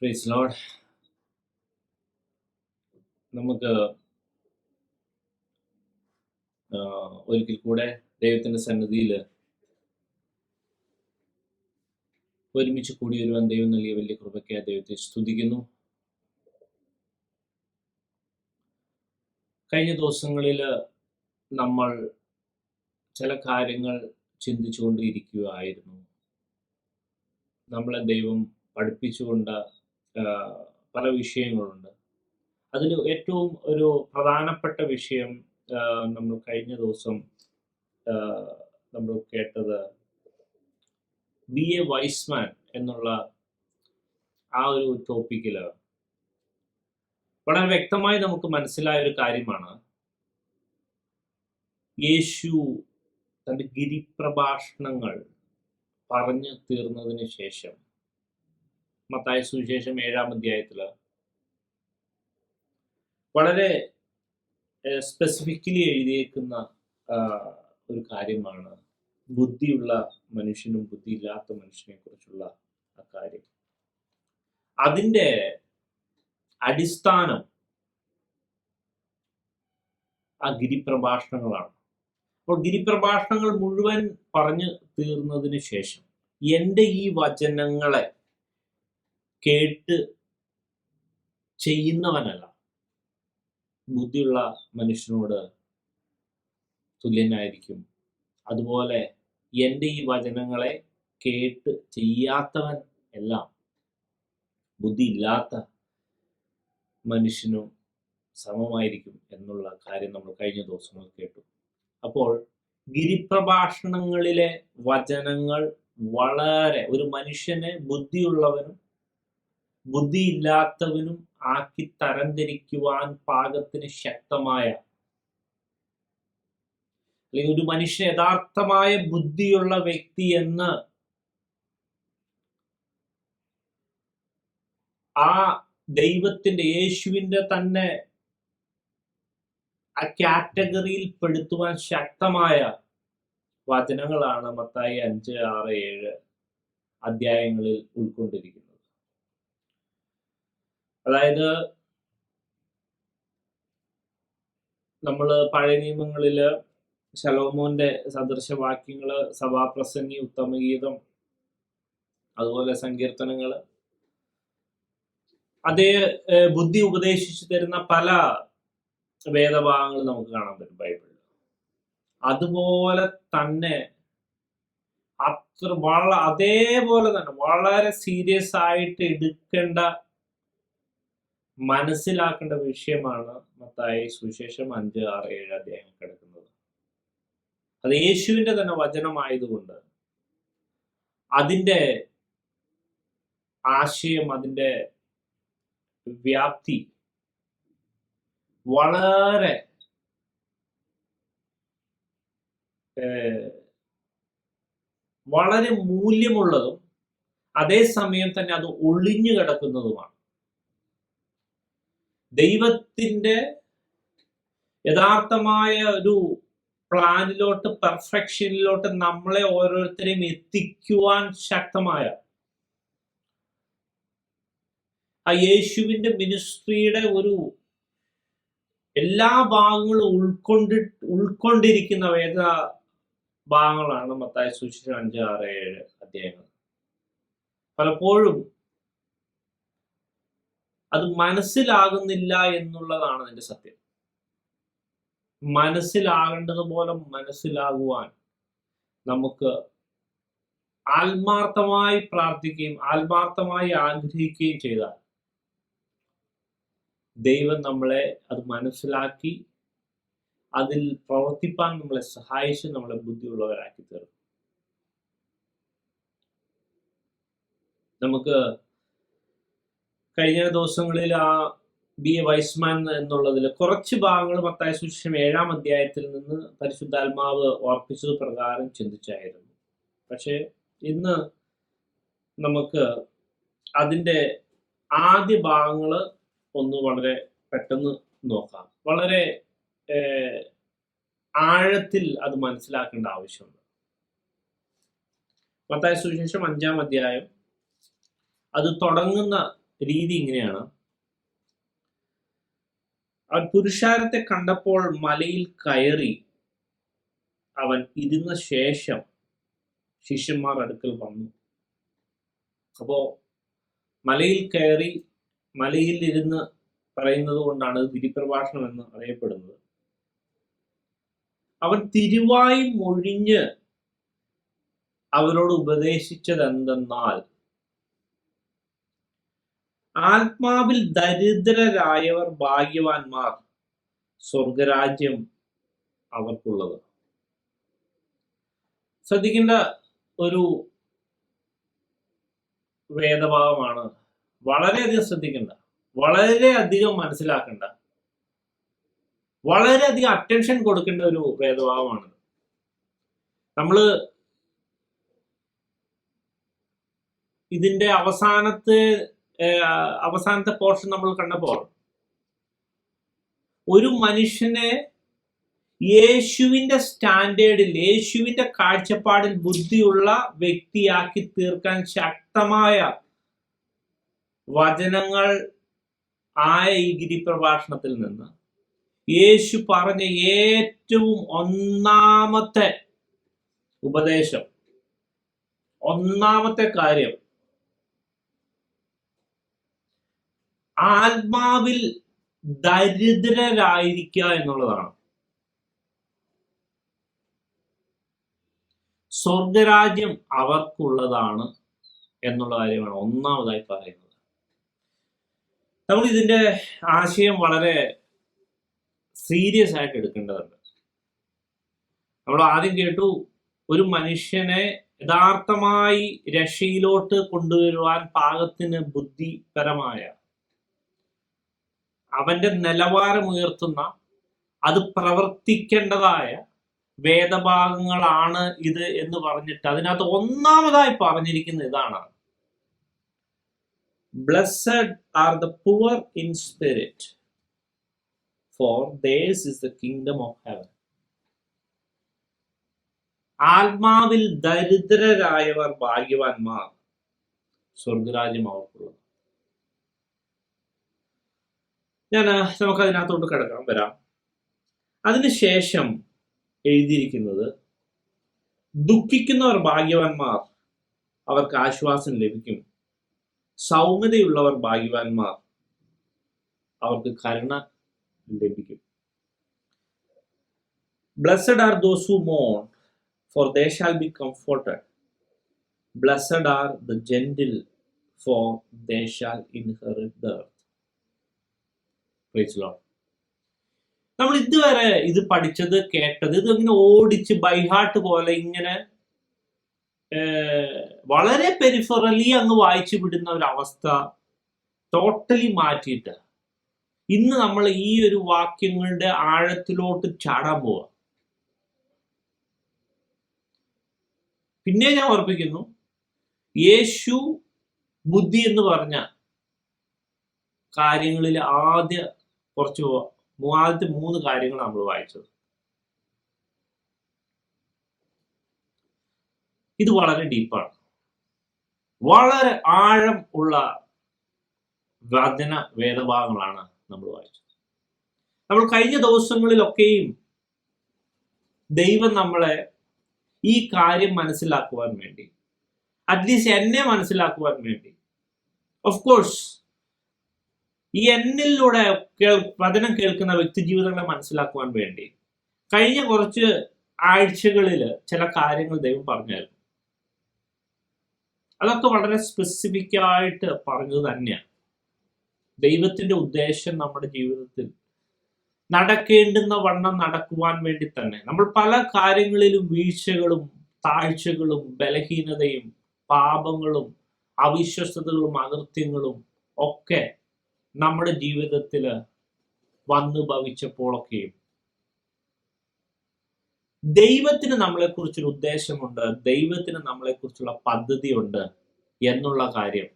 Praise Lord. നമുക്ക് ഒരിക്കൽ കൂടെ ദൈവത്തിൻ്റെ സന്നിധിയിൽ ഒരുമിച്ച് കൂടി വരുവാൻ ദൈവം നൽകിയ വലിയ കൃപയ്ക്കായി ദൈവത്തെ സ്തുതിക്കുന്നു. കഴിഞ്ഞ ദിവസങ്ങളിൽ നമ്മൾ ചില കാര്യങ്ങൾ ചിന്തിച്ചുകൊണ്ടിരിക്കുകയായിരുന്നു. നമ്മളെ ദൈവം പഠിപ്പിച്ചുകൊണ്ട് പല വിഷയങ്ങളുണ്ട്. അതിൽ ഏറ്റവും ഒരു പ്രധാനപ്പെട്ട വിഷയം നമ്മൾ കഴിഞ്ഞ ദിവസം നമ്മൾ കേട്ടത് ബി എ വൈസ് മാൻ എന്നുള്ള ആ ഒരു ടോപ്പിക്കിൽ വളരെ വ്യക്തമായി നമുക്ക് മനസ്സിലായ ഒരു കാര്യമാണ്. യേശു തൻ്റെ ഗിരിപ്രഭാഷണങ്ങൾ പറഞ്ഞു തീർന്നതിന് ശേഷം മത്തായി സുവിശേഷം 7-ാം അധ്യായത്തിൽ വളരെ സ്പെസിഫിക്കലി എഴുതിയേക്കുന്ന ഒരു കാര്യമാണ് ബുദ്ധിയുള്ള മനുഷ്യനും ബുദ്ധിയില്ലാത്ത മനുഷ്യനെ കുറിച്ചുള്ള ആ കാര്യം. അതിൻ്റെ അടിസ്ഥാനം ആ ഗിരിപ്രഭാഷണങ്ങളാണ്. അപ്പോൾ ഗിരിപ്രഭാഷണങ്ങൾ മുഴുവൻ പറഞ്ഞു തീർന്നതിന് ശേഷം എൻ്റെ ഈ വചനങ്ങളെ കേട്ട് ചെയ്യുന്നവനല്ല ബുദ്ധിയുള്ള മനുഷ്യനോട് തുല്യനായിരിക്കും. അതുപോലെ എൻ്റെ ഈ വചനങ്ങളെ കേട്ട് ചെയ്യാത്തവൻ എല്ലാം ബുദ്ധിയില്ലാത്ത മനുഷ്യനും സമമായിരിക്കും എന്നുള്ള കാര്യം നമ്മൾ കഴിഞ്ഞ ദിവസങ്ങൾ കേട്ടു. അപ്പോൾ ഗിരിപ്രഭാഷണങ്ങളിലെ വചനങ്ങൾ വളരെ ഒരു മനുഷ്യനെ ബുദ്ധിയുള്ളവനും ബുദ്ധിയില്ലാത്തവനും ആക്കി തരംതിരിക്കുവാൻ പാകത്തിന് ശക്തമായ, അല്ലെങ്കിൽ ഒരു മനുഷ്യ യഥാർത്ഥമായ ബുദ്ധിയുള്ള വ്യക്തി എന്ന് ആ ദൈവത്തിന്റെ യേശുവിന്റെ തന്നെ ആ കാറ്റഗറിയിൽ പെടുത്തുവാൻ ശക്തമായ വചനങ്ങളാണ് മത്തായി 5, 6, 7 അധ്യായങ്ങളിൽ ഉൾക്കൊണ്ടിരിക്കുന്നത്. അതായത് നമ്മൾ പഴയ നിയമങ്ങളില് ശലോമോന്റെ സദൃശവാക്യങ്ങള്, സഭാപ്രസംഗി, ഉത്തമഗീതം, അതുപോലെ സങ്കീർത്തനങ്ങള്, അതേ ബുദ്ധി ഉപദേശിച്ചു തരുന്ന പല വേദഭാഗങ്ങൾ നമുക്ക് കാണാൻ പറ്റും ബൈബിളിൽ. അതുപോലെ തന്നെ അതേപോലെ തന്നെ വളരെ സീരിയസ് ആയിട്ട് എടുക്കേണ്ട, മനസ്സിലാക്കേണ്ട വിഷയമാണ് മത്തായി സുവിശേഷം 5, 6, 7 അധ്യായം കിടക്കുന്നത്. അത് യേശുവിന്റെ തന്നെ വചനമായതുകൊണ്ട് അതിൻ്റെ ആശയം, അതിൻ്റെ വ്യാപ്തി വളരെ വളരെ മൂല്യമുള്ളതും അതേസമയം തന്നെ അത് ഒളിഞ്ഞു കിടക്കുന്നതുമാണ്. ദൈവത്തിൻ്റെ യഥാർത്ഥമായ ഒരു പ്ലാനിലോട്ട്, പെർഫെക്ഷനിലോട്ട് നമ്മളെ ഓരോരുത്തരെയും എത്തിക്കുവാൻ ശക്തമായ ആ യേശുവിന്റെ മിനിസ്ട്രിയുടെ ഒരു എല്ലാ ഭാഗങ്ങളും ഉൾക്കൊണ്ടിരിക്കുന്ന വേദ ഭാഗങ്ങളാണ് മത്തായി സുവിശേഷം 5, 6, 7 അധ്യായങ്ങൾ. പലപ്പോഴും അത് മനസ്സിലാകുന്നില്ല എന്നുള്ളതാണ് അതിന്റെ സത്യം. മനസ്സിലാകേണ്ടതുപോലെ മനസ്സിലാകുവാൻ നമുക്ക് ആത്മാർത്ഥമായി പ്രാർത്ഥിക്കുകയും ആത്മാർത്ഥമായി ആഗ്രഹിക്കുകയും ചെയ്താൽ ദൈവം നമ്മളെ അത് മനസ്സിലാക്കി അതിൽ പ്രവർത്തിപ്പാൻ നമ്മളെ സഹായിച്ച് നമ്മളെ ബുദ്ധിയുള്ളവരാക്കി തീർക്കും. നമുക്ക് കഴിഞ്ഞ ദിവസങ്ങളിൽ ആ ബി എ വൈസ്മാൻ എന്നുള്ളതിൽ കുറച്ച് ഭാഗങ്ങൾ മത്തായി സുവിശേഷം 7-ാം അധ്യായത്തിൽ നിന്ന് പരിശുദ്ധാത്മാവ് ഓർപ്പിച്ചത് പ്രകാരം ചിന്തിച്ചായിരുന്നു. പക്ഷെ ഇന്ന് നമുക്ക് അതിൻ്റെ ആദ്യ ഭാഗങ്ങൾ ഒന്ന് വളരെ പെട്ടെന്ന് നോക്കാം. വളരെ ആഴത്തിൽ അത് മനസ്സിലാക്കേണ്ട ആവശ്യമുണ്ട്. മത്തായി സുവിശേഷം 5-ാം അധ്യായം അത് തുടങ്ങുന്ന രീതി ഇങ്ങനെയാണ്. അവൻ പുരുഷാരത്തെ കണ്ടപ്പോൾ മലയിൽ കയറി അവൻ ഇരുന്ന ശേഷം ശിഷ്യന്മാർ അടുക്കൽ വന്നു. അപ്പോ മലയിൽ കയറി മലയിൽ ഇരുന്ന് പറയുന്നത് കൊണ്ടാണ് ഗിരിപ്രഭാഷണം എന്ന് അറിയപ്പെടുന്നത്. അവൻ തിരുവായി മൊഴിഞ്ഞ് അവരോട് ഉപദേശിച്ചതെന്തെന്നാൽ, ആത്മാവിൽ ദരിദ്രരായവർ ഭാഗ്യവാന്മാർ, സ്വർഗരാജ്യം അവർക്കുള്ളത്. ശ്രദ്ധിക്കേണ്ട ഒരു വേദഭാഗമാണ്. വളരെയധികം ശ്രദ്ധിക്കേണ്ട, വളരെയധികം മനസ്സിലാക്കേണ്ട, വളരെയധികം അറ്റൻഷൻ കൊടുക്കേണ്ട ഒരു വേദഭാഗമാണ്. നമ്മള് ഇതിന്റെ അവസാനത്തെ പോർഷൻ നമ്മൾ കണ്ടപ്പോൾ ഒരു മനുഷ്യനെ യേശുവിന്റെ സ്റ്റാൻഡേർഡിൽ, യേശുവിന്റെ കാഴ്ചപ്പാടിൽ ബുദ്ധിയുള്ള വ്യക്തിയാക്കി തീർക്കാൻ ശക്തമായ വചനങ്ങൾ ആയ ഈ ഗിരിപ്രഭാഷണത്തിൽ നിന്ന് യേശു പറഞ്ഞ ഏറ്റവും ഒന്നാമത്തെ ഉപദേശം, ഒന്നാമത്തെ കാര്യം, ആത്മാവിൽ ദരിദ്രരായിരിക്കുക എന്നുള്ളതാണ്. സ്വർഗരാജ്യം അവർക്കുള്ളതാണ് എന്നുള്ള കാര്യമാണ് ഒന്നാമതായി പറയുന്നത്. നമ്മൾ ഇതിന്റെ ആശയം വളരെ സീരിയസ് ആയിട്ട് എടുക്കേണ്ടതുണ്ട്. നമ്മൾ ആദ്യം കേട്ടു, ഒരു മനുഷ്യനെ യഥാർത്ഥമായി രക്ഷയിലോട്ട് കൊണ്ടുവരുവാൻ പാകത്തിന് ബുദ്ധിപരമായ, അവന്റെ നിലവാരം ഉയർത്തുന്ന, അത് പ്രവർത്തിക്കേണ്ടതായ വേദഭാഗങ്ങളാണ് ഇത് എന്ന് പറഞ്ഞിട്ട് അതിനകത്ത് ഒന്നാമതായി പറഞ്ഞിരിക്കുന്ന ഇതാണ്: blessed are the poor in spirit, for theirs is the kingdom of heaven. ആത്മാവിൽ ദരിദ്രരായവർ ഭാഗ്യവാന്മാർ, സ്വർഗരാജ്യം അവർക്കുള്ളത്. നമുക്ക് അതിനകത്തോട്ട് വരാം. അതിനുശേഷം എഴുതിയിരിക്കുന്നത്, ദുഃഖിക്കുന്നവർ ഭാഗ്യവാന്മാർ, അവർക്ക് ആശ്വാസം ലഭിക്കും. സൗമ്യതയുള്ളവർ ഭാഗ്യവാന്മാർ, അവർക്ക് കരുണ ലഭിക്കും. Blessed are those who mourn, for they shall be comforted. Blessed are the gentle, for they shall inherit the earth. Praise the Lord. നമ്മൾ ഇതുവരെ ഇത് പഠിച്ചത്, കേട്ടത്, ഇതിങ്ങനെ ഓടിച്ച് ബൈഹാർട്ട് പോലെ ഇങ്ങനെ വളരെ പെരിഫറലി അങ്ങ് വായിച്ചു വിടുന്ന ഒരവസ്ഥ ടോട്ടലി മാറ്റിയിട്ട് ഇന്ന് നമ്മൾ ഈ ഒരു വാക്യങ്ങളുടെ ആഴത്തിലോട്ട് ചാടാൻ പോവാ. പിന്നെ ഞാൻ ഓർപ്പിക്കുന്നു, യേശു ബുദ്ധി എന്ന് പറഞ്ഞ കാര്യങ്ങളിൽ ആദ്യത്തെ 3 കാര്യങ്ങൾ നമ്മൾ വായിച്ചത്. ഇത് വളരെ ഡീപ്പാണ്, വളരെ ആഴം ഉള്ള വേദഭാഗങ്ങളാണ് നമ്മൾ വായിച്ചത്. നമ്മൾ കഴിഞ്ഞ ദിവസങ്ങളിലൊക്കെയും ദൈവം നമ്മളെ ഈ കാര്യം മനസ്സിലാക്കുവാൻ വേണ്ടി, അറ്റ്ലീസ്റ്റ് എന്നെ മനസ്സിലാക്കുവാൻ വേണ്ടി, ഓഫ് കോഴ്സ് ഈ എന്നിലൂടെ വചനം കേൾക്കുന്ന വ്യക്തി ജീവിതങ്ങളെ മനസ്സിലാക്കുവാൻ വേണ്ടി കഴിഞ്ഞ കുറച്ച് ആഴ്ചകളിൽ ചില കാര്യങ്ങൾ ദൈവം പറഞ്ഞായിരുന്നു. അതൊക്കെ വളരെ സ്പെസിഫിക് ആയിട്ട് പറഞ്ഞത് തന്നെയാണ്. ദൈവത്തിന്റെ ഉദ്ദേശം നമ്മുടെ ജീവിതത്തിൽ നടക്കേണ്ടുന്ന വണ്ണം നടക്കുവാൻ വേണ്ടി തന്നെ നമ്മൾ പല കാര്യങ്ങളിലും വീഴ്ചകളും താഴ്ചകളും ബലഹീനതയും പാപങ്ങളും അവിശ്വസ്തതകളും അകൃത്യങ്ങളും ഒക്കെ നമ്മുടെ ജീവിതത്തിൽ വന്നു ഭവിച്ചപ്പോഴൊക്കെയും ദൈവത്തിന് നമ്മളെക്കുറിച്ചൊരു ഉദ്ദേശമുണ്ട്, ദൈവത്തിന് നമ്മളെക്കുറിച്ചുള്ള പദ്ധതിയുണ്ട് എന്നുള്ള കാര്യം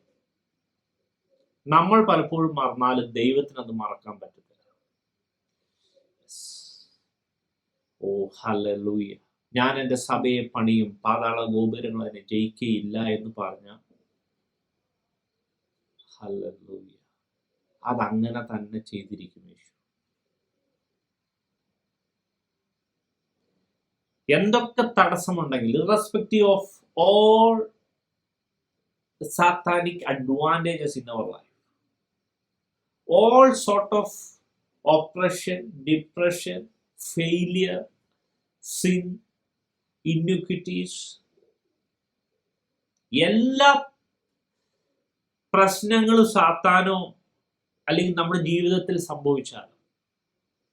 നമ്മൾ പലപ്പോഴും മറന്നാലും ദൈവത്തിന് അത് മറക്കാൻ പറ്റത്തില്ല. ഓ ഹല്ലേലൂയ. ഞാൻ എൻ്റെ സഭയെ പണിയും, പാതാള ഗോപുരങ്ങൾ അതിനെ ജയിക്കുകയില്ല എന്ന് പറഞ്ഞ ഹല്ലേലൂയ. അതങ്ങനെ തന്നെ ചെയ്തിരിക്കും യേശു. എന്തൊക്കെ തടസ്സമുണ്ടെങ്കിൽ, irrespective of all satanic advantages in our life, all sort of oppression, depression, failure, sin, iniquities, എല്ലാ പ്രശ്നങ്ങളും സാത്താനോ അല്ലെങ്കിൽ നമ്മുടെ ജീവിതത്തിൽ സംഭവിച്ചാൽ,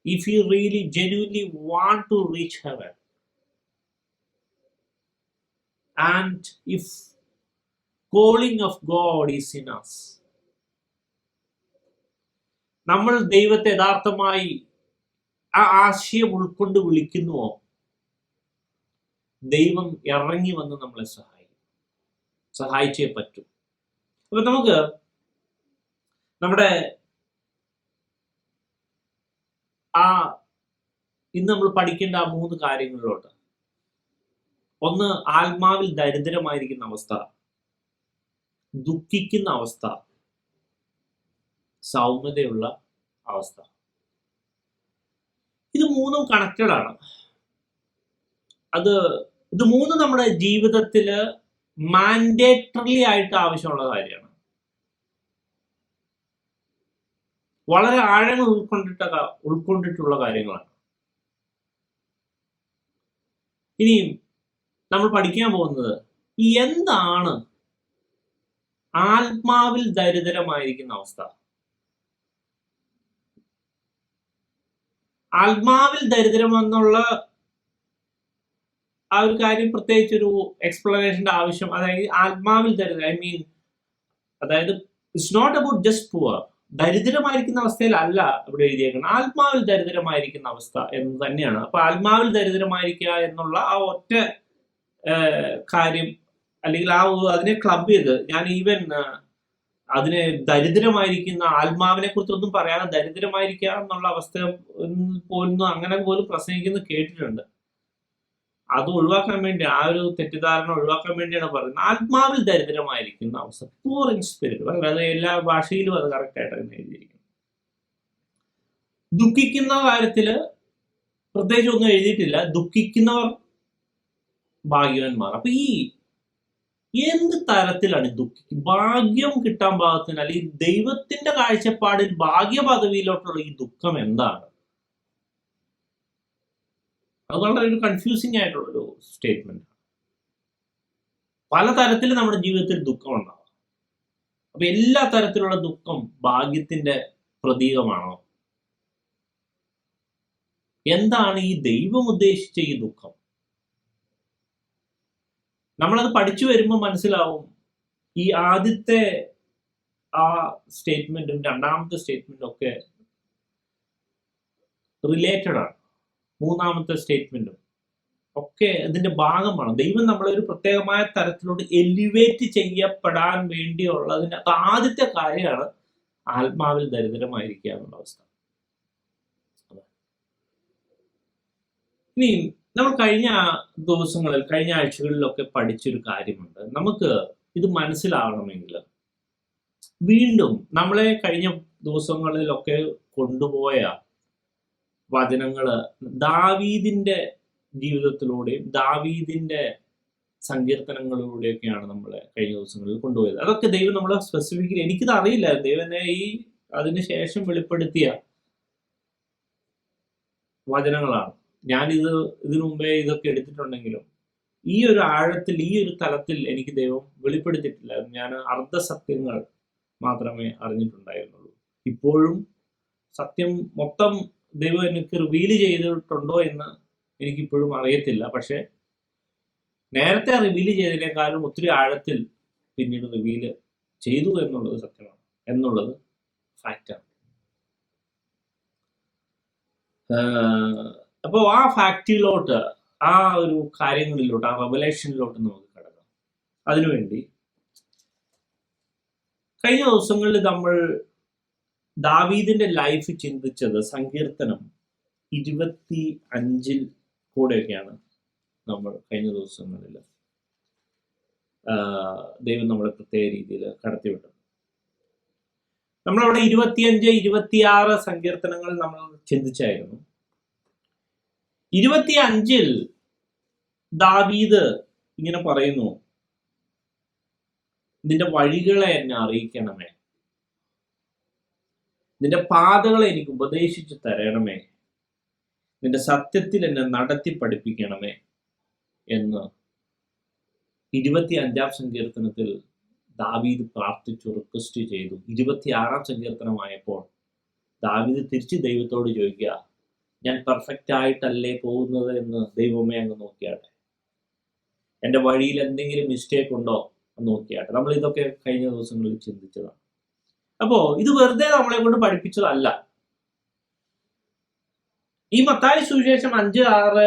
if you really genuinely want to reach heaven, and if calling of God is in us, നമ്മൾ ദൈവത്തെ യഥാർത്ഥമായി ആ ആശയം ഉൾക്കൊണ്ട് വിളിക്കുന്നുവോ, ദൈവം ഇറങ്ങി വന്ന് നമ്മളെ സഹായിച്ചേ പറ്റൂ. അപ്പൊ നമുക്ക് നമ്മുടെ ഇന്ന് നമ്മൾ പഠിക്കേണ്ട ആ 3 കാര്യങ്ങളിലോട്ട്. ഒന്ന്, ആത്മാവിൽ ദരിദ്രമായിരിക്കുന്ന അവസ്ഥ, ദുഃഖിക്കുന്ന അവസ്ഥ, സൗമ്യതയുള്ള അവസ്ഥ. ഇത് 3ഉം കണക്റ്റഡ് ആണ്. ഇത് 3 നമ്മുടെ ജീവിതത്തില് മാൻഡേറ്ററി ആയിട്ട് ആവശ്യമുള്ള കാര്യമാണ്. വളരെ ആഴങ്ങൾ ഉൾക്കൊണ്ടിട്ടുള്ള കാര്യങ്ങളാണ്. ഇനിയും നമ്മൾ പഠിക്കാൻ പോകുന്നത് എന്താണ് ആത്മാവിൽ ദരിദ്രമായിരിക്കുന്ന അവസ്ഥ. ആത്മാവിൽ ദരിദ്രമെന്നുള്ള ആ ഒരു കാര്യം പ്രത്യേകിച്ച് ഒരു എക്സ്പ്ലനേഷന്റെ ആവശ്യം. അതായത് ആത്മാവിൽ ദരിദ്രം, അതായത് it's not about just poor. ദരിദ്രമായിരിക്കുന്ന അവസ്ഥയിലല്ല ഇവിടെ എഴുതിയേക്കുന്നത്, ആത്മാവിൽ ദരിദ്രമായിരിക്കുന്ന അവസ്ഥ എന്ന് തന്നെയാണ്. അപ്പൊ ആത്മാവിൽ ദരിദ്രമായിരിക്കുക എന്നുള്ള ആ ഒറ്റ കാര്യം, അല്ലെങ്കിൽ അതിനെ ക്ലബ് ചെയ്ത് ഞാൻ ഈവൻ അതിനെ ദരിദ്രമായിരിക്കുന്ന ആത്മാവിനെ കുറിച്ചൊന്നും പറയാതെ ദരിദ്രമായിരിക്കുക എന്നുള്ള അവസ്ഥ പോലും അങ്ങനെ പോലും പ്രസംഗിക്കുന്നത് കേട്ടിട്ടുണ്ട്. അത് ഒഴിവാക്കാൻ വേണ്ടി, ആ ഒരു തെറ്റിദ്ധാരണ ഒഴിവാക്കാൻ വേണ്ടിയാണ് പറയുന്നത് ആത്മാവിൽ ദരിദ്രമായിരിക്കുന്ന അവസ്ഥ, പൂർ ഇൻ സ്പിരിറ്റ്. അത് എല്ലാ ഭാഷയിലും അത് കറക്റ്റ് ആയിട്ട് തന്നെ എഴുതിയിരിക്കുന്നു. ദുഃഖിക്കുന്ന കാര്യത്തില് പ്രത്യേകിച്ച് ഒന്നും എഴുതിയിട്ടില്ല. ദുഃഖിക്കുന്നവർ ഭാഗ്യവാന്മാർ. അപ്പൊ എന്ത് തരത്തിലാണ് ഭാഗ്യം കിട്ടാൻ പാകത്തിന്, അല്ലെങ്കിൽ ദൈവത്തിന്റെ കാഴ്ചപ്പാടിൽ ഭാഗ്യ പദവിയിലോട്ടുള്ള ഈ ദുഃഖം എന്താണ്? അത് വളരെ ഒരു കൺഫ്യൂസിങ് ആയിട്ടുള്ളൊരു സ്റ്റേറ്റ്മെന്റ്. പലതരത്തിൽ നമ്മുടെ ജീവിതത്തിൽ ദുഃഖം ഉണ്ടാവും. അപ്പൊ എല്ലാ തരത്തിലുള്ള ദുഃഖം ഭാഗ്യത്തിന്റെ പ്രതീകമാണോ? എന്താണ് ഈ ദൈവം ഉദ്ദേശിച്ച ഈ ദുഃഖം? നമ്മളത് പഠിച്ചു വരുമ്പോൾ മനസ്സിലാവും ഈ ആദ്യത്തെ ആ സ്റ്റേറ്റ്മെന്റും രണ്ടാമത്തെ സ്റ്റേറ്റ്മെന്റും ഒക്കെ റിലേറ്റഡ് ആണ്. മൂന്നാമത്തെ സ്റ്റേറ്റ്മെന്റും ഒക്കെ ഇതിന്റെ ഭാഗമാണ്. ദൈവം നമ്മളെ ഒരു പ്രത്യേകമായ തരത്തിലോട്ട് എലിവേറ്റ് ചെയ്യപ്പെടാൻ വേണ്ടിയുള്ളതിന്റെ ആദ്യത്തെ കാര്യമാണ് ആത്മാവിൽ ദരിദ്രമായിരിക്കുക എന്നുള്ള അവസ്ഥ. ഇനി നമ്മൾ കഴിഞ്ഞ ദിവസങ്ങളിൽ, കഴിഞ്ഞ ആഴ്ചകളിലൊക്കെ പഠിച്ചൊരു കാര്യമുണ്ട്. നമുക്ക് ഇത് മനസ്സിലാവണമെങ്കിൽ വീണ്ടും നമ്മളെ കഴിഞ്ഞ ദിവസങ്ങളിലൊക്കെ കൊണ്ടുപോയ വചനങ്ങള് ദാവീദിന്റെ ജീവിതത്തിലൂടെയും ദാവീദിന്റെ സങ്കീർത്തനങ്ങളിലൂടെയൊക്കെയാണ് നമ്മളെ കഴിഞ്ഞ ദിവസങ്ങളിൽ കൊണ്ടുപോയത്. അതൊക്കെ ദൈവം നമ്മളെ സ്പെസിഫിക്കലി, എനിക്കിത് അറിയില്ല, ദൈവനെ അതിന് ശേഷം വെളിപ്പെടുത്തിയ വചനങ്ങളാണ്. ഇതിനു മുമ്പേ ഇതൊക്കെ എടുത്തിട്ടുണ്ടെങ്കിലും ഈ ഒരു ആഴത്തിൽ, ഈ ഒരു തലത്തിൽ എനിക്ക് ദൈവം വെളിപ്പെടുത്തിയിട്ടില്ല. ഞാൻ അർദ്ധസത്യങ്ങൾ മാത്രമേ അറിഞ്ഞിട്ടുണ്ടായിരുന്നുള്ളൂ. ഇപ്പോഴും സത്യം മൊത്തം ദൈവം എനിക്ക് റിവീൽ ചെയ്തിട്ടുണ്ടോ എന്ന് എനിക്കിപ്പോഴും അറിയത്തില്ല. പക്ഷെ നേരത്തെ റിവീൽ ചെയ്തതിനേക്കാളും ഒത്തിരി ആഴത്തിൽ പിന്നീട് റിവീൽ ചെയ്തു എന്നുള്ളത് സത്യമാണ്, എന്നുള്ളത് ഫാക്റ്റാണ്. അപ്പോൾ ആ ഫാക്റ്റിലോട്ട്, ആ ഒരു കാര്യങ്ങളിലോട്ട്, ആ റെവലേഷനിലോട്ട് നമുക്ക് കടക്കാം. അതിനുവേണ്ടി കഴിഞ്ഞ ദിവസങ്ങളിൽ നമ്മൾ ദാവീദിന്റെ ലൈഫ് ചിന്തിച്ചത് സങ്കീർത്തനം 25 കൂടെയൊക്കെയാണ്. നമ്മൾ കഴിഞ്ഞ ദിവസങ്ങളിൽ ദൈവം നമ്മളെ പ്രത്യേക രീതിയിൽ കടത്തിവിട്ടത്. നമ്മളവിടെ 25-26 സങ്കീർത്തനങ്ങൾ നമ്മൾ ചിന്തിച്ചായിരുന്നു. 25-ൽ ദാവീദ് ഇങ്ങനെ പറയുന്നു, നിന്റെ വഴികളെ എന്നെ അറിയിക്കണമേ, നിന്റെ പാതകളെ എനിക്ക് ഉപദേശിച്ചു തരണമേ, നിന്റെ സത്യത്തിൽ എന്നെ നടത്തി പഠിപ്പിക്കണമേ എന്ന് 25-ാം സങ്കീർത്തനത്തിൽ ദാവീദ് പ്രാർത്ഥിച്ചു, റിക്വസ്റ്റ് ചെയ്തു. 26-ാം സങ്കീർത്തനമായപ്പോൾ ദാവീദ് തിരിച്ച് ദൈവത്തോട് ചോദിക്കുക, ഞാൻ പെർഫെക്റ്റ് ആയിട്ടല്ലേ പോകുന്നത് എന്ന് ദൈവമേ അങ്ങ് നോക്കിയാട്ടെ, എൻ്റെ വഴിയിൽ എന്തെങ്കിലും മിസ്റ്റേക്ക് ഉണ്ടോ എന്ന് നോക്കിയാട്ടെ. നമ്മൾ ഇതൊക്കെ കഴിഞ്ഞ ദിവസങ്ങളിൽ ചിന്തിച്ചതാണ്. അപ്പോ ഇത് വെറുതെ നമ്മളെ കൊണ്ട് പഠിപ്പിച്ചതല്ല. ഈ മത്തായി സുവിശേഷം 5, 6,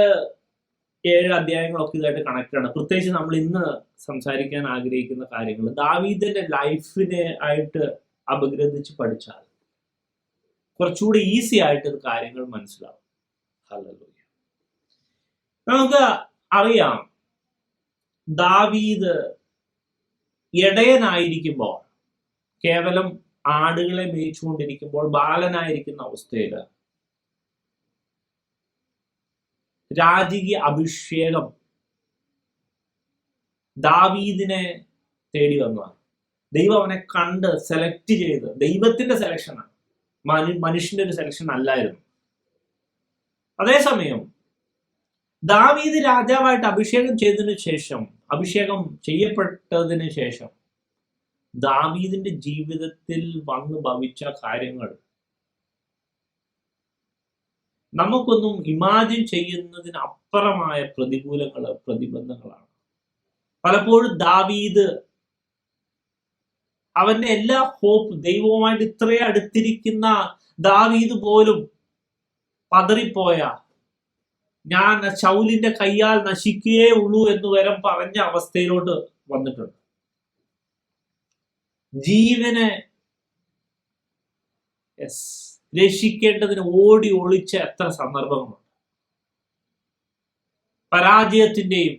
7 അധ്യായങ്ങളൊക്കെ ഇതായിട്ട് കണക്റ്റഡ് ആണ്. പ്രത്യേകിച്ച് നമ്മൾ ഇന്ന് സംസാരിക്കാൻ ആഗ്രഹിക്കുന്ന കാര്യങ്ങൾ ദാവീദിന്റെ ലൈഫിനെ ആയിട്ട് അപഗ്രഥിച്ച് പഠിച്ചാൽ കുറച്ചുകൂടി ഈസി ആയിട്ട് ഇത് കാര്യങ്ങൾ മനസ്സിലാവും. ഹല്ലേലൂയ. നമുക്ക് അറിയാം, ദാവീദ് ഇടയനായിരിക്കുമ്പോൾ, കേവലം ആടുകളെ മേയിച്ചുകൊണ്ടിരിക്കുമ്പോൾ, ബാലനായിരിക്കുന്ന അവസ്ഥയിൽ രാജകീയ അഭിഷേകം ദാവീദിനെ തേടി വന്നതാണ്. ദൈവം അവനെ കണ്ട് സെലക്ട് ചെയ്ത്, ദൈവത്തിന്റെ സെലക്ഷനാണ്, മനുഷ്യന്റെ ഒരു സെലക്ഷൻ അല്ലായിരുന്നു. അതേസമയം ദാവീദ് രാജാവായിട്ട് അഭിഷേകം ചെയ്യപ്പെട്ടതിന് ശേഷം ദാവീദിന്റെ ജീവിതത്തിൽ വന്നു ഭവിച്ച കാര്യങ്ങൾ നമുക്കൊന്നും ഇമാജിൻ ചെയ്യുന്നതിന് അപ്പുറമായ പ്രതിബന്ധങ്ങളാണ്. പലപ്പോഴും ദാവീദ് അവന്റെ എല്ലാ ഹോപ്പ്, ദൈവവുമായിട്ട് ഇത്രയും അടുത്തിരിക്കുന്ന ദാവീദ് പോലും പതറിപ്പോയ, ഞാൻ ശൗലിന്റെ കയ്യാൽ നശിക്കുകയേ ഉള്ളൂ എന്ന് വരെ പറഞ്ഞ അവസ്ഥയിലോട്ട് വന്നിട്ടുണ്ട്. ജീവനെ രക്ഷിക്കേണ്ടതിന് ഓടി ഒളിച്ച എത്ര സന്ദർഭങ്ങളുണ്ട്. പരാജയത്തിന്റെയും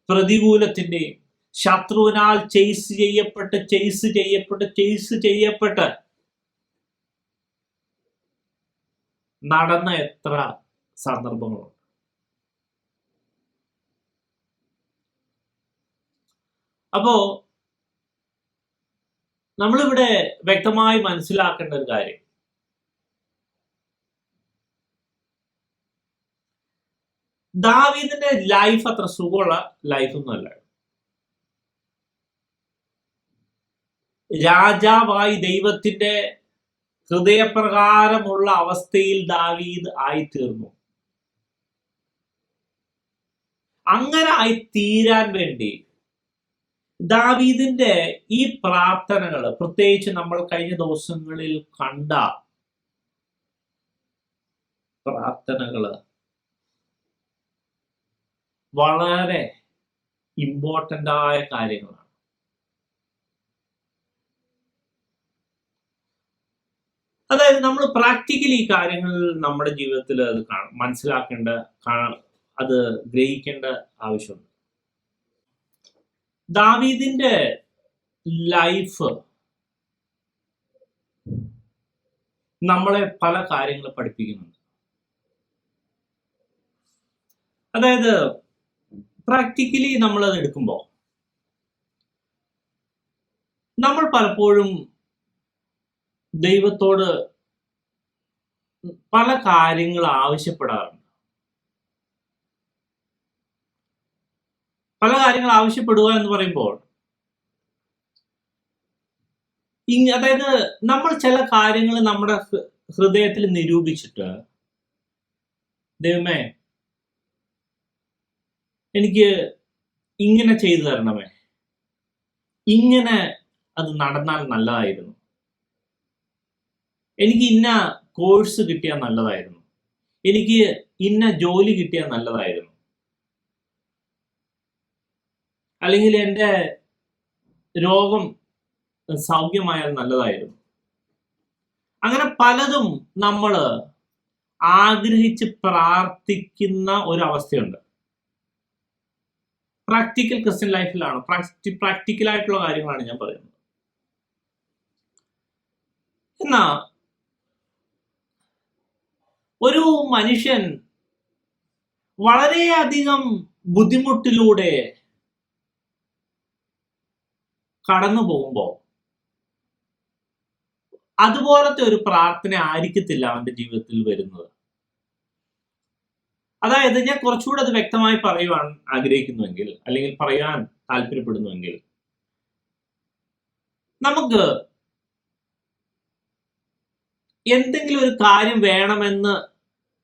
പ്രതികൂലത്തിന്റെയും ശത്രുവിനാൽ ചേസ് ചെയ്യപ്പെട്ട് നടന്ന എത്ര സന്ദർഭങ്ങളുണ്ട്. അപ്പോ നമ്മളിവിടെ വ്യക്തമായി മനസ്സിലാക്കേണ്ട ഒരു കാര്യം, ദാവീദിന്റെ ലൈഫ് അത്ര സുഖമുള്ള ലൈഫൊന്നുമല്ല. രാജാവായി ദൈവത്തിന്റെ ഹൃദയപ്രകാരമുള്ള അവസ്ഥയിൽ ദാവീദ് ആയിത്തീർന്നു. അങ്ങനെ ആയിത്തീരാൻ വേണ്ടി ദാവീദിന്റെ ഈ പ്രാർത്ഥനകൾ, പ്രത്യേകിച്ച് നമ്മൾ കഴിഞ്ഞ ദിവസങ്ങളിൽ കണ്ട പ്രാർത്ഥനകള് വളരെ ഇമ്പോർട്ടൻ്റ് ആയ കാര്യങ്ങളാണ്. അതായത് നമ്മൾ പ്രാക്ടിക്കലി ഈ കാര്യങ്ങൾ നമ്മുടെ ജീവിതത്തിൽ അത് മനസ്സിലാക്കേണ്ട, അത് ഗ്രഹിക്കേണ്ട ആവശ്യമുണ്ട്. ദാവീദിന്റെ ലൈഫ് നമ്മളെ പല കാര്യങ്ങൾ പഠിപ്പിക്കുന്നുണ്ട്. അതായത് പ്രാക്ടിക്കലി നമ്മൾ അത് എടുക്കുമ്പോൾ നമ്മൾ പലപ്പോഴും ദൈവത്തോട് പല കാര്യങ്ങൾ ആവശ്യപ്പെടാറുണ്ട്. പല കാര്യങ്ങൾ ആവശ്യപ്പെടുക എന്ന് പറയുമ്പോൾ അതായത് നമ്മൾ ചില കാര്യങ്ങൾ നമ്മുടെ ഹൃദയത്തിൽ നിരൂപിച്ചിട്ട്, ദൈവമേ എനിക്ക് ഇങ്ങനെ ചെയ്തു തരണമേ, ഇങ്ങനെ അത് നടന്നാൽ നല്ലതായിരുന്നു, എനിക്ക് ഇന്ന കോഴ്സ് കിട്ടിയാൽ നല്ലതായിരുന്നു, എനിക്ക് ഇന്ന ജോലി കിട്ടിയാൽ നല്ലതായിരുന്നു, അല്ലെങ്കിൽ എൻ്റെ രോഗം സൗഖ്യമായാൽ നല്ലതായിരുന്നു. അങ്ങനെ പലതും നമ്മൾ ആഗ്രഹിച്ച് പ്രാർത്ഥിക്കുന്ന ഒരവസ്ഥയുണ്ട്. പ്രാക്ടിക്കൽ ക്രിസ്ത്യൻ ലൈഫിലാണ്, പ്രാക്ടിക്കലായിട്ടുള്ള കാര്യങ്ങളാണ് ഞാൻ പറയുന്നത്. എന്നാ ഒരു മനുഷ്യൻ വളരെയധികം ബുദ്ധിമുട്ടിലൂടെ കടന്നു പോകുമ്പോൾ അതുപോലത്തെ ഒരു പ്രാർത്ഥന ആയിരിക്കത്തില്ല അവന്റെ ജീവിതത്തിൽ വരുന്നത്. അതായത് ഞാൻ കുറച്ചുകൂടെ അത് വ്യക്തമായി പറയുവാൻ ആഗ്രഹിക്കുന്നുവെങ്കിൽ, അല്ലെങ്കിൽ പറയാൻ താല്പര്യപ്പെടുന്നുവെങ്കിൽ, നമുക്ക് എന്തെങ്കിലും ഒരു കാര്യം വേണമെന്ന്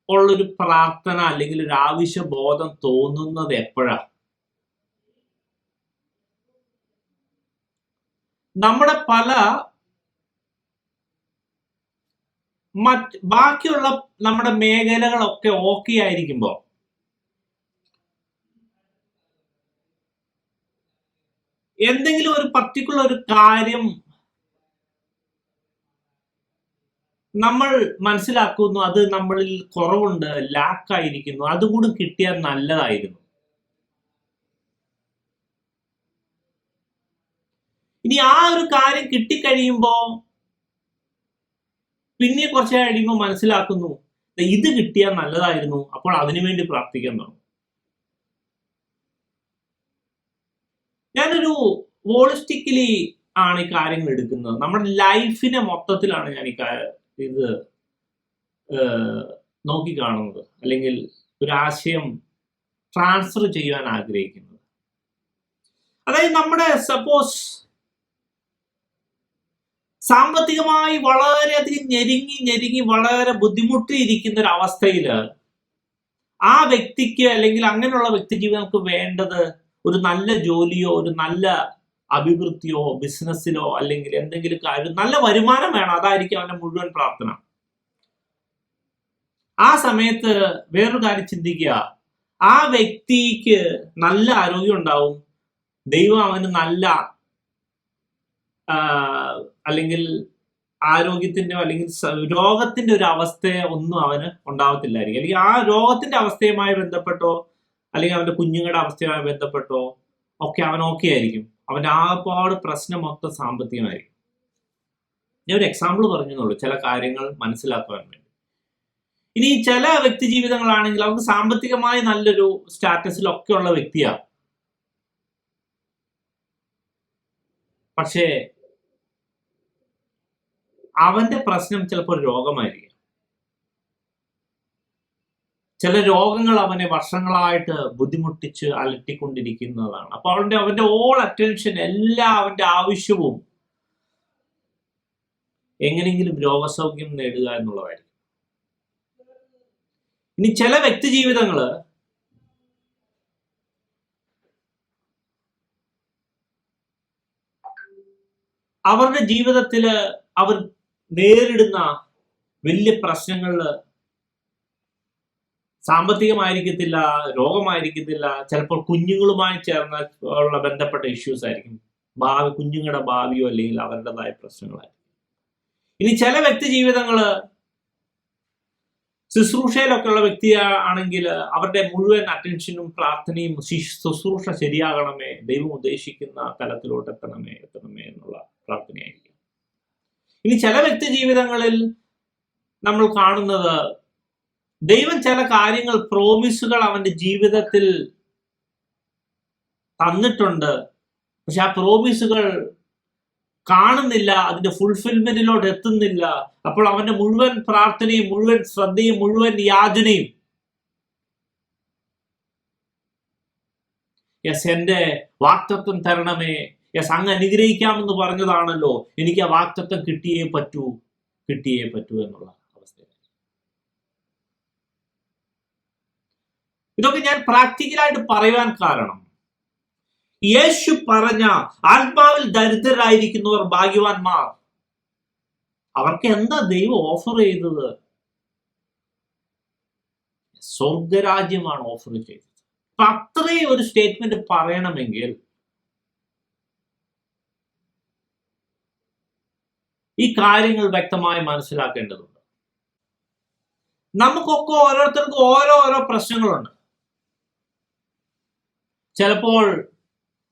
ഉള്ളൊരു പ്രാർത്ഥന അല്ലെങ്കിൽ ഒരു ആവശ്യബോധം തോന്നുന്നത് എപ്പോഴാണ്? നമ്മുടെ പല ബാക്കിയുള്ള നമ്മുടെ മേഖലകളൊക്കെ ഓക്കെ ആയിരിക്കുമ്പോൾ എന്തെങ്കിലും ഒരു പർട്ടിക്കുലർ ഒരു കാര്യം നമ്മൾ മനസ്സിലാക്കുന്നു, അത് നമ്മളിൽ കുറവുണ്ട്, ലാക്കായിരിക്കുന്നു, അതുകൂടി കിട്ടിയാൽ നല്ലതായിരുന്നു. ഇനി ആ ഒരു കാര്യം കിട്ടിക്കഴിയുമ്പോ പിന്നെ കുറച്ച് കഴിയുമ്പോൾ മനസ്സിലാക്കുന്നു ഇത് കിട്ടിയാൽ നല്ലതായിരുന്നു, അപ്പോൾ അതിനുവേണ്ടി പ്രാർത്ഥിക്കാൻ തുടങ്ങും. ഞാനൊരു ഹോളിസ്റ്റിക്കലി ആണ് ഈ കാര്യങ്ങൾ എടുക്കുന്നത്. നമ്മുടെ ലൈഫിനെ മൊത്തത്തിലാണ് ഞാൻ ഇത് നോക്കിക്കാണുന്നത്, അല്ലെങ്കിൽ ഒരു ആശയം ട്രാൻസ്ഫർ ചെയ്യാൻ ആഗ്രഹിക്കുന്നത്. അതായത് നമ്മുടെ സപ്പോസ് സാമ്പത്തികമായി വളരെയധികം ഞെരുങ്ങി വളരെ ബുദ്ധിമുട്ടിയിരിക്കുന്ന ഒരു അവസ്ഥയിൽ ആ വ്യക്തിക്ക് അല്ലെങ്കിൽ അങ്ങനെയുള്ള വ്യക്തി ജീവിതങ്ങൾക്ക് വേണ്ടത് ഒരു നല്ല ജോലിയോ ഒരു നല്ല അഭിവൃദ്ധിയോ ബിസിനസ്സിലോ അല്ലെങ്കിൽ എന്തെങ്കിലും കാര്യം നല്ല വരുമാനം വേണം. അതായിരിക്കും അവന്റെ മുഴുവൻ പ്രാർത്ഥന. ആ സമയത്ത് വേറൊരു കാര്യം ചിന്തിക്കുക, ആ വ്യക്തിക്ക് നല്ല ആരോഗ്യം ഉണ്ടാവും, ദൈവം അവന് നല്ല അല്ലെങ്കിൽ ആരോഗ്യത്തിന്റെ അല്ലെങ്കിൽ രോഗത്തിന്റെ ഒരു അവസ്ഥയെ ഒന്നും അവന് ഉണ്ടാവത്തില്ലായിരിക്കും. അല്ലെങ്കിൽ ആ രോഗത്തിന്റെ അവസ്ഥയുമായി ബന്ധപ്പെട്ടോ അല്ലെങ്കിൽ അവന്റെ കുഞ്ഞുങ്ങളുടെ അവസ്ഥയുമായി ബന്ധപ്പെട്ടോ ഒക്കെ അവൻ ഓക്കെ ആയിരിക്കും. അവന്റെ ആപാട് പ്രശ്നം മൊത്തം സാമ്പത്തികമായിരിക്കും. ഞാൻ ഒരു എക്സാമ്പിൾ പറഞ്ഞെന്നുള്ളൂ, ചില കാര്യങ്ങൾ മനസ്സിലാക്കാൻ വേണ്ടി. ഇനി ചില വ്യക്തി ജീവിതങ്ങളാണെങ്കിൽ അവർക്ക് സാമ്പത്തികമായി നല്ലൊരു സ്റ്റാറ്റസിലൊക്കെ ഉള്ള വ്യക്തിയാണ്, പക്ഷേ അവന്റെ പ്രശ്നം ചിലപ്പോൾ രോഗമായിരിക്കും. ചില രോഗങ്ങൾ അവനെ വർഷങ്ങളായിട്ട് ബുദ്ധിമുട്ടിച്ച് അലട്ടിക്കൊണ്ടിരിക്കുന്നതാണ്. അപ്പൊ അവന്റെ ഓൾ അറ്റൻഷൻ, എല്ലാ അവന്റെ ആവശ്യവും എങ്ങനെയെങ്കിലും രോഗസൗഖ്യം നേടുക എന്നുള്ളതായിരിക്കും. ഇനി ചില വ്യക്തി ജീവിതങ്ങള് അവരുടെ ജീവിതത്തില് അവർ നേരിടുന്ന വലിയ പ്രശ്നങ്ങളില് സാമ്പത്തികമായിരിക്കത്തില്ല, രോഗമായിരിക്കത്തില്ല, ചിലപ്പോൾ കുഞ്ഞുങ്ങളുമായി ചേർന്ന് ഉള്ള ബന്ധപ്പെട്ട ഇഷ്യൂസ് ആയിരിക്കും, കുഞ്ഞുങ്ങളുടെ ഭാവിയോ അല്ലെങ്കിൽ അവരുടേതായ പ്രശ്നങ്ങളായിരിക്കും. ഇനി ചില വ്യക്തി ജീവിതങ്ങള് ശുശ്രൂഷയിലൊക്കെ ഉള്ള വ്യക്തി ആണെങ്കിൽ അവരുടെ മുഴുവൻ അറ്റൻഷനും പ്രാർത്ഥനയും ശുശ്രൂഷ ശരിയാകണമേ, ദൈവം ഉദ്ദേശിക്കുന്ന തലത്തിലോട്ട് എത്തണമേ എന്നുള്ള പ്രാർത്ഥനയായിരിക്കും. ഇനി ചില വ്യക്തി ജീവിതങ്ങളിൽ നമ്മൾ കാണുന്നത് ദൈവം ചില കാര്യങ്ങൾ, പ്രോമിസുകൾ അവന്റെ ജീവിതത്തിൽ തന്നിട്ടുണ്ട്, പക്ഷെ ആ പ്രോമിസുകൾ കാണുന്നില്ല, അതിന്റെ ഫുൾഫിൽമെന്റിലോട്ട് എത്തുന്നില്ല. അപ്പോൾ അവന്റെ മുഴുവൻ പ്രാർത്ഥനയും മുഴുവൻ ശ്രദ്ധയും മുഴുവൻ യാചനയും യെസ് എന്റെ വാക്തത്വം തരണമേ, യെസ് അങ്ങ് അനുഗ്രഹിക്കാമെന്ന് പറഞ്ഞതാണല്ലോ, എനിക്ക് ആ വാക്തത്വം കിട്ടിയേ പറ്റൂ എന്നുള്ള അവസ്ഥ. ഇതൊക്കെ ഞാൻ പ്രാക്ടിക്കലായിട്ട് പറയുവാൻ കാരണം, യേശു പറഞ്ഞ ആത്മാവിൽ ദരിദ്രരായിരിക്കുന്നവർ ഭാഗ്യവാന്മാർ, അവർക്ക് എന്താ ദൈവം ഓഫർ ചെയ്തത്? സ്വർഗരാജ്യമാണ് ഓഫർ ചെയ്തത്. അപ്പൊ അത്രയും ഒരു സ്റ്റേറ്റ്മെന്റ് പറയണമെങ്കിൽ ഈ കാര്യങ്ങൾ വ്യക്തമായി മനസ്സിലാക്കേണ്ടതുണ്ട്. നമുക്കൊക്കെ ഓരോരുത്തർക്കും ഓരോ പ്രശ്നങ്ങളുണ്ട്. ചിലപ്പോൾ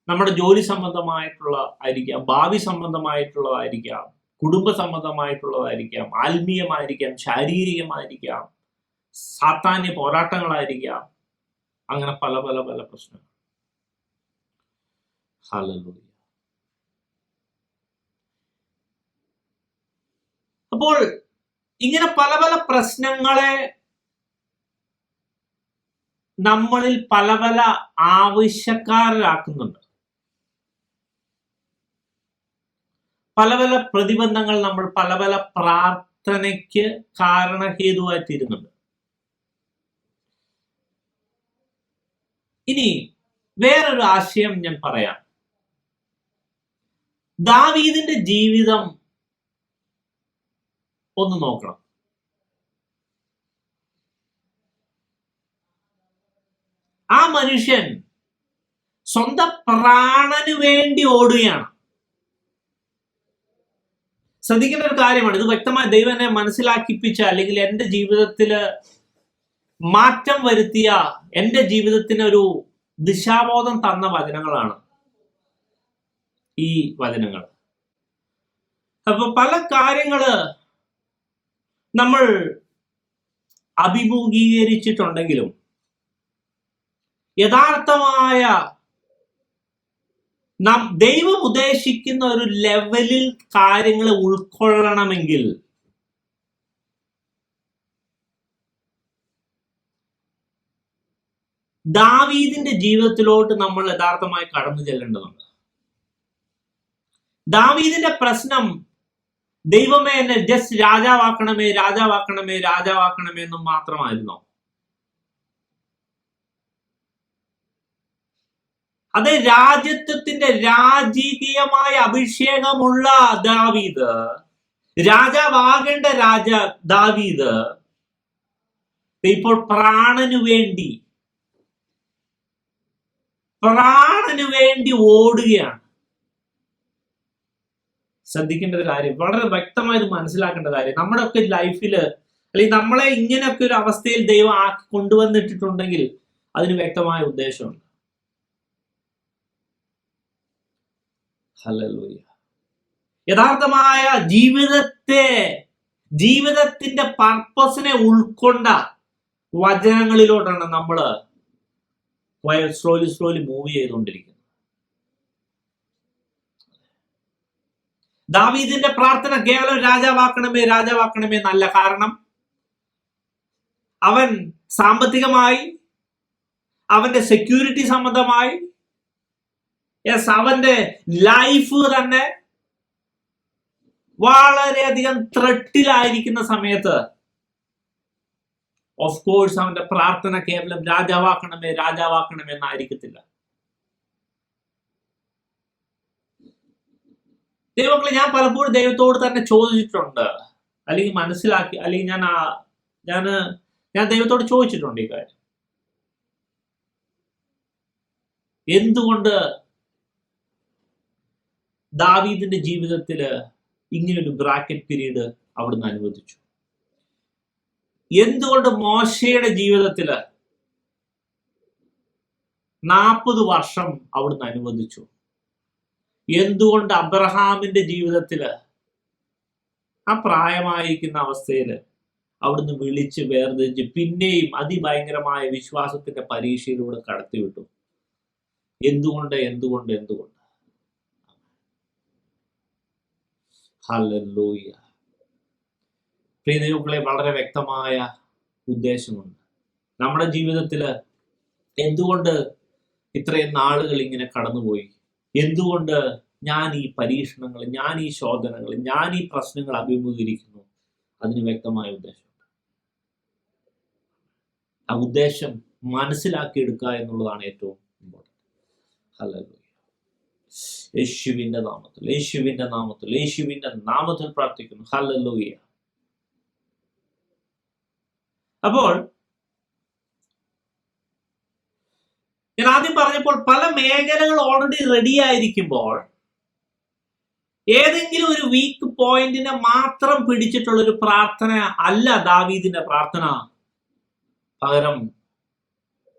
നമ്മുടെ ജോലി സംബന്ധമായിട്ടുള്ള ആയിരിക്കാം, ഭാവി സംബന്ധമായിട്ടുള്ളതായിരിക്കാം, കുടുംബ സംബന്ധമായിട്ടുള്ളതായിരിക്കാം, ആത്മീയമായിരിക്കാം, ശാരീരികമായിരിക്കാം, സാത്താന്യ പോരാട്ടങ്ങളായിരിക്കാം. അങ്ങനെ പല പല പല പ്രശ്നങ്ങൾ. ഹല്ലേലൂയ. അപ്പോൾ ഇങ്ങനെ പല പല പ്രശ്നങ്ങളെ നമ്മളിൽ പല പല ആവശ്യക്കാരാക്കുന്നുണ്ട്. പല പല പ്രതിബന്ധങ്ങൾ നമ്മൾ പല പല പ്രാർത്ഥനയ്ക്ക് കാരണഹേതുവായി തീരുന്നുണ്ട്. ഇനി വേറൊരു ആശയം ഞാൻ പറയാം. ദാവീദിന്റെ ജീവിതം ഒന്ന് നോക്കണം. ആ മനുഷ്യൻ സ്വന്തം പ്രാണന് വേണ്ടി ഓടുകയാണ്. ശ്രദ്ധിക്കേണ്ട ഒരു കാര്യമാണ്. ഇത് വ്യക്തമായി ദൈവം എന്നെ മനസ്സിലാക്കിപ്പിച്ച, അല്ലെങ്കിൽ എൻ്റെ ജീവിതത്തില് മാറ്റം വരുത്തിയ, എൻ്റെ ജീവിതത്തിന് ഒരു ദിശാബോധം തന്ന വചനങ്ങളാണ് ഈ വചനങ്ങൾ. അപ്പൊ പല കാര്യങ്ങള് നമ്മൾ അഭിമുഖീകരിച്ചിട്ടുണ്ടെങ്കിലും യഥാർത്ഥമായ ദൈവം ഉദ്ദേശിക്കുന്ന ഒരു ലെവലിൽ കാര്യങ്ങളെ ഉൾക്കൊള്ളണമെങ്കിൽ ദാവീദിന്റെ ജീവിതത്തിലോട്ട് നമ്മൾ യഥാർത്ഥമായി കടന്നു ചെല്ലേണ്ടതുണ്ട്. ദാവീദിന്റെ പ്രശ്നം ദൈവമേ എന്നെ ജസ്റ്റ് രാജാവാക്കണമേ രാജാവാക്കണമേ രാജാവാക്കണമേ എന്നും മാത്രമായിരുന്നോ? അത് രാജ്യത്വത്തിന്റെ രാജകീയമായ അഭിഷേകമുള്ള ദാവീദ്, രാജാവാകേണ്ട ദാവീദ് ഇപ്പോൾ പ്രാണനു വേണ്ടി ഓടുകയാണ്. ശ്രദ്ധിക്കേണ്ട ഒരു കാര്യം, വളരെ വ്യക്തമായിട്ട് മനസ്സിലാക്കേണ്ട കാര്യം, നമ്മുടെ ഒക്കെ ലൈഫിൽ അല്ലെങ്കിൽ നമ്മളെ ഇങ്ങനെയൊക്കെ ഒരു അവസ്ഥയിൽ ദൈവം ആക്കി കൊണ്ടുവന്നിട്ടുണ്ടെങ്കിൽ അതിന് വ്യക്തമായ ഉദ്ദേശമുണ്ട്. ഹല്ലേലൂയ. യഥാർത്ഥമായ ജീവിതത്തിന്റെ പർപ്പസിനെ ഉൾക്കൊണ്ട വചനങ്ങളിലോട്ടാണ് നമ്മൾ സ്ലോലി മൂവ് ചെയ്തുകൊണ്ടിരിക്കുന്നത്. ദാവീദിന്റെ പ്രാർത്ഥന കേവലം രാജാവാക്കണമേ രാജാവാക്കണമേ എന്നല്ല. കാരണം അവൻ സാമ്പത്തികമായി, അവന്റെ സെക്യൂരിറ്റി സംബന്ധമായി, അവന്റെ ലൈഫ് തന്നെ വളരെയധികം ത്രെട്ടിലായിരിക്കുന്ന സമയത്ത് ഓഫ് കോഴ്സ് അവന്റെ പ്രാർത്ഥന കേവലം രാജാവാക്കണമേ രാജാവാക്കണമേ എന്നായിരിക്കത്തില്ല. ദൈവങ്ങളെ, ഞാൻ പലപ്പോഴും ദൈവത്തോട് തന്നെ ചോദിച്ചിട്ടുണ്ട്, അല്ലെങ്കിൽ മനസ്സിലാക്കി, അല്ലെങ്കിൽ ഞാൻ ദൈവത്തോട് ചോദിച്ചിട്ടുണ്ട് ഈ കാര്യം. എന്തുകൊണ്ട് ദാവീദിന്റെ ജീവിതത്തില് ഇങ്ങനൊരു ബ്രാക്കറ്റ് പീരീഡ് അവിടുന്ന് അനുവദിച്ചു? എന്തുകൊണ്ട് മോശയുടെ ജീവിതത്തില് 40 വർഷം അവിടുന്ന് അനുവദിച്ചു? എന്തുകൊണ്ട് അബ്രഹാമിന്റെ ജീവിതത്തില് ആ പ്രായമായിരിക്കുന്ന അവസ്ഥയില് അവിടുന്ന് വിളിച്ച് വേർതിരിച്ച് പിന്നെയും അതിഭയങ്കരമായ വിശ്വാസത്തിന്റെ പരീക്ഷയിലൂടെ കടത്തിവിട്ടു? എന്തുകൊണ്ട്? ഹല്ലേലൂയ. പ്രിയ ദൈവങ്ങളെ, വളരെ വ്യക്തമായ ഉദ്ദേശമുണ്ട് നമ്മുടെ ജീവിതത്തില്. എന്തുകൊണ്ട് ഇത്രയും നാളുകൾ ഇങ്ങനെ കടന്നുപോയി? എന്തുകൊണ്ട് ഞാൻ ഈ പരീക്ഷണങ്ങൾ, ഞാൻ ഈ ശോധനകൾ, ഞാൻ ഈ പ്രശ്നങ്ങൾ അഭിമുഖീകരിക്കുന്നു? അതിന് വ്യക്തമായ ഉദ്ദേശമുണ്ട്. ആ ഉദ്ദേശം മനസ്സിലാക്കിയെടുക്കുക എന്നുള്ളതാണ് ഏറ്റവും ഇമ്പോർട്ടൻറ്റ്. ഹല്ലേലൂയ. യേശുവിന്റെ നാമത്തിൽ പ്രാർത്ഥിക്കുന്നു. ഹല്ലേലൂയ. അപ്പോൾ ഞാൻ ആദ്യം പറഞ്ഞപ്പോൾ പല മേഖലകൾ ഓൾറെഡി റെഡി ആയിരിക്കുമ്പോൾ ഏതെങ്കിലും ഒരു വീക്ക് പോയിന്റിനെ മാത്രം പിടിച്ചിട്ടുള്ള ഒരു പ്രാർത്ഥന അല്ല ദാവീദിന്റെ പ്രാർത്ഥന. പകരം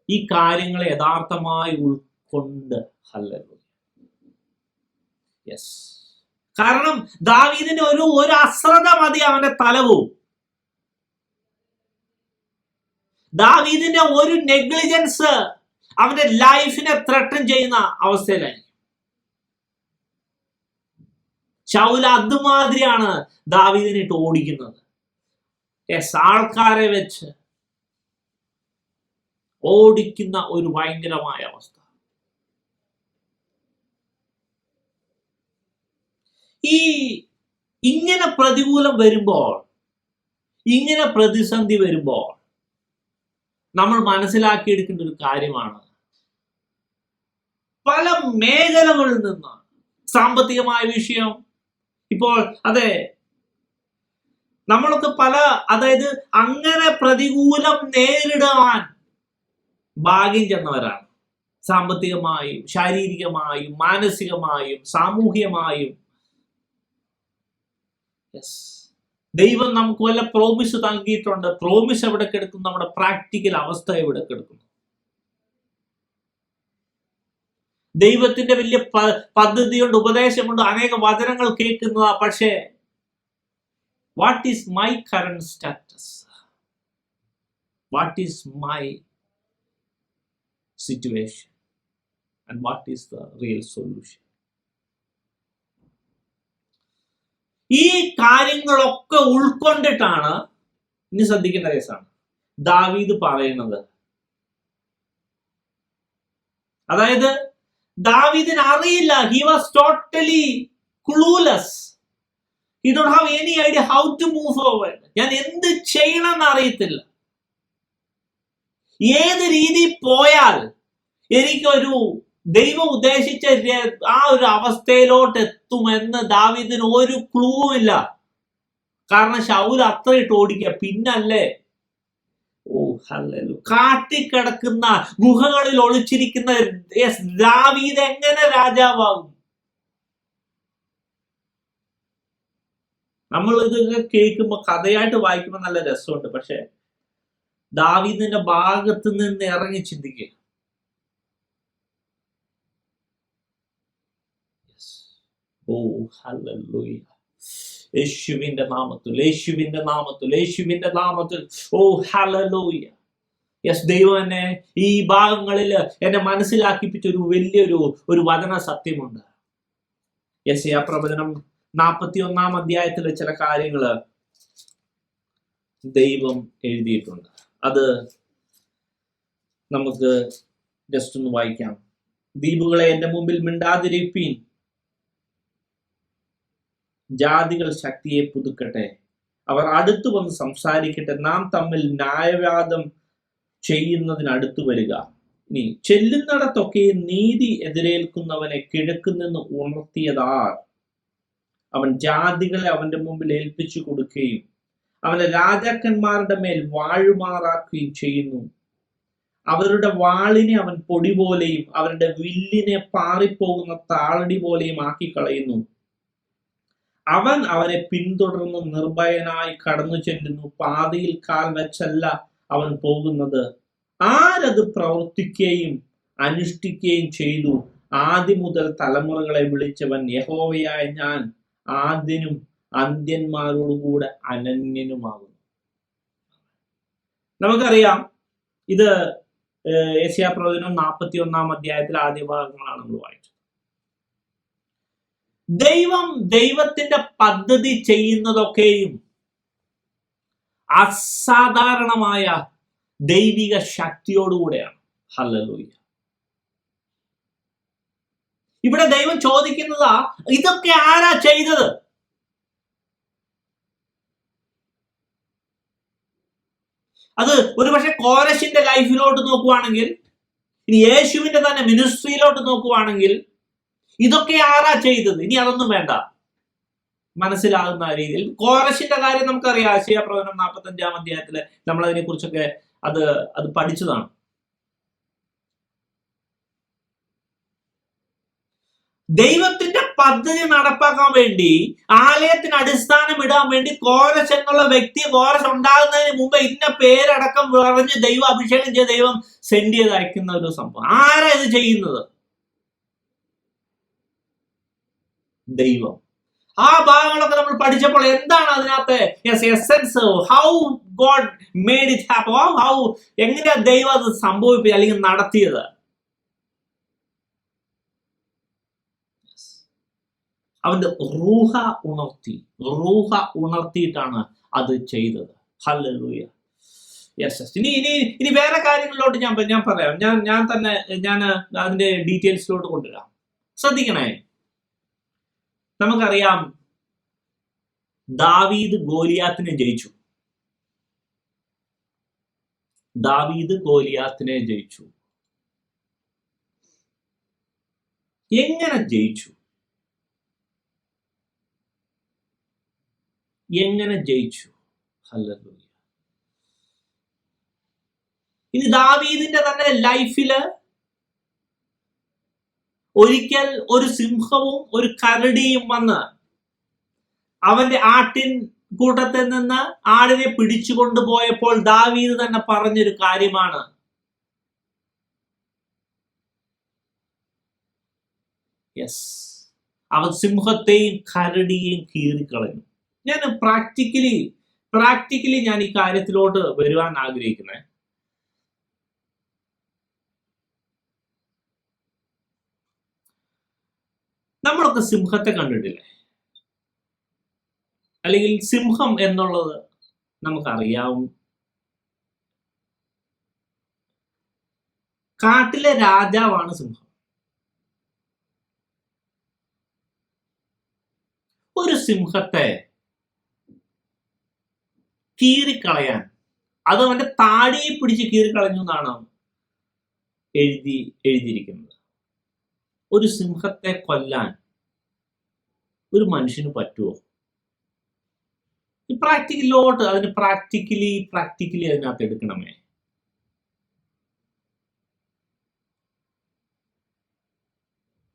ഈ കാര്യങ്ങളെ യഥാർത്ഥമായി ഉൾക്കൊണ്ട്, ഹല്ലേലൂയ, യെസ്, കാരണം ദാവീദിന് ഒരു അശ്രദ്ധ മതി അവന്റെ തല പോവും. ദാവീദിന്റെ ഒരു നെഗ്ലിജൻസ് അവന്റെ ലൈഫിനെ ത്രട്ടൺ ചെയ്യുന്ന അവസ്ഥയിലായിരിക്കും. ശൗൽ അതുമാതിരിയാണ് ദാവീദിനെ ഇട്ട് ഓടിക്കുന്നത്. ആൾക്കാരെ വെച്ച് ഓടിക്കുന്ന ഒരു ഭയങ്കരമായ അവസ്ഥ. ഇങ്ങനെ പ്രതികൂലം വരുമ്പോൾ, ഇങ്ങനെ പ്രതിസന്ധി വരുമ്പോൾ നമ്മൾ മനസ്സിലാക്കിയെടുക്കേണ്ട ഒരു കാര്യമാണ്, പല മേഖലകളിൽ നിന്ന് സാമ്പത്തികമായ വിഷയം ഇപ്പോൾ അതെ നമ്മളൊക്കെ അതായത് അങ്ങനെ പ്രതികൂലം നേരിടാൻ ഭാഗ്യം ചെന്നവരാണ്. സാമ്പത്തികമായും ശാരീരികമായും മാനസികമായും സാമൂഹികമായും. ദൈവം നമുക്ക് വല്ല പ്രോമിസ് നൽകിയിട്ടുണ്ട്. പ്രോമിസ് എവിടെ കിടക്കുന്നു? നമ്മുടെ പ്രാക്ടിക്കൽ അവസ്ഥ എവിടെ കിടക്കുന്നു? ദൈവത്തിന്റെ വലിയ പദ്ധതിയുണ്ട്, ഉപദേശമുണ്ട്, അനേക വചനങ്ങൾ കേൾക്കുന്നതാ. പക്ഷേ what is my current status? What is my situation? And what is the real solution? ഈ കാര്യങ്ങളൊക്കെ ഉൾക്കൊണ്ടിട്ടാണ്, ഇനി ശ്രദ്ധിക്കേണ്ട കേസാണ്, ദാവീദ് പറയുന്നത്. അതായത് ദാവീദിന് അറിയില്ല. He was totally clueless. He don't have any idea how to move forward. ഞാൻ എന്ത് ചെയ്യണമെന്ന് അറിയത്തില്ല. ഏത് രീതി പോയാൽ എനിക്കൊരു ദൈവം ഉദ്ദേശിച്ച ആ ഒരു അവസ്ഥയിലോട്ട് എത്തുമെന്ന് ദാവീദിന് ഒരു ക്ലൂ ഇല്ല. കാരണം ശൗൽ അത്രയിട്ട് ഓടിക്കുക. പിന്നല്ലേ കാട്ടിക്കിടക്കുന്ന ഗുഹകളിൽ ഒളിച്ചിരിക്കുന്ന ദാവീദ് എങ്ങനെ രാജാവാകും? നമ്മൾ ഇതൊക്കെ കേൾക്കുമ്പോ, കഥയായിട്ട് വായിക്കുമ്പോ നല്ല രസമുണ്ട്. പക്ഷെ ദാവീദിന്റെ ഭാഗത്ത് നിന്ന് ഇറങ്ങി ചിന്തിക്കുക. ഓ ഹല്ലേലൂയ. യേശുവിന്റെ നാമത്തിൽ, യേശുവിന്റെ നാമത്തിൽ, യേശുവിന്റെ നാമത്തിൽ. ഓ ഹല്ലേലൂയ. യെസ്, ദൈവം എന്നെ ഈ ഭാഗങ്ങളിൽ എന്നെ മനസ്സിലാക്കിപ്പിച്ച വലിയൊരു വചന സത്യമുണ്ട്. യെശയ്യാ പ്രവചനം 41 അധ്യായത്തിലെ ചില കാര്യങ്ങള് ദൈവം എഴുതിയിട്ടുണ്ട്. അത് നമുക്ക് ജസ്റ്റ് ഒന്ന് വായിക്കാം. ദ്വീപുകളെ എന്റെ മുമ്പിൽ മിണ്ടാതിരിപ്പീൻ, ജാതികൾ ശക്തിയെ പുതുക്കട്ടെ, അവർ അടുത്തു വന്ന് സംസാരിക്കട്ടെ, നാം തമ്മിൽ ന്യായവാദം ചെയ്യുന്നതിന് അടുത്തു വരിക. ഇനി ചെല്ലുന്നിടത്തൊക്കെ നീതി എതിരേൽക്കുന്നവനെ കിഴക്കുനിന്ന് ഉണർത്തിയതാർ. അവൻ ജാതികളെ അവന്റെ മുമ്പിൽ ഏൽപ്പിച്ചു കൊടുക്കുകയും അവനെ രാജാക്കന്മാരുടെ മേൽ വാഴുമാറാക്കുകയും ചെയ്യുന്നു. അവരുടെ വാളിനെ അവൻ പൊടി പോലെയും അവരുടെ വില്ലിനെ പാറിപ്പോകുന്ന താളടി പോലെയും ആക്കി കളയുന്നു. അവൻ അവനെ പിന്തുടർന്ന് നിർഭയനായി കടന്നു ചെല്ലുന്നു. പാതയിൽ കാൽ വെച്ചല്ല അവൻ പോകുന്നത്. ആരത് പ്രവർത്തിക്കുകയും അനുഷ്ഠിക്കുകയും ചെയ്തു? ആദ്യം മുതൽ തലമുറകളെ വിളിച്ചവൻ യഹോവയായ ഞാൻ ആദ്യനും അന്ത്യന്മാരോടുകൂടെ അനന്യനുമാകുന്നു. നമുക്കറിയാം, ഇത് യെശയ്യാ പ്രവചനം 41 അധ്യായത്തിലെ ആദ്യ ഭാഗങ്ങളാണ് നമ്മൾ വായിച്ചത്. ദൈവത്തിന്റെ പദ്ധതി ചെയ്യുന്നതൊക്കെയും അസാധാരണമായ ദൈവിക ശക്തിയോടുകൂടെയാണ്. ഹല്ലേലൂയ. ഇവിടെ ദൈവം ചോദിക്കുന്നതാ, ഇതൊക്കെ ആരാ ചെയ്തത്? അത് ഒരുപക്ഷെ കോരശിന്റെ ലൈഫിലോട്ട് നോക്കുവാണെങ്കിൽ, ഇനി യേശുവിന്റെ തന്നെ മിനിസ്ട്രിയിലോട്ട് നോക്കുവാണെങ്കിൽ, ഇതൊക്കെ ആരാ ചെയ്തത്? ഇനി അതൊന്നും വേണ്ട, മനസ്സിലാകുന്ന രീതിയിൽ. കോരശിന്റെ കാര്യം നമുക്കറിയാം. യെശയ്യാ പ്രവചനം 45 അധ്യായത്തില് നമ്മൾ അതിനെ കുറിച്ചൊക്കെ അത് പഠിച്ചതാണ്. ദൈവത്തിന്റെ പദ്ധതി നടപ്പാക്കാൻ വേണ്ടി, ആലയത്തിന് അടിസ്ഥാനം ഇടാൻ വേണ്ടി കോരശ് എന്നുള്ള വ്യക്തി, കോരശ് ഉണ്ടാകുന്നതിന് മുമ്പ് ഇന്ന പേരടക്കം പറഞ്ഞ് ദൈവം അഭിഷേകം ചെയ്ത് ദൈവം സെൻഡ് ചെയ്ത് അയക്കുന്ന ഒരു സംഭവം. ആരാ ഇത് ചെയ്യുന്നത്? ദൈവം. ആ ഭാഗങ്ങളൊക്കെ നമ്മൾ പഠിച്ചപ്പോൾ എന്താണ് അതിനകത്ത് essence, how God made it happen, how എങ്ങനെയാ ദൈവം അത് സംഭവിപ്പിച്ചത് അല്ലെങ്കിൽ നടത്തിയത്. അവന്റെ റൂഹ ഉണർത്തിയിട്ടാണ് അത് ചെയ്തത്. ഹല്ലേലൂയ. യെസ്. ഇനി വേറെ കാര്യങ്ങളിലോട്ട് ഞാൻ പറയാം. ഞാൻ അതിന്റെ ഡീറ്റെയിൽസിലോട്ട് കൊണ്ടുവരാം. ശ്രദ്ധിക്കണേ. നമുക്കറിയാം ദാവീദ് ഗോലിയാത്തിനെ ജയിച്ചു. എങ്ങനെ ജയിച്ചു? ഹല്ലേലൂയ. ഇനി ദാവീദിന്റെ തന്നെ ലൈഫില് ഒരിക്കൽ ഒരു സിംഹവും ഒരു കരടിയും വന്ന് അവന്റെ ആട്ടിൻ കൂട്ടത്തിൽ നിന്ന് ആടിനെ പിടിച്ചു കൊണ്ടുപോയപ്പോൾ ദാവീദ് തന്നെ പറഞ്ഞൊരു കാര്യമാണ്, അവൻ സിംഹത്തെയും കരടിയെയും കീറിക്കളഞ്ഞു. ഞാൻ പ്രാക്ടിക്കലി ഞാൻ ഈ കാര്യത്തിലോട്ട് വരുവാൻ ആഗ്രഹിക്കുന്നത്, നമ്മളൊക്കെ സിംഹത്തെ കണ്ടിട്ടില്ലേ? അല്ലെങ്കിൽ സിംഹം എന്നുള്ളത് നമുക്കറിയാവും. കാട്ടിലെ രാജാവാണ് സിംഹം. ഒരു സിംഹത്തെ കീറിക്കളയാൻ, അത് അവന്റെ താടിയെ പിടിച്ച് കീറിക്കളഞ്ഞു എന്നാണ് എഴുതിയിരിക്കുന്നത്. ഒരു സിംഹത്തെ കൊല്ലാൻ ഒരു മനുഷ്യന് പറ്റുമോ? അതിന് പ്രാക്ടിക്കലി അതിനകത്ത് എടുക്കണമേ.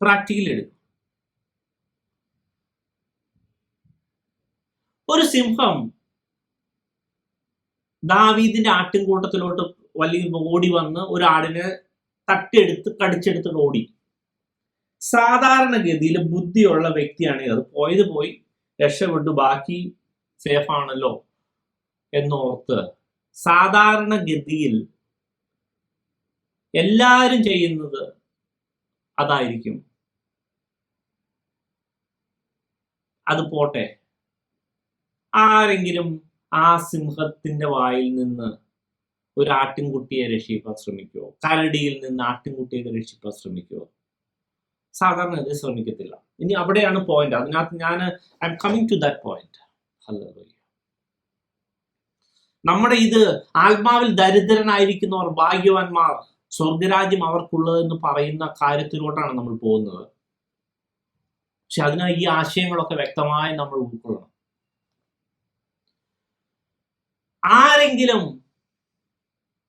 പ്രാക്ടിക്കലി എടുക്കും. ഒരു സിംഹം ദാവീദിന്റെ ആട്ടിൻകൂട്ടത്തിലോട്ട് ഓടി വന്ന് ഒരു ആടിനെ കടിച്ചെടുത്തിട്ട് ഓടി. സാധാരണഗതിയിൽ ബുദ്ധിയുള്ള വ്യക്തിയാണെങ്കിൽ അത് പോയി രക്ഷപ്പെട്ടു, ബാക്കി സേഫ് ആണല്ലോ എന്നോർത്ത് സാധാരണഗതിയിൽ എല്ലാവരും ചെയ്യുന്നത് അതായിരിക്കും. അത് പോട്ടെ, ആരെങ്കിലും ആ സിംഹത്തിന്റെ വായിൽ നിന്ന് ഒരു ആട്ടിൻകുട്ടിയെ രക്ഷിക്കാൻ ശ്രമിക്കുമോ? കരടിയിൽ നിന്ന് ആട്ടിൻകുട്ടിയെ രക്ഷിക്കാൻ ശ്രമിക്കുമോ? സാധാരണ ഇത് ശ്രമിക്കത്തില്ല. ഇനി അവിടെയാണ് പോയിന്റ്. അതിനകത്ത് I'm coming to that point. Hallelujah. നമ്മുടെ ഇത് ആത്മാവിൽ ദരിദ്രനായിരിക്കുന്നവർ ഭാഗ്യവാന്മാർ, സ്വർഗരാജ്യം അവർക്കുള്ളതെന്ന് പറയുന്ന കാര്യത്തിലോട്ടാണ് നമ്മൾ പോകുന്നത്. പക്ഷെ അതിനായി ഈ ആശയങ്ങളൊക്കെ വ്യക്തമായി നമ്മൾ ഉൾക്കൊള്ളണം. ആരെങ്കിലും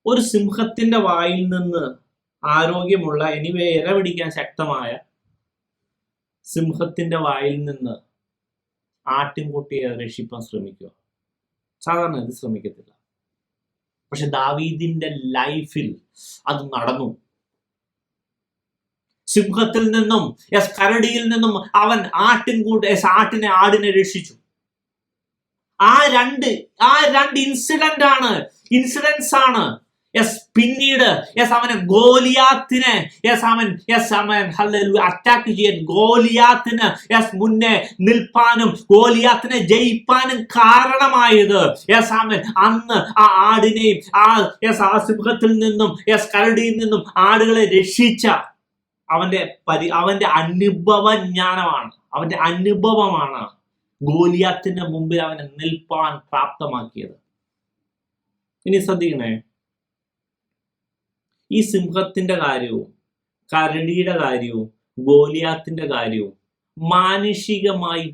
ഒരു സിംഹത്തിന്റെ വായിൽ നിന്ന് ആരോഗ്യമുള്ള ഇര പിടിക്കാൻ ശക്തമായ സിംഹത്തിന്റെ വായിൽ നിന്ന് ആട്ടിൻകുട്ടിയെ രക്ഷിക്കാൻ ശ്രമിക്കുക? സാധാരണ ഇത് ശ്രമിക്കത്തില്ല. പക്ഷെ ദാവീദിന്റെ ലൈഫിൽ അത് നടന്നു. സിംഹത്തിൽ നിന്നും കരടിയിൽ നിന്നും അവൻ ആടിനെ രക്ഷിച്ചു. ആ രണ്ട് ഇൻസിഡൻസ് ആണ് പിന്നീട് അവനെ ഗോലിയാത്തിനെ അറ്റാക്ക് ചെയ്യാൻ, ഗോലിയാത്തിന് മുന്നേ നിൽപ്പാനും ഗോലിയാത്തിനെ ജയിപ്പാനും കാരണമായത് അന്ന് ആ ആടിനെയും ആ സിംഹത്തിൽ നിന്നും കരടിയിൽ നിന്നും ആടുകളെ രക്ഷിച്ച അവന്റെ അനുഭവജ്ഞാനമാണ്, അവന്റെ അനുഭവമാണ് ഗോലിയാത്തിന്റെ മുമ്പിൽ അവനെ നിൽപ്പാൻ പ്രാപ്തമാക്കിയത്. ഇനി ശ്രദ്ധിക്കണേ, ഈ സിംഹത്തിന്റെ കാര്യവും കരടിയുടെ കാര്യവും ഗോലിയാത്തിന്റെ കാര്യവും മാനുഷികമായി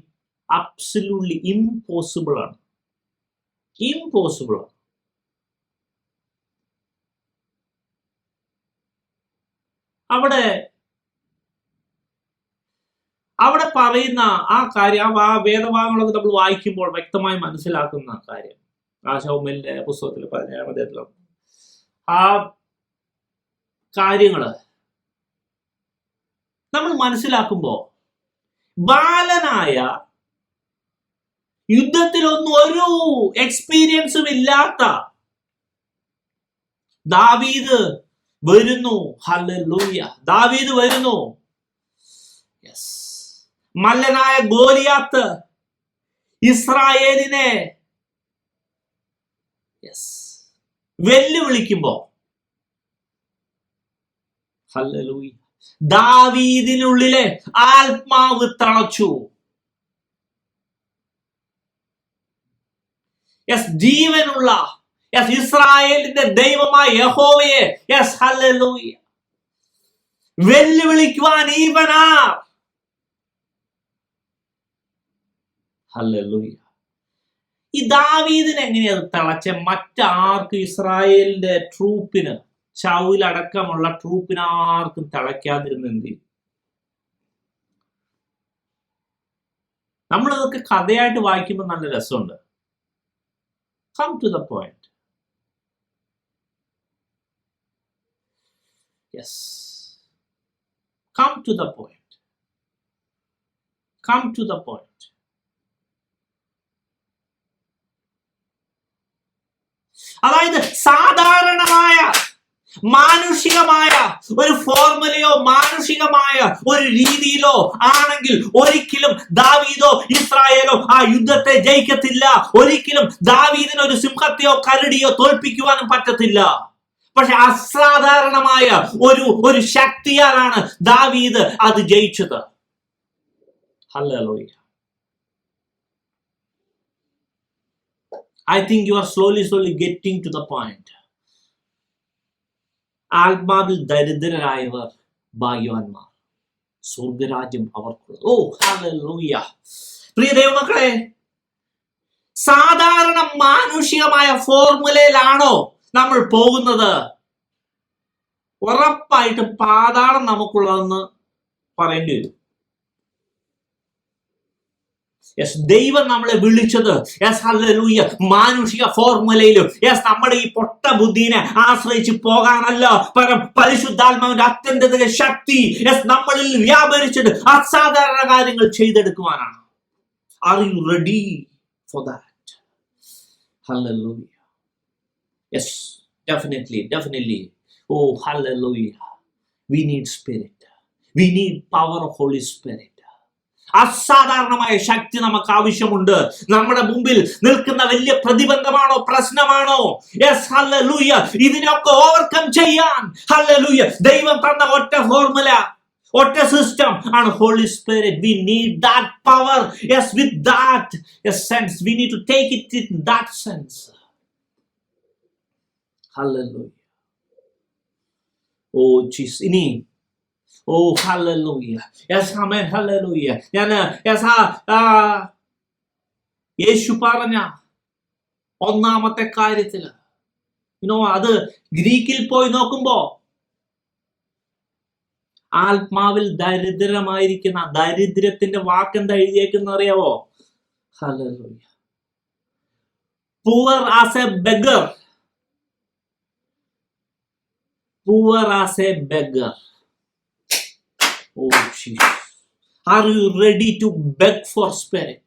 അബ്സല്യൂട്ട്ലി ഇംപോസിബിൾ ആണ്. അവിടെ പറയുന്ന ആ കാര്യം, ആ വേദഭാഗങ്ങളൊക്കെ നമ്മൾ വായിക്കുമ്പോൾ വ്യക്തമായി മനസ്സിലാക്കുന്ന കാര്യം, ആ ശൗമേലിന്റെ പുസ്തകത്തിൽ 17-ാം അധ്യായത്തിലും ആ കാര്യങ്ങള് നമ്മൾ മനസ്സിലാക്കുമ്പോൾ ബാലനായ യുദ്ധത്തിലൊന്നും ഒരു എക്സ്പീരിയൻസും ഇല്ലാത്ത ദാവീദ് വരുന്നു. ഹല്ലേലൂയ. ദാവീദ് വരുന്നു. യെസ്. മല്ലനായ ഗോലിയാത്ത് ഇസ്രായേലിനെ വെല്ലുവിളിക്കുമ്പോ ഹല്ലേലൂയ, ദാവീദിനുള്ളിലെ ആത്മാവ് തളച്ചു. ജീവനുള്ള ഇസ്രായേലിന്റെ ദൈവമായ യഹോവയെ ഹല്ലേലൂയ വെല്ലുവിളിക്കുവാൻ ഹല്ലേലൂയ. ഈ ദാവീദിന് എങ്ങനെയത് തിളച്ച? മറ്റാർക്കും ഇസ്രായേലിന്റെ ട്രൂപ്പിന്, ശൗലടക്കമുള്ള ട്രൂപ്പിന് ആർക്കും തിളയ്ക്കാതിരുന്ന എന്ത്? നമ്മളിതൊക്കെ കഥയായിട്ട് വായിക്കുമ്പോൾ നല്ല രസമുണ്ട്. Come to the point. Yes, come to the point. Come to the point. അതായത് സാധാരണമായ മാനുഷികമായ ഒരു ഫോർമുലയോ മാനുഷികമായ ഒരു രീതിയിലോ ആണെങ്കിൽ ഒരിക്കലും ദാവീദോ ഇസ്രായേലോ ആ യുദ്ധത്തെ ജയിക്കത്തില്ല. ഒരിക്കലും ദാവീദിന് ഒരു സിംഹത്തെയോ കരടിയോ തോൽപ്പിക്കുവാനും പറ്റത്തില്ല. പക്ഷെ അസാധാരണമായ ഒരു ശക്തിയാലാണ് ദാവീദ് അത് ജയിച്ചത്. Hallelujah. I think you are slowly getting to the point. ആത്മാവിൽ ദരിദ്രരായവർ ഭാഗ്യവാന്മാർ, സ്വർഗരാജ്യം അവർക്കുള്ളത്. ഓ ഹല്ലേലൂയ. പ്രിയ ദൈവമക്കളെ, സാധാരണ മാനുഷികമായ ഫോർമുലയിലാണോ നമ്മൾ പോകുന്നത്? ഉറപ്പായിട്ട് പാതാളം നമുക്കുള്ളതെന്ന് പറയേണ്ടി വരും. ദൈവം നമ്മളെ വിളിച്ചത് ഹല്ലേലൂയ മാനുഷിക ഫോർമുലയിലും നമ്മുടെ ഈ പൊട്ട ബുദ്ധിനെ ആശ്രയിച്ച് പോകാനല്ല, പകരം പരിശുദ്ധാത്മാവിന്റെ അത്യന്ത ശക്തി നമ്മളിൽ വ്യാപരിച്ചിട്ട് അസാധാരണ കാര്യങ്ങൾ ചെയ്തെടുക്കുവാനാണ്. Are you ready for that? Hallelujah. Yes, definitely. Oh hallelujah. We need spirit. We need power of Holy Spirit. അസാധാരണമായ ശക്തി നമുക്ക് ആവശ്യമുണ്ട്. നമ്മുടെ മുമ്പിൽ നിൽക്കുന്ന വലിയ പ്രതിബന്ധമാണോ, പ്രശ്നമാണോ, യെസ് ഹല്ലേലൂയ, ഇതിനൊക്കെ ഓവർകം ചെയ്യാൻ ഹല്ലേലൂയ ദൈവം തന്ന ഒറ്റ ഫോർമുല, ഒറ്റ സിസ്റ്റം ആണ് holy spirit. We need that power. Yes, with that sense we need to take it in that sense. Hallelujah. Oh Jesus. ഇനി oh hallelujah. Yes amen. Hallelujah. ഞാൻ യേശു പറഞ്ഞ ഒന്നാമത്തെ കാര്യത്തില് അത് ഗ്രീക്കിൽ പോയി നോക്കുമ്പോ ആത്മാവിൽ ദരിദ്രമായിരിക്കുന്ന, ദരിദ്രത്തിന്റെ വാക്കെന്താ എഴുതിയേക്കുന്ന അറിയാവോ? Hallelujah. Poor as a beggar. Poor as a beggar. Oh Jesus. Are you ready to beg for spirit?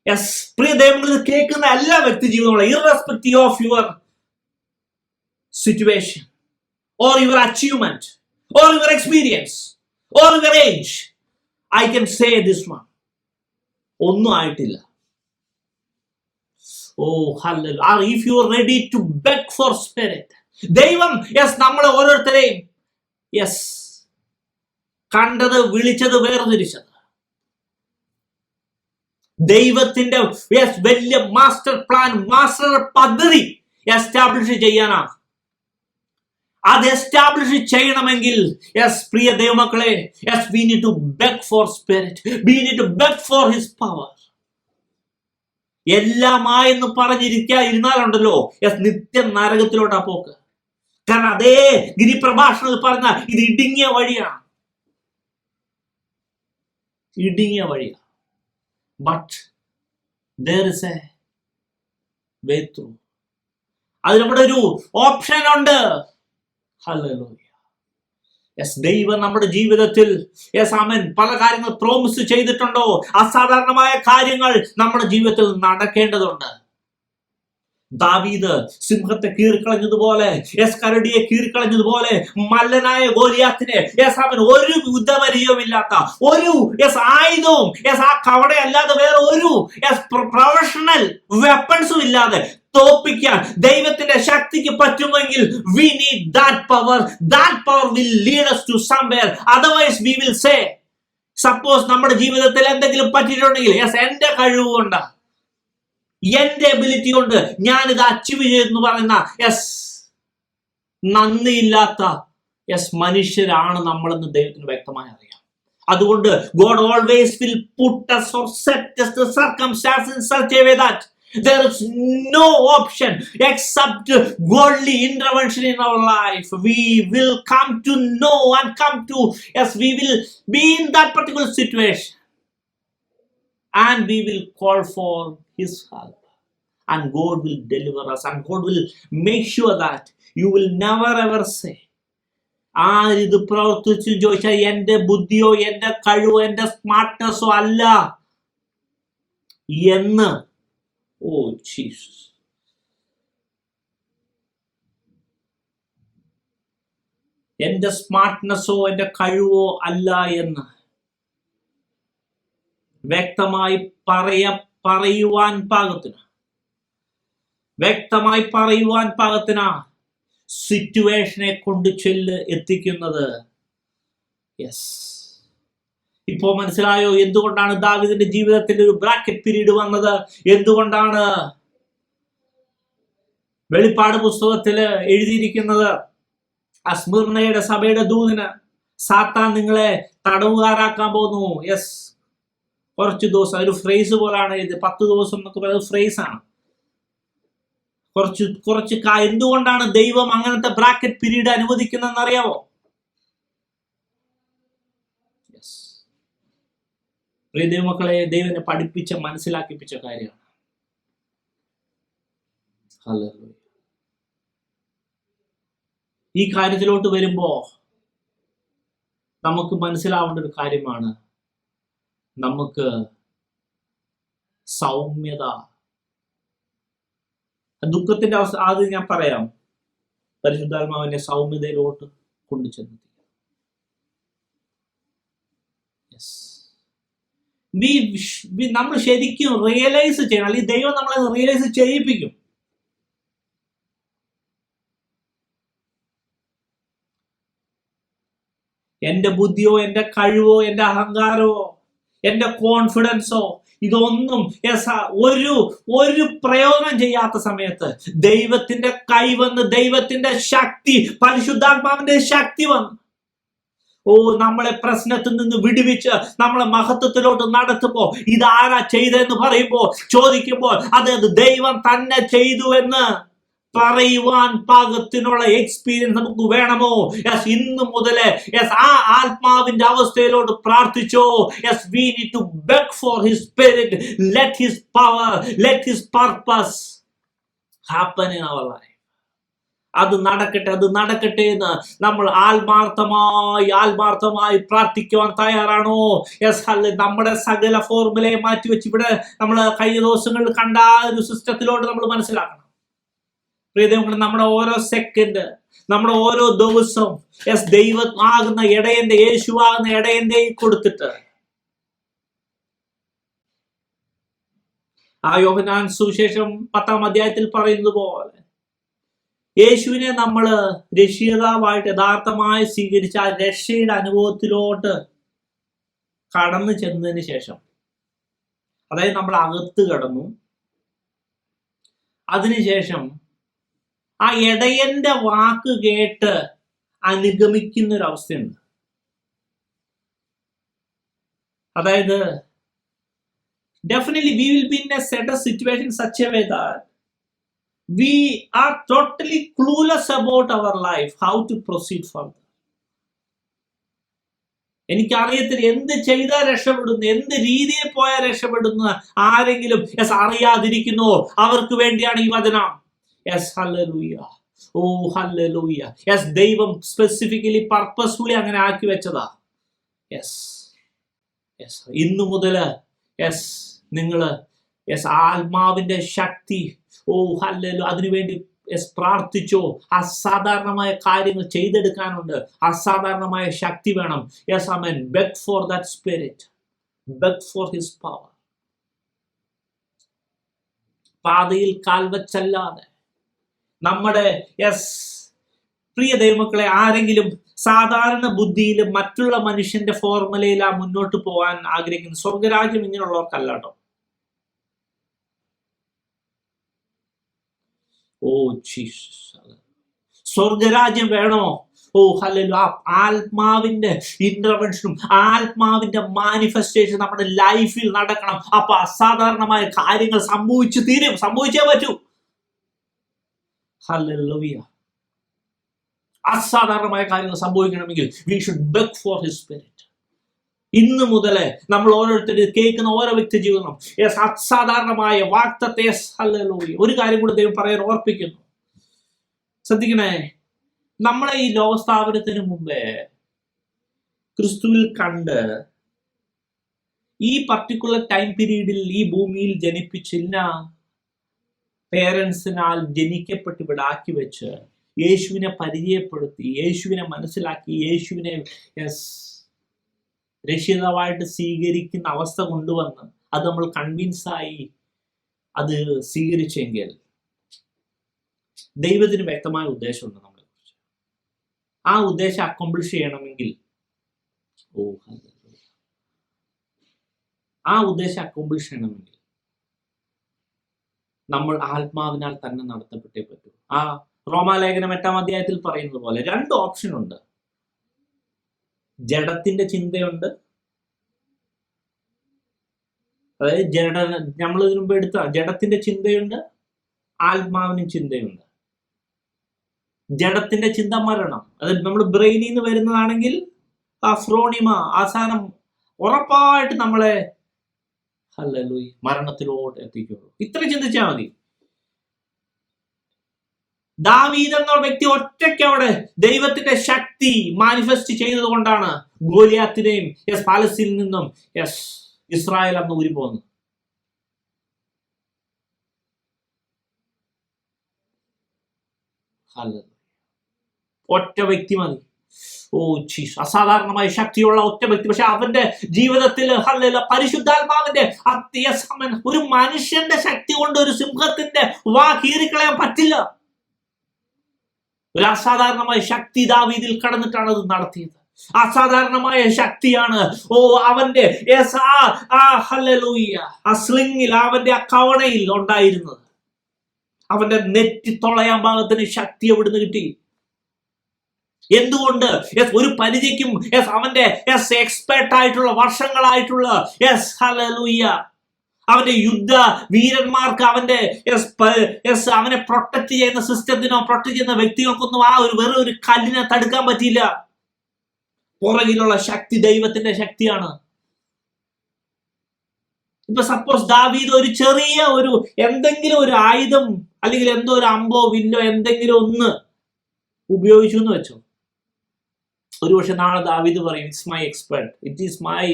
Yes, പ്രിയ ദൈവങ്ങൾ കേൾക്കുന്ന എല്ലാ വ്യക്തി ജീവിതങ്ങളും, irrespective of your situation or your achievement or your experience or your age, I can say this one. ഒന്നും ആയിട്ടില്ല. Oh hallelujah. If you are ready to beg for spirit, ദൈവം നമ്മളെ ഓരോരുത്തരെയും കണ്ടത്, വിളിച്ചത്, വേർതിരിച്ചത് ദൈവത്തിന്റെ വലിയ മാസ്റ്റർ പ്ലാൻ, മാസ്റ്റർ പദ്ധതി എസ്റ്റാബ്ലിഷ് ചെയ്യാനാണ്. അത് എസ്റ്റാബ്ലിഷ് ചെയ്യണമെങ്കിൽ പ്രിയ ദൈവമക്കളെ, we need to beg for spirit. We need to beg for his power. എല്ലാമായെന്ന് പറഞ്ഞിരുന്നാലുണ്ടല്ലോ നിത്യ നരകത്തിലോട്ടാ പോക്ക്. കാരണം അതേ ഗിരിപ്രഭാഷണത്തിൽ പറഞ്ഞ ഇത് ഇടുങ്ങിയ വഴിയാണ്, ഇടുങ്ങിയ വഴിയാണ്. But there is a way through. അതിനവിടെ ഒരു ഓപ്ഷൻ ഉണ്ട്. ഹല്ലേലൂയ. യെസ്, ദൈവം നമ്മുടെ ജീവിതത്തിൽ യെസ് ആമേൻ പല കാര്യങ്ങൾ പ്രോമിസ് ചെയ്തിട്ടുണ്ടോ? അസാധാരണമായ കാര്യങ്ങൾ നമ്മുടെ ജീവിതത്തിൽ നടക്കേണ്ടതുണ്ട്. ദാവീദ് സിംഹത്തെ കീറിക്കളഞ്ഞതുപോലെ, യെസ് കരടിയെ കീറിക്കളഞ്ഞതുപോലെ, മല്ലനായ ഗോലിയാത്തിനെ യെസ് അവൻ ഒരു യുദ്ധപരിചയമില്ലാത്ത ഒരു യെസ് ആയുധവും യെസ് ആ കവടയല്ലാതെ വേറെ ഒരു യെസ് പ്രൊഫഷണൽ വെപ്പൺസും ഇല്ലാതെ തോപ്പിക്കാൻ ദൈവത്തിന്റെ ശക്തിക്ക് പറ്റുമെങ്കിൽ we need that power. That power will lead us to somewhere. Otherwise we will say, suppose നമ്മുടെ ജീവിതത്തിൽ എന്തെങ്കിലും പറ്റിയിട്ടുണ്ടെങ്കിൽ യെസ് എന്റെ കഴിവ് കൊണ്ട്, എന്റെ എബിലിറ്റി കൊണ്ട് ഞാനിത് അച്ചീവ് ചെയ്തെന്ന് പറയുന്ന യെസ് നന്ദിയില്ലാത്ത യെസ് മനുഷ്യരാണ് നമ്മളെന്ന് ദൈവത്തിന് വ്യക്തമായി അറിയാം. അതുകൊണ്ട് God always will put us or set us the circumstances in such a way that there is no option except godly intervention in our life. We will come to know and come to, yes, we will be in that particular situation and we will call for His help and God will deliver us and God will make sure that you will never ever say, ഇത് പ്രവർത്തിച്ചു ചോദിച്ചാൽ എന്റെ ബുദ്ധിയോ എന്റെ കഴിവോ എന്റെ സ്മാർട്ട്നെസ്സോ അല്ല എന്ന്. Oh Jesus, എന്റെ സ്മാർട്ട്നെസ്സോ എന്റെ കഴിവോ അല്ല എന്ന് വ്യക്തമായി പറയുവാൻ പാകത്തിനാ സിറ്റുവേഷനെ കൊണ്ട് എത്തിക്കുന്നത്. യെസ്, ഇപ്പോ മനസ്സിലായോ എന്തുകൊണ്ടാണ് ദാവീദിന്റെ ജീവിതത്തിൽ ഒരു ബ്രാക്കറ്റ് പീരീഡ് വന്നത്? എന്തുകൊണ്ടാണ് വെളിപ്പാട് പുസ്തകത്തില് എഴുതിയിരിക്കുന്നത് സ്മിർനയുടെ സഭയുടെ ദൂതന് സാത്താൻ നിങ്ങളെ തടവുകാരാക്കാൻ പോകുന്നു. യെസ്, കുറച്ച് ദിവസം, ഒരു ഫ്രേസ് പോലാണ് ഇത്. 10 ദിവസം എന്നൊക്കെ പറയുന്നത് ഫ്രേസ് ആണ്. കുറച്ച് എന്തുകൊണ്ടാണ് ദൈവം അങ്ങനത്തെ ബ്രാക്കറ്റ് പീരീഡ് അനുവദിക്കുന്നതെന്ന് അറിയാവോ? പ്രിയ ദൈവമക്കളെ, ദൈവനെ പഠിപ്പിച്ച മനസ്സിലാക്കിപ്പിച്ച കാര്യമാണ്. ഹല്ലേലൂയ. ഈ കാര്യത്തിലോട്ട് വരുമ്പോ നമുക്ക് മനസ്സിലാവേണ്ട ഒരു കാര്യമാണ്, നമുക്ക് സൗമ്യത, ദുഃഖത്തിന്റെ അവസ്ഥ ആദ്യം ഞാൻ പറയാം, പരിശുദ്ധാത്മാവിനെ സൗമ്യതയിലോട്ട് കൊണ്ടുചെന്നു. നമ്മൾ ശരിക്കും റിയലൈസ് ചെയ്യണം, അല്ലെങ്കിൽ ദൈവം നമ്മളെ റിയലൈസ് ചെയ്യിപ്പിക്കും. എന്റെ ബുദ്ധിയോ എന്റെ കഴിവോ എന്റെ അഹങ്കാരമോ എന്റെ കോൺഫിഡൻസോ ഇതൊന്നും ഒരു പ്രയോജനം ചെയ്യാത്ത സമയത്ത് ദൈവത്തിന്റെ കൈ വന്ന്, ദൈവത്തിന്റെ ശക്തി, പരിശുദ്ധാത്മാവിന്റെ ശക്തി വന്ന് നമ്മളെ പ്രശ്നത്തിൽ നിന്ന് വിടുവിച്ച് നമ്മളെ മഹത്വത്തിലോട്ട് നടത്തുമ്പോ ഇതാരാ ചെയ്തെന്ന് പറയുമ്പോ ചോദിക്കുമ്പോൾ അത് ദൈവം തന്നെ ചെയ്തു എന്ന് പറയുവാൻ പാകത്തിനുള്ള എക്സ്പീരിയൻസ് നമുക്ക് വേണമോ? യെസ്, ഇന്ന് മുതലേ യെസ് ആ ആത്മാവിന്റെ അവസ്ഥയിലോട്ട് പ്രാർത്ഥിച്ചോ. Yes, we need to beg for His Spirit. Let His power, let His purpose happen in our life. അത് നടക്കട്ടെ എന്ന് നമ്മൾ ആത്മാർത്ഥമായി പ്രാർത്ഥിക്കുവാൻ തയ്യാറാണോ? യെസ്, നമ്മുടെ സകല ഫോർമുലയെ മാറ്റിവെച്ച് ഇവിടെ നമ്മൾ കഴിഞ്ഞ ദിവസങ്ങളിൽ കണ്ട ഒരു സിസ്റ്റത്തിലോട്ട് നമ്മൾ മനസ്സിലാക്കണം. പ്രിയദൈവങ്ങളെ, നമ്മുടെ ഓരോ സെക്കൻഡ്, നമ്മുടെ ഓരോ ദിവസവും യെസ് ദൈവം ആകുന്ന ഇടയന്റെ, യേശുവാകുന്ന ഇടയന്റെ കൊടുത്തിട്ട് ആ യോഹന്നാൻ സുവിശേഷം 10-ാം അധ്യായത്തിൽ പറയുന്നത് പോലെ യേശുവിനെ നമ്മൾ രക്ഷിതാവായിട്ട് യഥാർത്ഥമായി സ്വീകരിച്ച ആ രക്ഷയുടെ അനുഭവത്തിലോട്ട് കടന്നു ചെന്നതിന് ശേഷം, അതായത് നമ്മൾ അകത്ത് കടന്നു, അതിനുശേഷം ആ ഇടയന്റെ വാക്ക് കേട്ട് അനുഗമിക്കുന്ന ഒരു അവസ്ഥയുണ്ട്. അതായത് definitely we will be in a certain situation such a way that we are totally clueless about our life, how to proceed further. എനിക്കറിയത്തില്ല എന്ത് ചെയ്താൽ രക്ഷപ്പെടുന്നു, എന്ത് രീതിയിൽ പോയാൽ രക്ഷപ്പെടുന്നു. ആരെങ്കിലും അറിയാതിരിക്കുന്നു, അവർക്ക് വേണ്ടിയാണ് ഈ വചനം. Yes, hallelujah. Oh hallelujah. Yes, ദൈവം സ്പെസിഫിക്കലി പർപ്പസ്ഫുള്ളി അങ്ങനെ ആക്കി വെച്ചതാ. യെസ് യെസ്, ഇന്നു മുതല് യെസ് നിങ്ങള് യെസ് ആത്മാവിന്റെ ശക്തി, ഓ ഹല്ലേലൂയ, അതിനുവേണ്ടി യെസ് പ്രാർത്ഥിച്ചോ. അസാധാരണമായ കാര്യങ്ങൾ ചെയ്തെടുക്കാനുണ്ട്, അസാധാരണമായ ശക്തി വേണം. Yes amen. Beg for that spirit, beg for his power. പാതയിൽ കാൽവച്ചല്ലാതെ നമ്മുടെ യെസ് പ്രിയ ദൈവമക്കളെ, ആരെങ്കിലും സാധാരണ ബുദ്ധിയിൽ മറ്റുള്ള മനുഷ്യന്റെ ഫോർമുലയിലാ മുന്നോട്ട് പോകാൻ ആഗ്രഹിക്കുന്നു. സ്വർഗരാജ്യം ഇങ്ങനെയുള്ളവർക്കല്ല കേട്ടോ. ഓ ജീസസ്, സ്വർഗരാജ്യം വേണോ? ഓ ഹല്ലേലൂയ. ആത്മാവിന്റെ ഇന്റർവെൻഷനും ആത്മാവിന്റെ മാനിഫെസ്റ്റേഷൻ നമ്മുടെ ലൈഫിൽ നടക്കണം. അപ്പൊ അസാധാരണമായ കാര്യങ്ങൾ സംഭവിച്ചു തീരും, സംഭവിച്ചേ പറ്റൂ. ഹല്ലേലൂയ. അസാധാരണമായ കാര്യങ്ങൾ സംഭവിക്കണമെങ്കിൽ we should beg for his spirit. ഇന്ന് മുതലേ നമ്മൾ ഓരോരുത്തരും കേൾക്കുന്ന ഓരോ വ്യക്തി ജീവിതം അസാധാരണമായ വാഗ്ദത്തത്തെ, ഹല്ലേലൂയ. ഒരു കാര്യം കൂടി ദൈവം പറയാൻ ഓർപ്പിക്കുന്നു, ശ്രദ്ധിക്കണേ. നമ്മളെ ഈ ലോകസ്ഥാപനത്തിന് മുമ്പേ ക്രിസ്തുവിൽ കണ്ട് ഈ പർട്ടിക്കുലർ ടൈം പീരീഡിൽ ഈ ഭൂമിയിൽ ജനിപ്പിച്ചില്ല പേരൻസിനാൽ ജനിക്കപ്പെട്ട് ഇവിടെ ആക്കി വെച്ച് യേശുവിനെ പരിചയപ്പെടുത്തി, യേശുവിനെ മനസ്സിലാക്കി, യേശുവിനെ രക്ഷിതാവായിട്ട് സ്വീകരിക്കുന്ന അവസ്ഥ കൊണ്ടുവന്ന് അത് നമ്മൾ കൺവിൻസായി അത് സ്വീകരിച്ചെങ്കിൽ ദൈവത്തിന് വ്യക്തമായ ഉദ്ദേശമുണ്ട് നമ്മളെ കുറിച്ച്. ആ ഉദ്ദേശം അക്കംപ്ലിഷ് ചെയ്യണമെങ്കിൽ നമ്മൾ ആത്മാവിനാൽ തന്നെ നടത്തപ്പെട്ടേ പറ്റൂ. ആ റോമാലേഖനം 8-ാം അധ്യായത്തിൽ പറയുന്നത് പോലെ 2 ഓപ്ഷൻ ഉണ്ട്. ജഡത്തിന്റെ ചിന്തയുണ്ട്, അതായത് നമ്മൾ ഇതിനു മുമ്പ് എടുത്ത ജഡത്തിന്റെ ചിന്തയുണ്ട്, ആത്മാവിനും ചിന്തയുണ്ട്. ജഡത്തിന്റെ ചിന്ത മരണം, അത് നമ്മൾ ബ്രെയിനിൽ നിന്ന് വരുന്നതാണെങ്കിൽ ആ ഫ്രോണിമ അവസാനം ഉറപ്പായിട്ട് നമ്മളെ ഹല്ലേലൂയ മരണത്തിലോട്ട് എത്തിക്കുള്ളൂ. ഇത്ര ചിന്തിച്ചാൽ മതി. ദാവീദ് എന്ന വ്യക്തി ഒറ്റയ്ക്ക് അവിടെ ദൈവത്തിന്റെ ശക്തി മാനിഫെസ്റ്റ് ചെയ്തത് കൊണ്ടാണ് ഗോലിയാത്തിനെയും പാലസ്തീനിൽ നിന്നും ഇസ്രായേൽ അന്ന് ഊരി പോകുന്നത്. ഒറ്റ വ്യക്തി മതി. ഓ ജീസസ്, അസാധാരണമായ ശക്തിയുള്ള ഒറ്റ വ്യക്തി. പക്ഷെ അവന്റെ ജീവിതത്തിൽ പരിശുദ്ധാത്മാവിന്റെ ഒരു മനുഷ്യന്റെ ശക്തി കൊണ്ട് ഒരു സിംഹത്തിന്റെ വാ കീറിക്കളയാൻ പറ്റില്ല. ഒരു അസാധാരണമായ ശക്തി ദാവീദിൽ കടന്നിട്ടാണ് അത് നടത്തിയത്. അസാധാരണമായ ശക്തിയാണ് അവന്റെ സ്ലിംഗിൽ, അവന്റെ ആ കവണയിൽ ഉണ്ടായിരുന്നത്. അവന്റെ നെറ്റി തൊളയാൻ ഭാഗത്തിന് ശക്തി എവിടുന്ന് കിട്ടി? എന്തുകൊണ്ട്? ഒരു പരിചയ്ക്കും അവന്റെ എക്സ്പെർട്ട് ആയിട്ടുള്ള വർഷങ്ങളായിട്ടുള്ള ഹല്ലേലൂയ അവന്റെ യുദ്ധ വീരന്മാർക്ക് അവനെ പ്രൊട്ടക്ട് ചെയ്യുന്ന സിസ്റ്റത്തിനോ പ്രൊട്ടക്ട് ചെയ്യുന്ന വ്യക്തികൾക്കൊന്നും ആ വെറും ഒരു കല്ലിനെ തടുക്കാൻ പറ്റിയില്ല. പുറകിലുള്ള ശക്തി ദൈവത്തിന്റെ ശക്തിയാണ്. ഇപ്പൊ സപ്പോസ് ദാവീദ് ഒരു ചെറിയ എന്തെങ്കിലും ഒരു ആയുധം അല്ലെങ്കിൽ എന്തോ ഒരു അമ്പോ വില്ലോ എന്തെങ്കിലും ഒന്ന് ഉപയോഗിച്ചു എന്ന് വെച്ചോ, ഒരുപക്ഷെ നാളെ ദാവീദ് പറയും it's my expert, it is my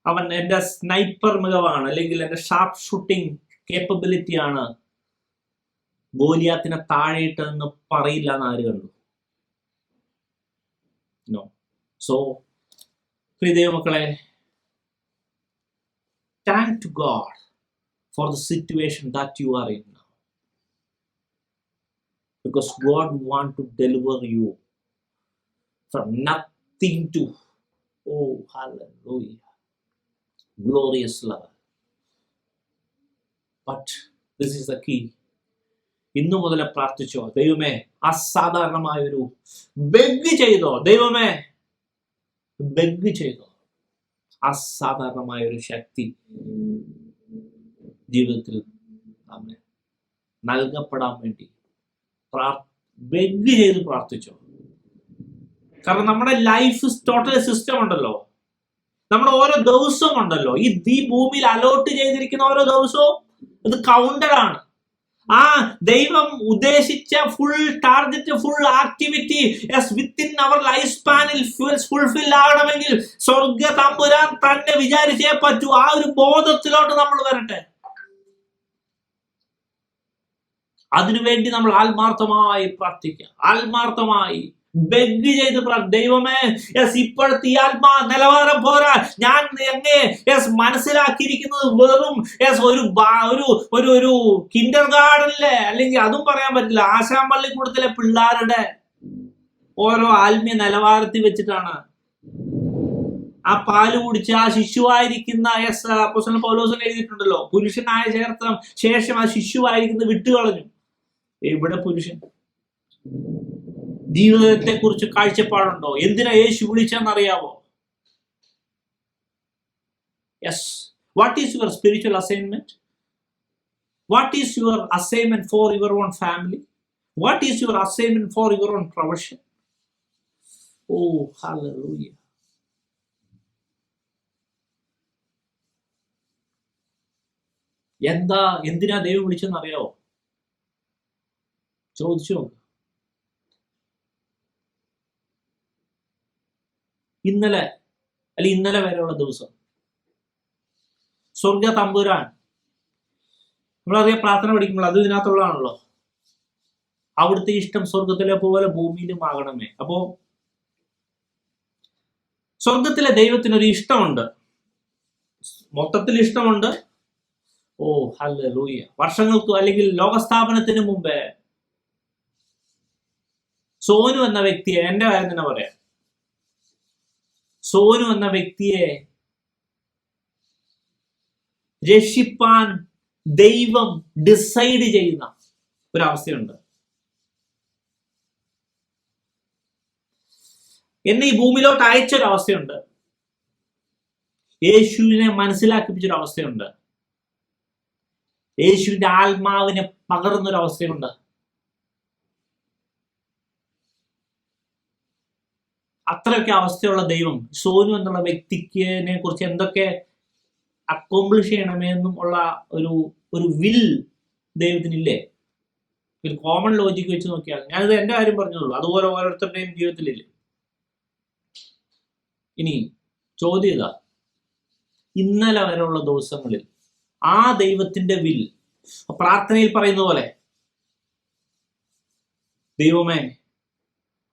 അവൻ എന്റെ സ്നൈപ്പർ മികവാണ്, അല്ലെങ്കിൽ എന്റെ ഷാർപ്പ് ഷൂട്ടിംഗ് കേപ്പബിലിറ്റി ആണ് ഗോലിയാത്തിനെ താഴെയിട്ടെന്ന് പറയില്ല എന്ന് ആര് കണ്ടു? നോ. സോ പ്രിയ ദൈവമക്കളെ, thank to God for the situation that you are in now, because God want to deliver you from nothing to hallelujah glorious level. But this is the key. ഇന്നു മുതലേ പ്രാർത്ഥിച്ചോ, ദൈവമേ അസാധാരണമായൊരു beg ചെയ്തോ, ദൈവമേ beg ചെയ്തോ, അസാധാരണമായൊരു ശക്തി ജീവിതത്തിൽ നൽകപ്പെടാൻ വേണ്ടി beg ചെയ്ത് പ്രാർത്ഥിച്ചോ. കാരണം നമ്മുടെ ലൈഫ് ടോട്ടൽ സിസ്റ്റം ഉണ്ടല്ലോ, നമ്മുടെ ഓരോ ദിവസവും ഉണ്ടല്ലോ, ഈ ഭൂമിയിൽ അലോട്ട് ചെയ്തിരിക്കുന്ന ഓരോ ദിവസവും ഇത് കൗണ്ടഡ് ആണ്. ആ ദൈവം ഉദ്ദേശിച്ച full target, full activity within our life സ്പാനിൽ ഫുൾഫിൽ ആകണമെങ്കിൽ സ്വർഗ തമ്പുരാൻ തന്നെ വിചാരിച്ചേ പറ്റൂ. ആ ഒരു ബോധത്തിലോട്ട് നമ്മൾ വരട്ടെ. അതിനുവേണ്ടി നമ്മൾ ആത്മാർത്ഥമായി പ്രാർത്ഥിക്കുക, ആത്മാർത്ഥമായി ബെഗ് ചെയ്ത് ദൈവമേ ഇപ്പോഴത്തെ ഈ ആത്മാ നിലവാരം പോരാ. ഞാൻ എന്നെ മനസ്സിലാക്കിയിരിക്കുന്നത് വെറും ഒരു കിൻഡർ ഗാർഡനിലെ, അല്ലെങ്കിൽ അതും പറയാൻ പറ്റില്ല, ആശാമ്പള്ളിക്കൂടത്തിലെ പിള്ളേരുടെ ഓരോ ആത്മീയ നിലവാരത്തിൽ വെച്ചിട്ടാണ്. ആ പാല് കുടിച്ച് ആ ശിശുവായിരിക്കുന്ന അപ്പോസ്തലൻ പൗലോസ് എഴുതിയിട്ടുണ്ടല്ലോ, പുരുഷനായ ശേഷം ആ ശിശുവായിരിക്കുന്നത് വിട്ടുകളഞ്ഞു. ഇവിടെ പുരുഷൻ ജീവിതത്തെ കുറിച്ച് കാഴ്ചപ്പാടുണ്ടോ? എന്തിനാ യേശു വിളിച്ചെന്നറിയാവോ? Yes, what is your spiritual assignment? What is your assignment for your own family? What is your assignment for your own profession? Oh hallelujah. എന്തിനാ ദൈവം വിളിച്ചെന്നറിയാവോ? ചോദിച്ചു നോക്ക്. ഇന്നലെ വരെയുള്ള ദിവസം സ്വർഗ തമ്പുരാൻ, നമ്മളറിയാം പ്രാർത്ഥന പഠിക്കുമ്പോൾ അത് ഇതിനകത്തുള്ളതാണല്ലോ, അവിടുത്തെ ഇഷ്ടം സ്വർഗത്തിലെ പോലെ ഭൂമിയിലും ആകണമേ. അപ്പോ സ്വർഗത്തിലെ ദൈവത്തിനൊരു ഇഷ്ടമുണ്ട്, മൊത്തത്തിൽ ഇഷ്ടമുണ്ട്. ഓ ഹല്ലേലൂയ. വർഷങ്ങൾക്ക് അല്ലെങ്കിൽ ലോകസ്ഥാപനത്തിന് മുമ്പേ സോനു എന്ന വ്യക്തിയെ, എന്റെ കാര്യം തന്നെ പറയാം, സോനു എന്ന വ്യക്തിയെ രക്ഷിപ്പാൻ ദൈവം ഡിസൈഡ് ചെയ്യുന്ന ഒരവസ്ഥയുണ്ട്. എന്നെ ഈ ഭൂമിയിലോട്ട് അയച്ചൊരവസ്ഥയുണ്ട്. യേശുവിനെ മനസ്സിലാക്കിപ്പിച്ചൊരവസ്ഥയുണ്ട്. യേശുവിന്റെ ആത്മാവിനെ പകർന്നൊരവസ്ഥയുണ്ട്. അത്രയൊക്കെ അവസ്ഥയുള്ള ദൈവം സോനു എന്നുള്ള വ്യക്തിനെ കുറിച്ച് എന്തൊക്കെ അക്കോംപ്ലിഷ് ചെയ്യണമെന്നും ഉള്ള ഒരു വിൽ ദൈവത്തിനില്ലേ? ഒരു കോമൺ ലോജിക്ക് വെച്ച് നോക്കിയാൽ, ഞാനിത് എന്റെ കാര്യം പറഞ്ഞുള്ളൂ, അതുപോലെ ഓരോരുത്തരുടെയും ജീവിതത്തിലില്ലേ? ഇനി ചോദ്യം ഇതാ, ഇന്നലെ വരെയുള്ള ദിവസങ്ങളിൽ ആ ദൈവത്തിന്റെ വിൽ, പ്രാർത്ഥനയിൽ പറയുന്ന പോലെ, ദൈവമേ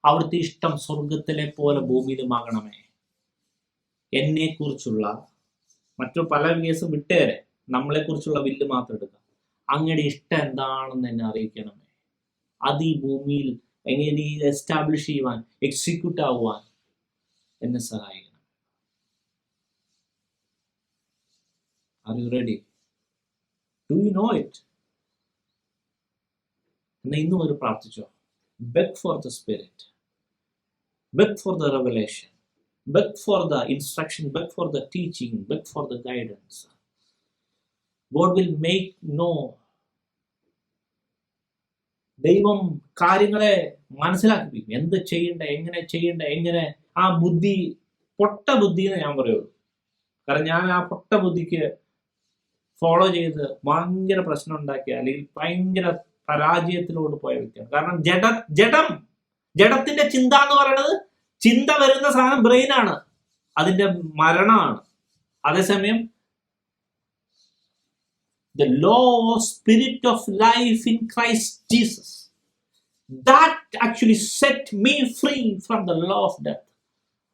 അവിടുത്തെ ഇഷ്ടം സ്വർഗത്തിലെ പോലെ ഭൂമിയിലുമാകണമേ, എന്നെ കുറിച്ചുള്ള മറ്റു പല കേസും വിട്ടേരെ, നമ്മളെ കുറിച്ചുള്ള വില്ല് മാത്രം എടുക്കാം, അങ്ങയുടെ ഇഷ്ടം എന്താണെന്ന് എന്നെ അറിയിക്കണമേ, അത് ഈ ഭൂമിയിൽ എങ്ങനെ എസ്റ്റാബ്ലിഷ് ചെയ്യുവാൻ, എക്സിക്യൂട്ട് ആവുവാൻ എന്നെ സഹായിക്കണം. Are you ready? Do you know it? എന്നാ ഇന്നും ഒരു പ്രാർത്ഥിച്ചോ. Beg for the Spirit. Beg for the revelation. Beg for the instruction. Beg for the teaching. Beg for the guidance. God will make know. ദൈവം കാര്യങ്ങളെ മനസ്സിലാക്കിപ്പിക്കും. എന്ത് ചെയ്യണ്ട, എങ്ങനെ ചെയ്യണ്ട, എങ്ങനെ. ആ ബുദ്ധി പൊട്ട ബുദ്ധി എന്ന് ഞാൻ പറയുള്ളൂ. കാരണം ഞാൻ ആ പൊട്ട ബുദ്ധിക്ക് ഫോളോ ചെയ്ത് ഭയങ്കര പ്രശ്നം ഉണ്ടാക്കിയ, അല്ലെങ്കിൽ ഭയങ്കര പരാജയത്തിലോട്ട് പോയ വ്യക്തിയാണ്. കാരണം ജഡത്തിന്റെ ചിന്ത എന്ന് പറയുന്നത്, ചിന്ത വരുന്ന സാധനം ബ്രെയിനാണ്, അതിന്റെ മരണമാണ്. അതേസമയം the law spirit of life in Christ Jesus, that actually set me free from the law of death.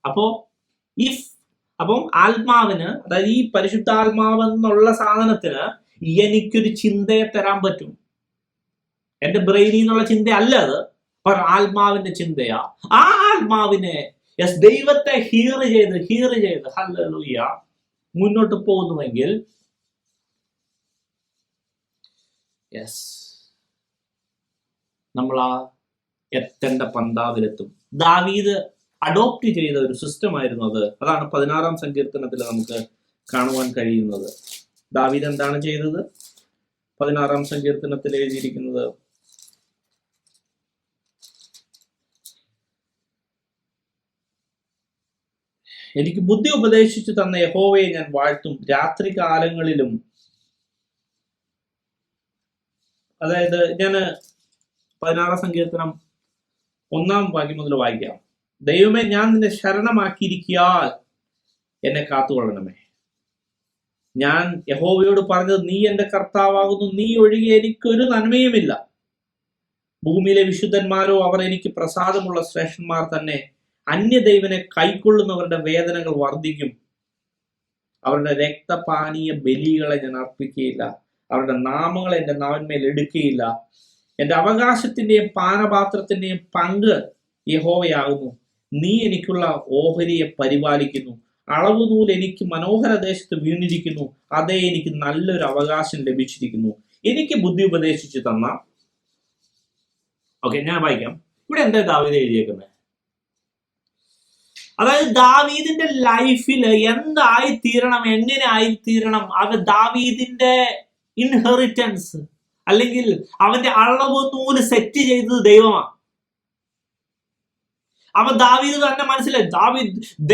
അപ്പം ആത്മാവിന്, അതായത് ഈ പരിശുദ്ധാത്മാവെന്നുള്ള സാധനത്തിന് എനിക്കൊരു ചിന്തയെ തരാൻ പറ്റും. എന്റെ ബ്രെയിനിൽ നിന്നുള്ള ചിന്ത അല്ല അത്, ആത്മാവിന്റെ ചിന്തയാ. ആ ആത്മാവിനെ ദൈവത്തെ ഹീർ ചെയ്ത് ഹല്ലേലൂയ മുന്നോട്ട് പോകുന്നുവെങ്കിൽ നമ്മൾ ആ എത്തേണ്ട പന്താവിലെത്തും. ദാവീദ് അഡോപ്റ്റ് ചെയ്ത ഒരു സിസ്റ്റമായിരുന്നു അത്. അതാണ് 16-ാം സങ്കീർത്തനത്തിൽ നമുക്ക് കാണുവാൻ കഴിയുന്നത്. ദാവീദ് എന്താണ് ചെയ്തത്? 16-ാം സങ്കീർത്തനത്തിൽ എഴുതിയിരിക്കുന്നത്, എനിക്ക് ബുദ്ധി ഉപദേശിച്ചു തന്ന യഹോവയെ ഞാൻ വാഴ്ത്തും, രാത്രി കാലങ്ങളിലും അതായത് ഞാൻ 16 സങ്കീർത്തനം 1 വാക്യം മുതൽ വായിക്കാം. ദൈവമേ, ഞാൻ നിന്നെ ശരണമാക്കിയിരിക്കാൽ എന്നെ കാത്തുകൊള്ളണമേ. ഞാൻ യഹോവയോട് പറഞ്ഞത്, നീ എന്റെ കർത്താവാകുന്നു, നീ ഒഴികെ എനിക്കൊരു നന്മയുമില്ല. ഭൂമിയിലെ വിശുദ്ധന്മാരോ അവർ എനിക്ക് പ്രസാദമുള്ള ശ്രേഷ്ഠന്മാർ തന്നെ. അന്യദൈവനെ കൈക്കൊള്ളുന്നവരുടെ വേദനകൾ വർദ്ധിക്കും. അവരുടെ രക്തപാനീയ ബലികളെ ഞാൻ അർപ്പിക്കുകയില്ല, അവരുടെ നാമങ്ങളെ എൻ്റെ നാവിന്മേൽ എടുക്കുകയില്ല. എൻ്റെ അവകാശത്തിന്റെയും പാനപാത്രത്തിന്റെയും പങ്ക് യഹോവയാകുന്നു. നീ എനിക്കുള്ള ഓഹരിയെ പരിപാലിക്കുന്നു. അളവുനൂൽ എനിക്ക് മനോഹര ദേശത്ത് വീണിരിക്കുന്നു. അതേ, എനിക്ക് നല്ലൊരു അവകാശം ലഭിച്ചിരിക്കുന്നു. എനിക്ക് ബുദ്ധി ഉപദേശിച്ചു തന്ന. ഓക്കെ, ഞാൻ വായിക്കാം. ഇവിടെ എന്താ ദാവീദ് എഴുതിയേക്കുന്നത്? അതായത് ദാവീദിന്റെ ലൈഫിൽ എന്തായിത്തീരണം, എങ്ങനെ ആയിത്തീരണം, ദാവീദിന്റെ ഇൻഹെറിറ്റൻസ് അല്ലെങ്കിൽ അവന്റെ അളവ് നൂല് സെറ്റ് ചെയ്തത് ദൈവമാണ്. ദാവീദ് തന്നെ മനസ്സിലായി,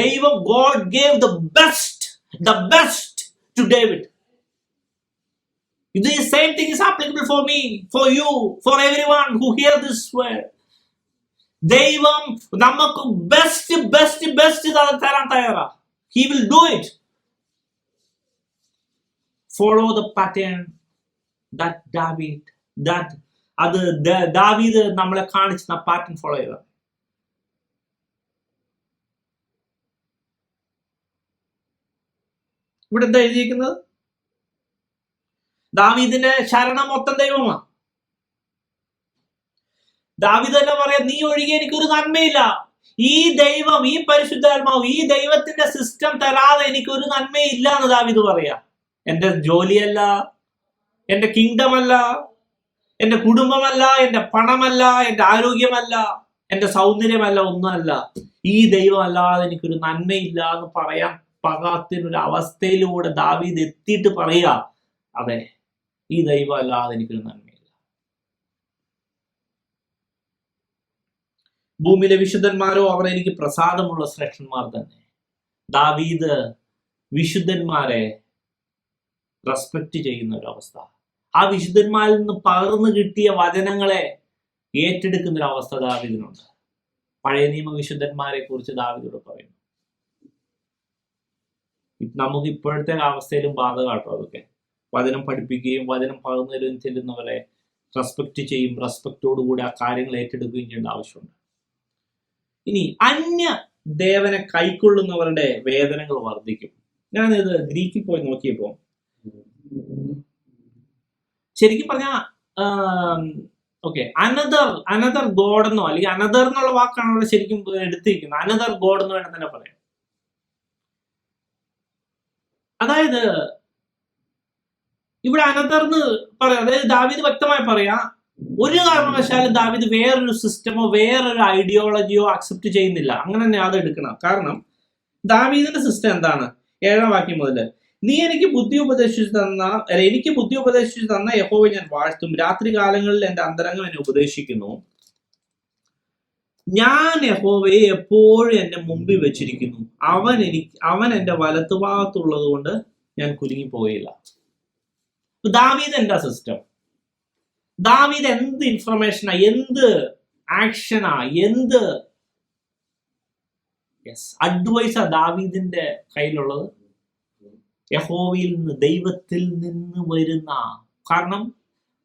ദൈവം, God gave the best to David. The same thing is applicable for me, for you, for everyone who hear this word. ദൈവം നമുക്ക് ബെസ്റ്റ് തരാൻ തയ്യാറാ. He will do it. Follow the pattern that ദാവീദ് നമ്മളെ കാണിച്ച പാറ്റേൺ ഫോളോ ചെയ്ത. ഇവിടെ എന്താ എഴുതിയിരിക്കുന്നത്? ദാവീദിന്റെ ശരണം മൊത്തം ദൈവമാണ്. ദാവീദ് തന്നെ പറയാം, നീ ഒഴികെ എനിക്കൊരു നന്മയില്ല. ഈ ദൈവം, ഈ പരിശുദ്ധാത്മാവ്, ഈ ദൈവത്തിന്റെ സിസ്റ്റം തരാതെ എനിക്കൊരു നന്മയില്ല എന്ന് ദാവീദ് പറയാ. എന്റെ ജോലിയല്ല, എന്റെ കിങ്ഡം അല്ല, എന്റെ കുടുംബമല്ല, എന്റെ പണമല്ല, എന്റെ ആരോഗ്യമല്ല, എന്റെ സൗന്ദര്യമല്ല, ഒന്നുമല്ല. ഈ ദൈവം അല്ലാതെ എനിക്കൊരു നന്മയില്ല എന്ന് പറയാൻ പകാത്തൊരു അവസ്ഥയിലൂടെ ദാവീദ് എത്തിയിട്ട് പറയുക, അതെ, ഈ ദൈവം അല്ലാതെ എനിക്കൊരു നന്മയില്ല. ഭൂമിയിലെ വിശുദ്ധന്മാരോ അവർ എനിക്ക് പ്രസാദമുള്ള ശ്രേഷ്ഠന്മാർ തന്നെ. ദാവീദ് വിശുദ്ധന്മാരെ റെസ്പെക്ട് ചെയ്യുന്ന ഒരു അവസ്ഥ, ആ വിശുദ്ധന്മാരിൽ നിന്ന് പകർന്നു കിട്ടിയ വചനങ്ങളെ ഏറ്റെടുക്കുന്ന ഒരു അവസ്ഥ ദാവീദിനുണ്ട്. പഴയ നിയമ വിശുദ്ധന്മാരെ കുറിച്ച് ദാവീദോട് പറയുന്നു. നമുക്ക് ഇപ്പോഴത്തെ അവസ്ഥയിലും ബാധകമാട്ടോ അതൊക്കെ. വചനം പഠിപ്പിക്കുകയും വചനം പകർന്നു ചെല്ലുന്നവരെ റെസ്പെക്ട് ചെയ്യും, റെസ്പെക്റ്റോടുകൂടി ആ കാര്യങ്ങൾ ഏറ്റെടുക്കുകയും ചെയ്യേണ്ട ആവശ്യമുണ്ട്. ഇനി അന്യ ദേവനെ കൈക്കൊള്ളുന്നവരുടെ വേദനകൾ വർദ്ധിക്കും. ഞാനിത് ഗ്രീക്കിൽ പോയി നോക്കിയപ്പോ ശരിക്കും പറഞ്ഞാൽ ഓക്കെ, അനദർ ഗോഡ് എന്നോ അല്ലെങ്കിൽ അനദർ എന്നുള്ള വാക്കാണ് അവിടെ ശരിക്കും എടുത്തിരിക്കുന്നത്. അനദർ ഗോഡ് എന്ന് വേണം തന്നെ പറയാം. അതായത് ഇവിടെ അനദർ എന്ന് പറയാം, അതായത് ദാവീദ് വ്യക്തമായി പറയാം, ഒരു കാരണവശാലും ദാവീദ് വേറൊരു സിസ്റ്റമോ വേറൊരു ഐഡിയോളജിയോ അക്സെപ്റ്റ് ചെയ്യുന്നില്ല. അങ്ങനെ തന്നെ അത് എടുക്കണം. കാരണം ദാവീദിന്റെ സിസ്റ്റം എന്താണ്? 7 വാക്യം മുതൽ, നീ എനിക്ക് ബുദ്ധി ഉപദേശിച്ചു തന്ന യഹോവയെ ഞാൻ വാഴ്ത്തും. രാത്രി കാലങ്ങളിൽ എന്റെ അന്തരംഗം എന്നെ ഉപദേശിക്കുന്നു. ഞാൻ യഹോവയെ എപ്പോഴും എന്റെ മുമ്പിൽ വെച്ചിരിക്കുന്നു. അവൻ എന്റെ വലത്തുഭാഗത്തുള്ളത് കൊണ്ട് ഞാൻ കുലുങ്ങിപ്പോയില്ല. ദാവീദ് എന്താ സിസ്റ്റം? ദാവീദ് എന്ത് ഇൻഫർമേഷനാ, എന്ത് ആക്ഷനാ, എന്ത് അഡ്വൈസാ ദാവീദിന്റെ കയ്യിലുള്ളത്? യഹോവയിൽ നിന്ന്, ദൈവത്തിൽ നിന്ന് വരുന്ന, കാരണം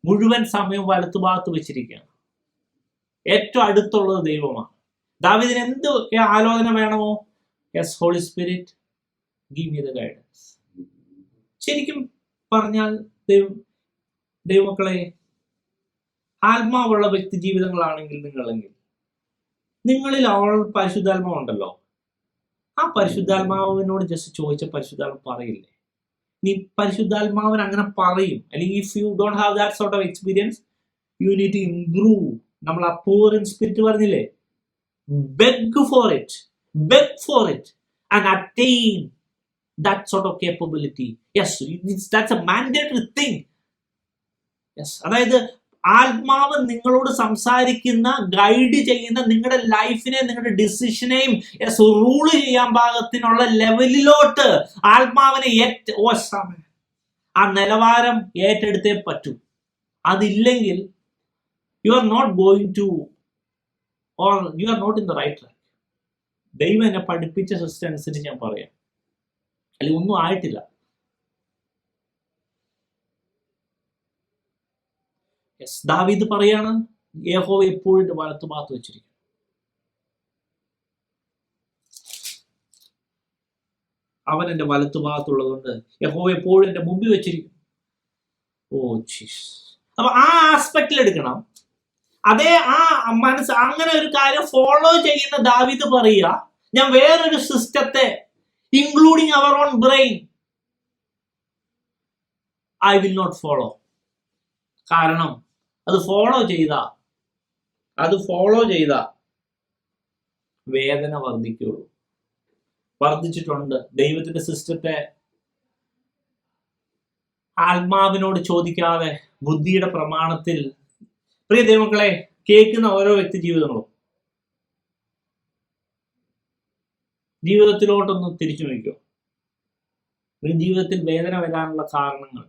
മുഴുവൻ സമയം വലത്തുഭാഗത്ത് വെച്ചിരിക്കുകയാണ്. ഏറ്റവും അടുത്തുള്ളത് ദൈവമാണ്. ദാവീദിന് എന്ത് ആലോചന വേണമോ, yes holy spirit give me the guidance. ശരിക്കും പറഞ്ഞാൽ ദൈവമക്കളെ, ആത്മാവുള്ള വ്യക്തി ജീവിതങ്ങളാണെങ്കിൽ നിങ്ങളിൽ പരിശുദ്ധാത്മാവ് ഉണ്ടല്ലോ. ആ പരിശുദ്ധാത്മാവിനോട് ജസ്റ്റ് ചോദിച്ച പരിശുദ്ധാത്മാവ് പറയില്ലേ? നീ പരിശുദ്ധാത്മാവിന് അങ്ങനെ പറയും. അല്ലെങ്കിൽ if you don't have that sort of experience, you need to improve. നമ്മൾ ആ പൂർ ഇൻ സ്പിരിറ്റ് പറഞ്ഞില്ലേ, beg for it and attain that sort of capability. Yes, that's a mandatory thing. Yes, അതായത് ആത്മാവ് നിങ്ങളോട് സംസാരിക്കുന്ന, ഗൈഡ് ചെയ്യുന്ന, നിങ്ങളുടെ ലൈഫിനെ, നിങ്ങളുടെ ഡിസിഷനെയും റൂൾ ചെയ്യാൻ പാകത്തിനുള്ള ലെവലിലോട്ട് ആത്മാവിനെ ആ നിലവാരം ഏറ്റെടുത്തേ പറ്റൂ. അതില്ലെങ്കിൽ you are not going to, or you are not in the right track. ദൈവം എന്നെ പഠിപ്പിച്ച സിസ്റ്റം അനുസരിച്ച് ഞാൻ പറയാം, അല്ലെങ്കിൽ ഒന്നും ആയിട്ടില്ല. ദാവീദ് പറയാണ്, യഹോവ എപ്പോഴും എന്റെ വലത്തുഭാഗത്ത് വെച്ചിരിക്കും. അവൻ എന്റെ വലത്തുഭാഗത്തുള്ളതുകൊണ്ട് യഹോവ എപ്പോഴും എന്റെ മുമ്പിൽ വെച്ചിരിക്കും. ഓ ജീസ്. അപ്പൊ ആ ആസ്പെക്റ്റിൽ എടുക്കണം. അതേ ആ അങ്ങനെ ഒരു കാര്യം ഫോളോ ചെയ്യുന്ന ദാവീദ് പറയുക, ഞാൻ വേറൊരു സിസ്റ്റത്തെ including our own brain I will not follow. കാരണം അത് ഫോളോ ചെയ്ത വേദന വർദ്ധിക്കുള്ളൂ. വർദ്ധിച്ചിട്ടുണ്ട്. ദൈവത്തിന്റെ സിസ്റ്റത്തെ ആത്മാവിനോട് ചോദിക്കാതെ ബുദ്ധിയുടെ പ്രമാണത്തിൽ, പ്രിയ ദൈവമക്കളെ, കേൾക്കുന്ന ഓരോ വ്യക്തി ജീവിതത്തിലോട്ടൊന്ന് തിരിച്ചു നോക്കിയോ. ജീവിതത്തിൽ വേദന വരാനുള്ള കാരണങ്ങൾ.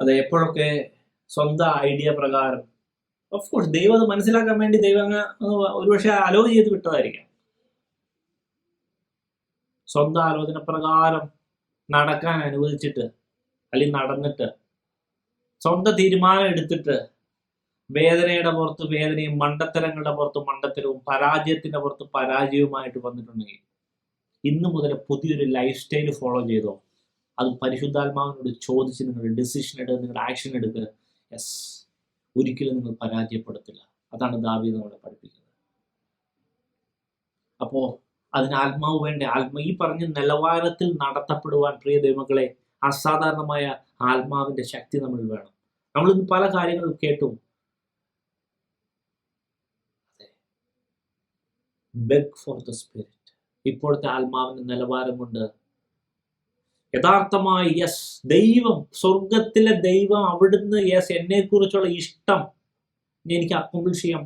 അത് എപ്പോഴൊക്കെ സ്വന്തം ഐഡിയ പ്രകാരം, ഓഫ് കോഴ്സ് ദൈവം അത് മനസ്സിലാക്കാൻ വേണ്ടി ദൈവം അങ്ങ് ഒരുപക്ഷെ അലോ ചെയ്ത് വിട്ടതായിരിക്കാം. സ്വന്തം ആലോചന പ്രകാരം നടക്കാൻ അനുവദിച്ചിട്ട്, അല്ലെങ്കിൽ നടന്നിട്ട്, സ്വന്തം തീരുമാനം എടുത്തിട്ട് വേദനയുടെ പുറത്ത് വേദനയും മണ്ടത്തരങ്ങളുടെ പുറത്ത് മണ്ടത്തരവും പരാജയത്തിന്റെ പുറത്ത് പരാജയവുമായിട്ട് വന്നിട്ടുണ്ടെങ്കിൽ ഇന്നു മുതൽ പുതിയൊരു ലൈഫ് സ്റ്റൈൽ ഫോളോ ചെയ്തോ. അത് പരിശുദ്ധാത്മാവിനോട് ചോദിച്ച് നിങ്ങളുടെ ഡിസിഷൻ എടുക്കുക, നിങ്ങളുടെ ആക്ഷൻ എടുക്കുക. യെസ്, ഒരിക്കലും നിങ്ങൾ പരാജയപ്പെടത്തില്ല. അതാണ് ദാവീദ് നമ്മളെ പഠിപ്പിക്കുന്നത്. അപ്പോ അതിന് ആത്മാവ് വേണ്ടേ? ഈ പറഞ്ഞ നിലവാരത്തിൽ നടത്തപ്പെടുവാൻ, പ്രിയ ദൈവമക്കളെ, അസാധാരണമായ ആത്മാവിന്റെ ശക്തി നമ്മൾ വേണം. നമ്മളിന്ന് പല കാര്യങ്ങളും കേട്ടു. Beg for the spirit. ഇപ്പോഴത്തെ ആത്മാവിന്റെ നിലവാരം കൊണ്ട് യഥാർത്ഥമായി യെസ്, ദൈവം, സ്വർഗത്തിലെ ദൈവം, അവിടുന്ന് യെസ് എന്നെ കുറിച്ചുള്ള ഇഷ്ടം എനിക്ക് അക്കംപ്ലിഷ് ചെയ്യാൻ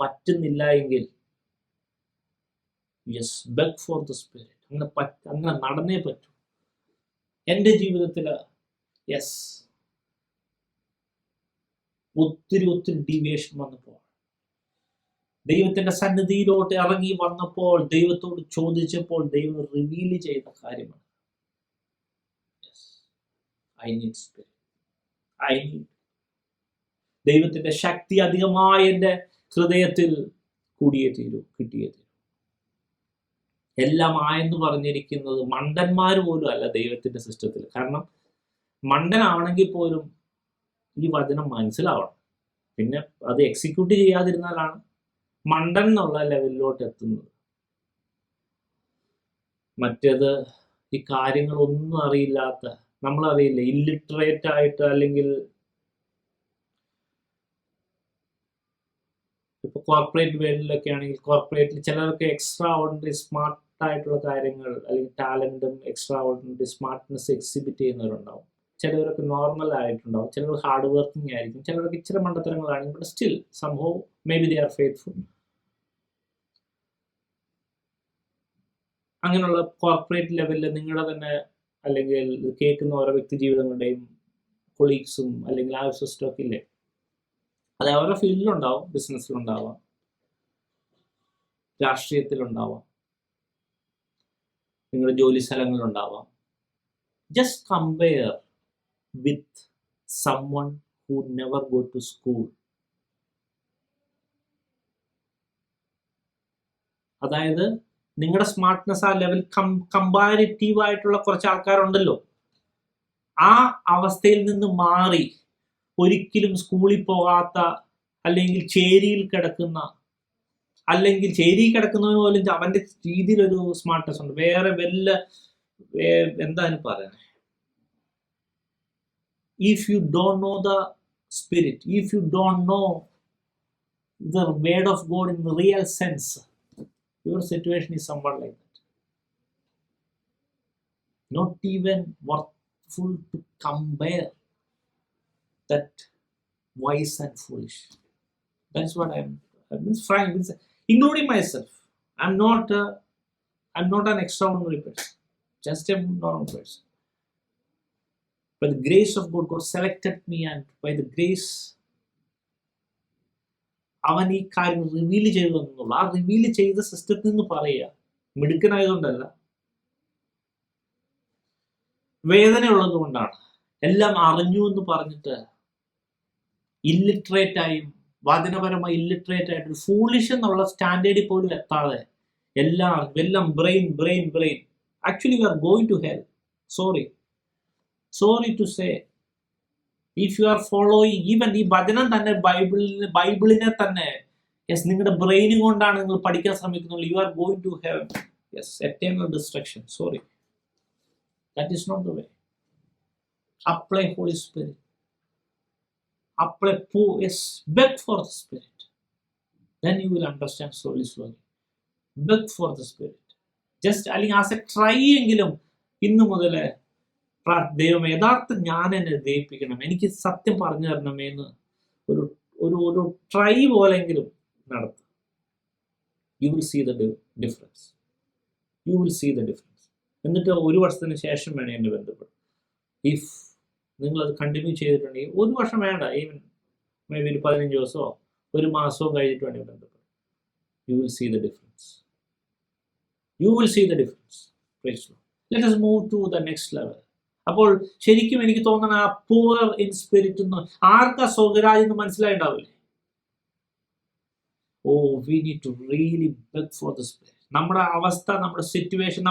പറ്റുന്നില്ല എങ്കിൽ yes, beg for the spirit. അങ്ങനെ നടന്നേ പറ്റൂ. എൻ്റെ ജീവിതത്തിൽ യെസ് ഒത്തിരി ഡീവിയേഷൻ വന്നപ്പോൾ, ദൈവത്തിന്റെ സന്നിധിയിലോട്ട് ഇറങ്ങി വന്നപ്പോൾ, ദൈവത്തോട് ചോദിച്ചപ്പോൾ ദൈവം റിവീൽ ചെയ്ത കാര്യമാണ്. I need spirit. I need ദൈവത്തിന്റെ ശക്തി അധികമായി എൻ്റെ ഹൃദയത്തിൽ കിട്ടിയേ തീരൂ. എല്ലാം ആയെന്ന് പറഞ്ഞിരിക്കുന്നത് മണ്ടന്മാർ പോലും അല്ല ദൈവത്തിന്റെ സിസ്റ്റത്തിൽ. കാരണം മണ്ടനാണെങ്കിൽ പോലും ഈ വചനം മനസ്സിലാവണം. പിന്നെ അത് എക്സിക്യൂട്ട് ചെയ്യാതിരുന്നാലാണ് മണ്ടൻ എന്നുള്ള ലെവലിലോട്ട് എത്തുന്നത്. മറ്റേത് ഈ കാര്യങ്ങളൊന്നും അറിയില്ലാത്ത, നമ്മളറിയില്ല, ഇല്ലിറ്ററേറ്റ് ആയിട്ട്, അല്ലെങ്കിൽ ഇപ്പൊ കോർപ്പറേറ്റ് വേൾഡിലൊക്കെ ആണെങ്കിൽ കോർപ്പറേറ്റിൽ ചിലർക്ക് എക്സ്ട്രാ ഓർഡിനറി സ്മാർട്ട് ആയിട്ടുള്ള കാര്യങ്ങൾ, അല്ലെങ്കിൽ ടാലന്റും എക്സ്ട്രാ ഓർഡിനറി സ്മാർട്ട്നെസ് എക്സിബിറ്റ് ചെയ്യുന്നവരുണ്ടാവും. ചിലവരൊക്കെ നോർമൽ ആയിട്ടുണ്ടാവും, ചിലർ ഹാർഡ് വർക്കിംഗ് ആയിരിക്കും, ചിലർക്ക് ഇച്ചിരി മണ്ടത്തരങ്ങളാണെങ്കിൽ but still somehow may be they are faithful. അങ്ങനെയുള്ള കോർപ്പറേറ്റ് ലെവലിൽ നിങ്ങളുടെ തന്നെ, അല്ലെങ്കിൽ കേൾക്കുന്ന ഓരോ വ്യക്തി ജീവിതങ്ങളുടെയും കൊളീഗ്സും, അല്ലെങ്കിൽ ആ ഒരു സിസ്റ്റമൊക്കെ ഇല്ലേ, അത് അവരുടെ ഫീൽഡിലുണ്ടാവും, ബിസിനസ്സിലുണ്ടാവാം, രാഷ്ട്രീയത്തിലുണ്ടാവാം, നിങ്ങളുടെ ജോലി സ്ഥലങ്ങളിലുണ്ടാവാം. Just compare with someone who never go to school. അതായത് നിങ്ങളുടെ സ്മാർട്ട്നെസ് ആ ലെവൽ കമ്പാരിറ്റീവ് ആയിട്ടുള്ള കുറച്ച് ആൾക്കാരുണ്ടല്ലോ, ആ അവസ്ഥയിൽ നിന്ന് മാറി ഒരിക്കലും സ്കൂളിൽ പോകാത്ത, അല്ലെങ്കിൽ ചേരിയിൽ കിടക്കുന്നവന് പോലും അവന്റെ രീതിയിലൊരു സ്മാർട്ട്നെസ് ഉണ്ട്. വേറെ വല്ല എന്താണ് പറയുന്നത്, if you don't know the spirit, if you don't know the word of God in the real sense, your situation is somewhat like that. Not even worthful to compare that wise and foolish. That's what I'm frank, including myself. I'm not an extraordinary person. just a normal person. By the grace of God, God selected me, and by the grace, അവൻ ഈ കാര്യം reveal ചെയ്തു എന്നുള്ളൂ. ആ reveal ചെയ്ത സിസ്റ്റത്തിൽ നിന്ന് പറയുക, മിടുക്കനായതുകൊണ്ടല്ല, വേദന ഉള്ളത് കൊണ്ടാണ്. എല്ലാം അറിഞ്ഞു എന്ന് പറഞ്ഞിട്ട് ഇല്ലിറ്ററേറ്റായും വാദനപരമായി ഇല്ലിറ്ററേറ്റ് ആയിട്ട് ഫൂളിഷ് എന്നുള്ള സ്റ്റാൻഡേർഡിൽ പോലും എത്താതെ എല്ലാം brain. Actually we are going to hell. Sorry to say, if you are following even ഈ വചനം തന്നെ ബൈബിളിനെ തന്നെ നിങ്ങളുടെ ബ്രെയിനും കൊണ്ടാണ് നിങ്ങൾ പഠിക്കാൻ ശ്രമിക്കുന്നുള്ളൂ, you are going to hell. Eternal destruction. Sorry, that is not the way. Apply Holy Spirit. Beg for the Spirit. Then you will understand slowly. Beg for the Spirit. Just അല്ലെങ്കിൽ ആസ് എ ട്രൈ എങ്കിലും ഇന്നു മുതൽ ദൈവം യഥാർത്ഥ ഞാൻ എന്നെ ദയിപ്പിക്കണം, എനിക്ക് സത്യം പറഞ്ഞു തരണമേ എന്ന് ഒരു ട്രൈ പോലെങ്കിലും നടത്തും. You will see the difference. എന്നിട്ട് 1 വർഷത്തിന് ശേഷം വേണം എന്നെ ബന്ധപ്പെടും. ഇഫ് നിങ്ങളത് കണ്ടിന്യൂ ചെയ്തിട്ടുണ്ടെങ്കിൽ 1 വർഷം വേണ്ട, ഈവൻ മേ ബി 15 ദിവസമോ 1 മാസമോ കഴിഞ്ഞിട്ട് വേണമെങ്കിൽ ബന്ധപ്പെടും. You will see the difference. Praise the Lord. Let us move to the next level. അപ്പോൾ ശരിക്കും എനിക്ക് തോന്നണം, ആ പൂർ ഇൻ സ്പിരിറ്റ് എന്ന് ആർക്കാ സ്വകരാജെന്ന് മനസ്സിലായിണ്ടാവില്ലേ? We need to really beg for the Spirit. നമ്മുടെ അവസ്ഥ, നമ്മുടെ സിറ്റുവേഷൻ,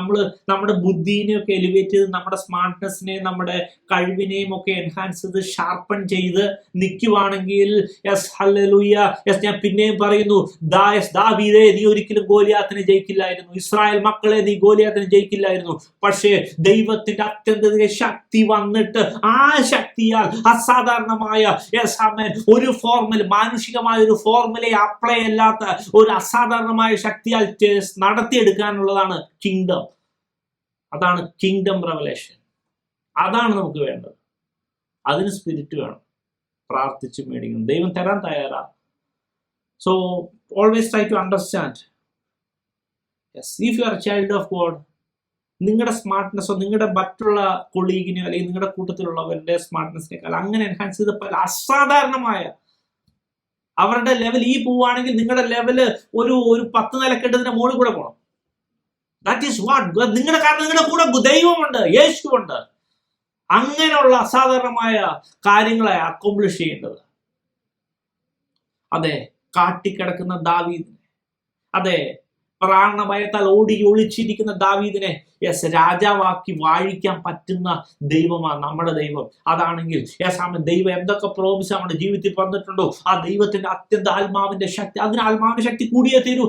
നമ്മുടെ ബുദ്ധിനെയൊക്കെ എലിവേറ്റ് ചെയ്ത് നമ്മുടെ സ്മാർട്ട്നെസ്സിനെയും നമ്മുടെ കഴിവിനെയും ഒക്കെ എൻഹാൻസ് ചെയ്ത് ഷാർപ്പൺ ചെയ്ത് നിൽക്കുവാണെങ്കിൽ, ഞാൻ പിന്നെയും പറയുന്നു, ദാവീദേ, നീ ഒരിക്കലും ഗോലിയാത്തിനെ ജയിക്കില്ലായിരുന്നു. ഇസ്രായേൽ മക്കളെ, നീ ഗോലിയാത്തിനെ ജയിക്കില്ലായിരുന്നു. പക്ഷേ ദൈവത്തിന്റെ അത്യന്ത ശക്തി വന്നിട്ട് ആ ശക്തിയാൽ അസാധാരണമായ ഒരു ഫോർമുല, മാനുഷികമായ ഒരു ഫോർമുലയെ അപ്ലൈ അല്ലാത്ത ഒരു അസാധാരണമായ ശക്തിയാൽ നടത്തിയെടുക്കാനുള്ളതാണ് കിങ്ഡം. അതാണ് കിങ്ഡം റെവലേഷൻ. അതാണ് നമുക്ക് വേണ്ടത്. അതിന് സ്പിരിറ്റ് വേണം, പ്രാർത്ഥിച്ച് മേടിക്കണം. ദൈവം തരാൻ തയ്യാറാ. So always try to understand. If you are a child of God, നിങ്ങളുടെ സ്മാർട്ട്നെസ്സോ നിങ്ങളുടെ മറ്റുള്ള കൊളീഗിനെയോ അല്ലെങ്കിൽ നിങ്ങളുടെ കൂട്ടത്തിലുള്ളവരുടെ സ്മാർട്ട്നെസ്സിനേക്കാൾ അങ്ങനെ എൻഹാൻസ് ചെയ്ത അസാധാരണമായ അവരുടെ ലെവൽ ഈ പോവുകയാണെങ്കിൽ നിങ്ങളുടെ ലെവല് ഒരു 10 നിലക്കെട്ടതിന്റെ മുകളിൽ കൂടെ പോകണം. ദാറ്റ് ഈസ് വാട്ട് നിങ്ങളുടെ, കാരണം നിങ്ങളുടെ കൂടെ ദൈവമുണ്ട്, യേശുവുണ്ട്. അങ്ങനെയുള്ള അസാധാരണമായ കാര്യങ്ങളെ അക്കോംപ്ലിഷ് ചെയ്യേണ്ടത്. അതെ, കാട്ടിക്കിടക്കുന്ന ദാവീദിനെ, അതെ, പ്രാണഭയത്താൽ ഒളിച്ചിരിക്കുന്ന ദാവീദിനെ രാജാവാക്കി വാഴിക്കാൻ പറ്റുന്ന ദൈവമാണ് നമ്മുടെ ദൈവം. അതാണെങ്കിൽ ദൈവം എന്തൊക്കെ പ്രോമിസ് നമ്മുടെ ജീവിതത്തിൽ വന്നിട്ടുണ്ടോ, ആ ദൈവത്തിന്റെ അത്യന്ത ആത്മാവിന്റെ ശക്തി, അതിന് ആത്മാവിന്റെ ശക്തി കൂടിയേ തീരൂ.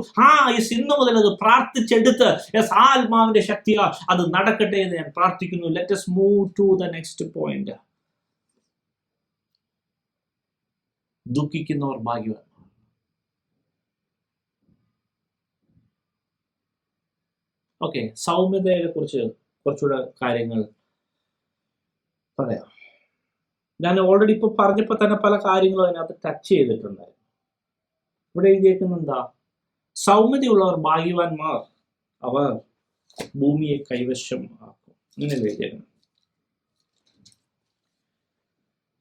ഇന്ന് മുതൽ അത് പ്രാർത്ഥിച്ചെടുത്ത് ആ ആത്മാവിന്റെ ശക്തിയാ അത് നടക്കട്ടെ എന്ന് ഞാൻ പ്രാർത്ഥിക്കുന്നു. Let us move to the next point. ദുഃഖിക്കുന്നവർ ഭാഗ്യവാൻ. ഓക്കെ, സൗമ്യതയെ കുറിച്ച് കുറച്ചുകൂടെ കാര്യങ്ങൾ പറയാം. ഞാൻ ഓൾറെഡി ഇപ്പൊ പറഞ്ഞപ്പോൾ തന്നെ പല കാര്യങ്ങളും അതിനകത്ത് ടച്ച് ചെയ്തിട്ടുണ്ടായിരുന്നു. ഇവിടെ എഴുതിയേക്കുന്ന എന്താ? സൗമ്യതയുള്ളവർ ഭാഗ്യവാന്മാർ, അവർ ഭൂമിയെ കൈവശം ആക്കും. ഇങ്ങനെ എഴുതിയേക്കണം.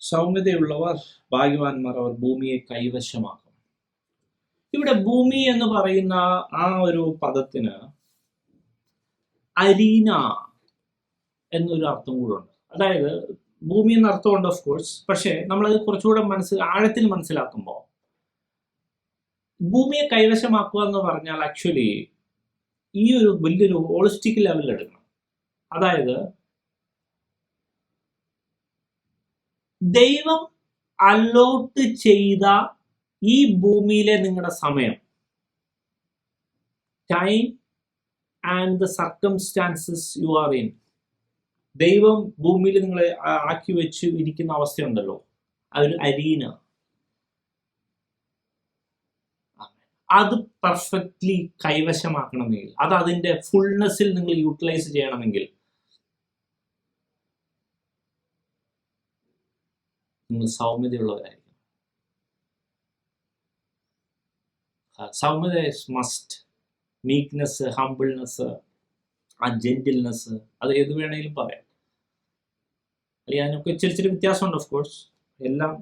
സൗമ്യതയുള്ളവർ ഭാഗ്യവാന്മാർ, അവർ ഭൂമിയെ കൈവശമാക്കും. ഇവിടെ ഭൂമി എന്ന് പറയുന്ന ആ ഒരു പദത്തിന് അരീന എന്നൊരു അർത്ഥം കൂടെ ഉണ്ട്. അതായത് ഭൂമി എന്ന അർത്ഥമുണ്ട് ഓഫ് കോഴ്സ്, പക്ഷേ നമ്മളത് കുറച്ചുകൂടെ ആഴത്തിൽ മനസ്സിലാക്കുമ്പോൾ ഭൂമിയെ കൈവശമാക്കുക എന്ന് പറഞ്ഞാൽ ആക്ച്വലി ഈ ഒരു വലിയൊരു ഹോളിസ്റ്റിക് ലെവലിൽ എടുക്കണം. അതായത് ദൈവം അലോട്ട് ചെയ്ത ഈ ഭൂമിയിലെ നിങ്ങളുടെ സമയം, time and the circumstances you are in, ദൈവം ഭൂമിയിൽ നിങ്ങളെ ആക്കി വെച്ച് ഇരിക്കുന്ന അവസ്ഥയുണ്ടല്ലോ, അതൊരു അരീന. അത് പെർഫെക്റ്റ്ലി കൈവശമാക്കണമെങ്കിൽ, അത് അതിൻ്റെ ഫുൾനെസ്സിൽ നിങ്ങൾ യൂട്ടിലൈസ് ചെയ്യണമെങ്കിൽ നിങ്ങൾ സൗമ്യതയുള്ളവരായിരിക്കും. സൗമ്യത ഇസ് മസ്റ്റ്. മീക്ക്നെസ്, ഹംബിൾനെസ്, ആ ജെന്റിൽനെസ്, അത് ഏത് വേണമെങ്കിലും പറയാം. അല്ലെങ്കിൽ അതിനൊക്കെ ഇച്ചിരി വ്യത്യാസമുണ്ട്. ഓഫ് കോഴ്സ് എല്ലാം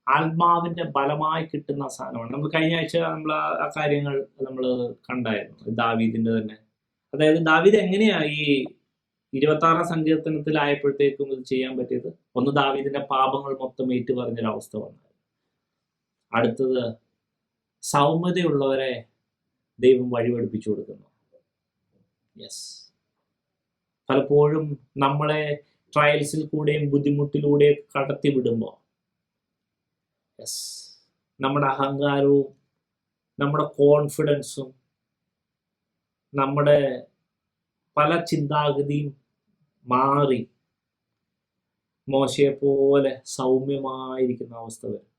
ആത്മാവിന്റെ ബലമായി കിട്ടുന്ന സാധനമാണ്. നമ്മൾ കഴിഞ്ഞ ആഴ്ച നമ്മൾ ആ കാര്യങ്ങൾ നമ്മൾ കണ്ടായിരുന്നു, ദാവീദിന്റെ തന്നെ. അതായത് ദാവീദ് എങ്ങനെയാ ഈ 26 സങ്കീർത്തനത്തിലായപ്പോഴത്തേക്കും ഇത് ചെയ്യാൻ പറ്റിയത്? ഒന്ന്, ദാവീദിന്റെ പാപങ്ങൾ മൊത്തം ഏറ്റു പറഞ്ഞൊരവസ്ഥ വന്നത്. അടുത്തത്, സൗമ്യതയുള്ളവരെ ദൈവം വഴിപഠിപ്പിച്ചു കൊടുക്കുന്നു. യെസ്, പലപ്പോഴും നമ്മളെ ട്രയൽസിൽ കൂടെയും ബുദ്ധിമുട്ടിലൂടെയും കടത്തി വിടുമ്പോൾ യെസ്, നമ്മുടെ അഹങ്കാരവും നമ്മുടെ കോൺഫിഡൻസും നമ്മുടെ പല ചിന്താഗതിയും മാറി മോശയെ പോലെ സൗമ്യമായിരിക്കുന്ന അവസ്ഥ വരും.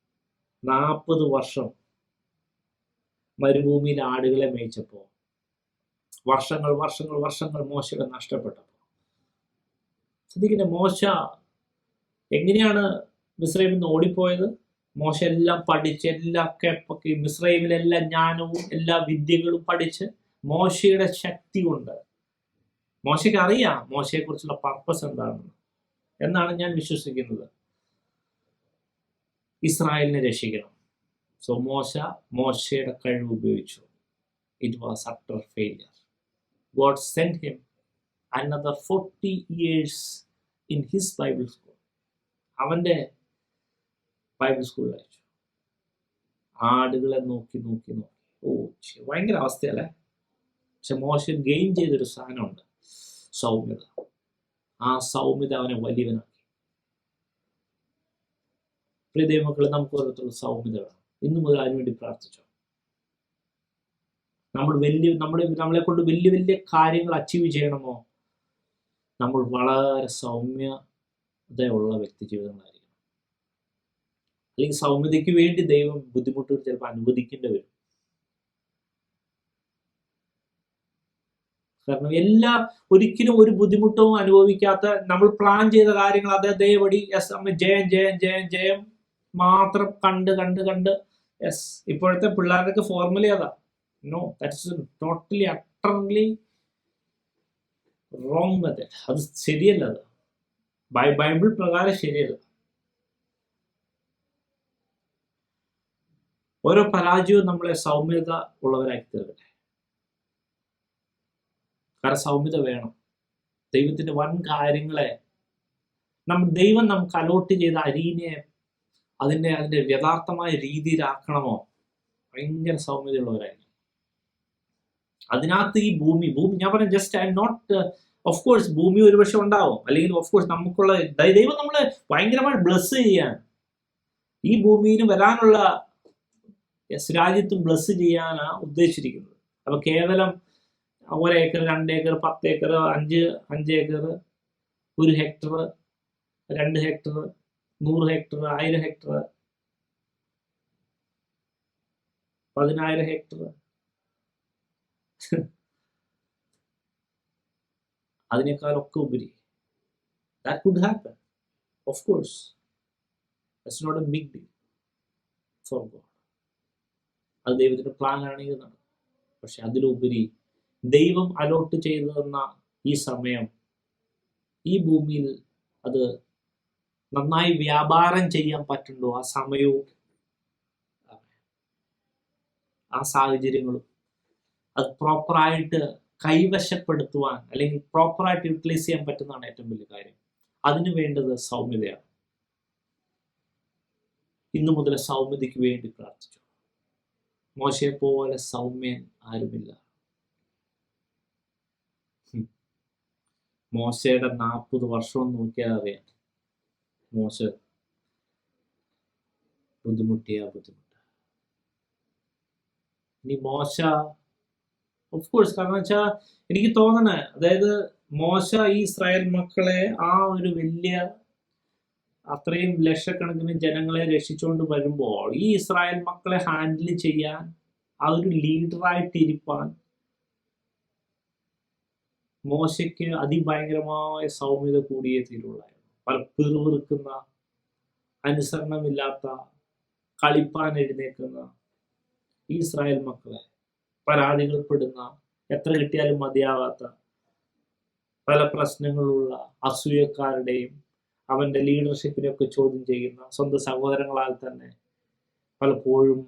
40 വർഷം മരുഭൂമിയിൽ ആടുകളെ മേയിച്ചപ്പോൾ വർഷങ്ങൾ വർഷങ്ങൾ വർഷങ്ങൾ മോശയുടെ നഷ്ടപ്പെട്ടപ്പോൾ ശ്രദ്ധിക്കുന്ന മോശ എങ്ങനെയാണ് മിസ്രൈമിൽ നിന്ന് ഓടിപ്പോയത്? മോശ എല്ലാം പഠിച്ച്, എല്ലാ മിസ്രൈമിലെല്ലാ ജ്ഞാനവും എല്ലാ വിദ്യകളും പഠിച്ച് മോശയുടെ ശക്തി കൊണ്ട്, മോശയ്ക്ക് അറിയാം മോശയെക്കുറിച്ചുള്ള പർപ്പസ് എന്താണെന്ന് എന്നാണ് ഞാൻ വിശ്വസിക്കുന്നത്. ഇസ്രായേലിനെ രക്ഷിക്കണം. സോ മോശയുടെ കഴിവ് ഉപയോഗിച്ചു. It was utter failure. God send him another 40 years in his Bible school. അവൻ്റെ ബൈബിൾ സ്കൂളിൽ അയച്ചു. ആടുകളെ നോക്കി നോക്കി നോക്കി. ഭയങ്കര അവസ്ഥയല്ലേ? പക്ഷെ മോശ ഗെയിൻ ചെയ്തൊരു സാധനമുണ്ട്, സൗമ്യത. ആ സൗമ്യത അവനെ വലിയവനാക്കി. പ്രിയ ദൈവമക്കളെ, നമുക്ക് ഓരോരുത്തരുടെ സൗമ്യത വേണം. ഇന്നു മുതൽ അതിനുവേണ്ടി പ്രാർത്ഥിച്ചോ. നമ്മളെ കൊണ്ട് വലിയ വലിയ കാര്യങ്ങൾ അച്ചീവ് ചെയ്യണമോ, നമ്മൾ വളരെ സൗമ്യതയുള്ള വ്യക്തി ജീവിതങ്ങളായിരിക്കണം. അല്ലെങ്കിൽ സൗമ്യതയ്ക്ക് വേണ്ടി ദൈവം ബുദ്ധിമുട്ടുകൾ ചിലപ്പോൾ അനുവദിക്കേണ്ടി വരും. കാരണം ഒരിക്കലും ഒരു ബുദ്ധിമുട്ടും അനുഭവിക്കാത്ത, നമ്മൾ പ്ലാൻ ചെയ്ത കാര്യങ്ങൾ അതേപടി ജയം മാത്രം കണ്ട് യെസ്. ഇപ്പോഴത്തെ പിള്ളേരുടെ ഫോർമുല അതാ. No, that's totally utterly wrong method. അത് ശരിയല്ല. അത് ബൈബിൾ പ്രകാരം ശരിയല്ല. ഓരോ പരാജയവും നമ്മളെ സൗമ്യത ഉള്ളവരാക്കി തീർക്കട്ടെ. കാരണം സൗമ്യത വേണം. ദൈവത്തിന്റെ വൻ കാര്യങ്ങളെ ദൈവം നമുക്ക് അലോട്ട് ചെയ്ത അരീനെ അതിന്റെ യഥാർത്ഥമായ രീതിയിലാക്കണമോ, ഭയങ്കര സൗമ്യതയുള്ളവരായിരിക്കും. അതിനകത്ത് ഈ ഭൂമി ഞാൻ പറഞ്ഞ just I'm not, of course ഭൂമി ഒരുപക്ഷെ ഉണ്ടാവും, അല്ലെങ്കിൽ ഓഫ് കോഴ്സ് നമുക്കുള്ള ദൈവം നമ്മളെ ഭയങ്കരമായി ബ്ലസ് ചെയ്യാൻ, ഈ ഭൂമിയിൽ വരാനുള്ള രാജ്യത്തും ബ്ലസ് ചെയ്യാനാണ് ഉദ്ദേശിച്ചിരിക്കുന്നത്. അപ്പൊ കേവലം 1 acre 2 acre 10 acre 5 acre 1 hectare 2 hectare 100 hectare 1000 hectare 10,000 hectare അതിനേക്കാളൊക്കെ ഉപരി that could happen. Of course, that's not a big deal for God. അത് ദൈവത്തിന്റെ പ്ലാൻ ആണെങ്കിൽ നടക്കും. പക്ഷെ അതിലുപരി ദൈവം അലോട്ട് ചെയ്തു തന്ന ഈ സമയം, ഈ ഭൂമിയിൽ അത് നന്നായി വ്യാപാരം ചെയ്യാൻ പറ്റുന്നുണ്ടോ, ആ സമയവും ആ സാഹചര്യങ്ങളും അത് പ്രോപ്പറായിട്ട് കൈവശപ്പെടുത്തുവാൻ അല്ലെങ്കിൽ പ്രോപ്പറായിട്ട് യൂട്ടിലൈസ് ചെയ്യാൻ പറ്റുന്നതാണ് ഏറ്റവും വലിയ കാര്യം. അതിന് വേണ്ടത് സൗമ്യതയാണ്. ഇന്നു മുതൽ സൗമ്യതയ്ക്ക് വേണ്ടി പ്രാർത്ഥിച്ചു. മോശയെ പോലെ സൗമ്യൻ ആരുമില്ല. മോശയുടെ 40 വർഷം നോക്കിയാൽ അറിയാം മോശ ബുദ്ധിമുട്ട്. ഇനി മോശ ഓഫ് കോഴ്സ്, കാരണം വെച്ചാൽ എനിക്ക് തോന്നണേ, അതായത് മോശ ഈ ഇസ്രായേൽ മക്കളെ ആ ഒരു വലിയ അത്രയും ലക്ഷക്കണക്കിന് ജനങ്ങളെ രക്ഷിച്ചുകൊണ്ട് വരുമ്പോൾ ഈ ഇസ്രായേൽ മക്കളെ ഹാൻഡിൽ ചെയ്യാൻ, ആ ഒരു ലീഡറായിട്ടിരിപ്പാൻ മോശയ്ക്ക് അതിഭയങ്കരമായ സൗമ്യത കൂടിയേ തീരുള്ളായിരുന്നു. പല പിറുപിറുക്കുന്ന, അനുസരണമില്ലാത്ത, കളിപ്പാൻ എഴുന്നേൽക്കുന്ന ഈ ഇസ്രായേൽ മക്കളെ, പരാതികൾപ്പെടുന്ന, എത്ര കിട്ടിയാലും മതിയാവാത്ത, പല പ്രശ്നങ്ങളുള്ള അസൂയക്കാരുടെയും അവൻ്റെ ലീഡർഷിപ്പിനെയൊക്കെ ചോദ്യം ചെയ്യുന്ന സ്വന്തം സഹോദരങ്ങളാൽ തന്നെ പലപ്പോഴും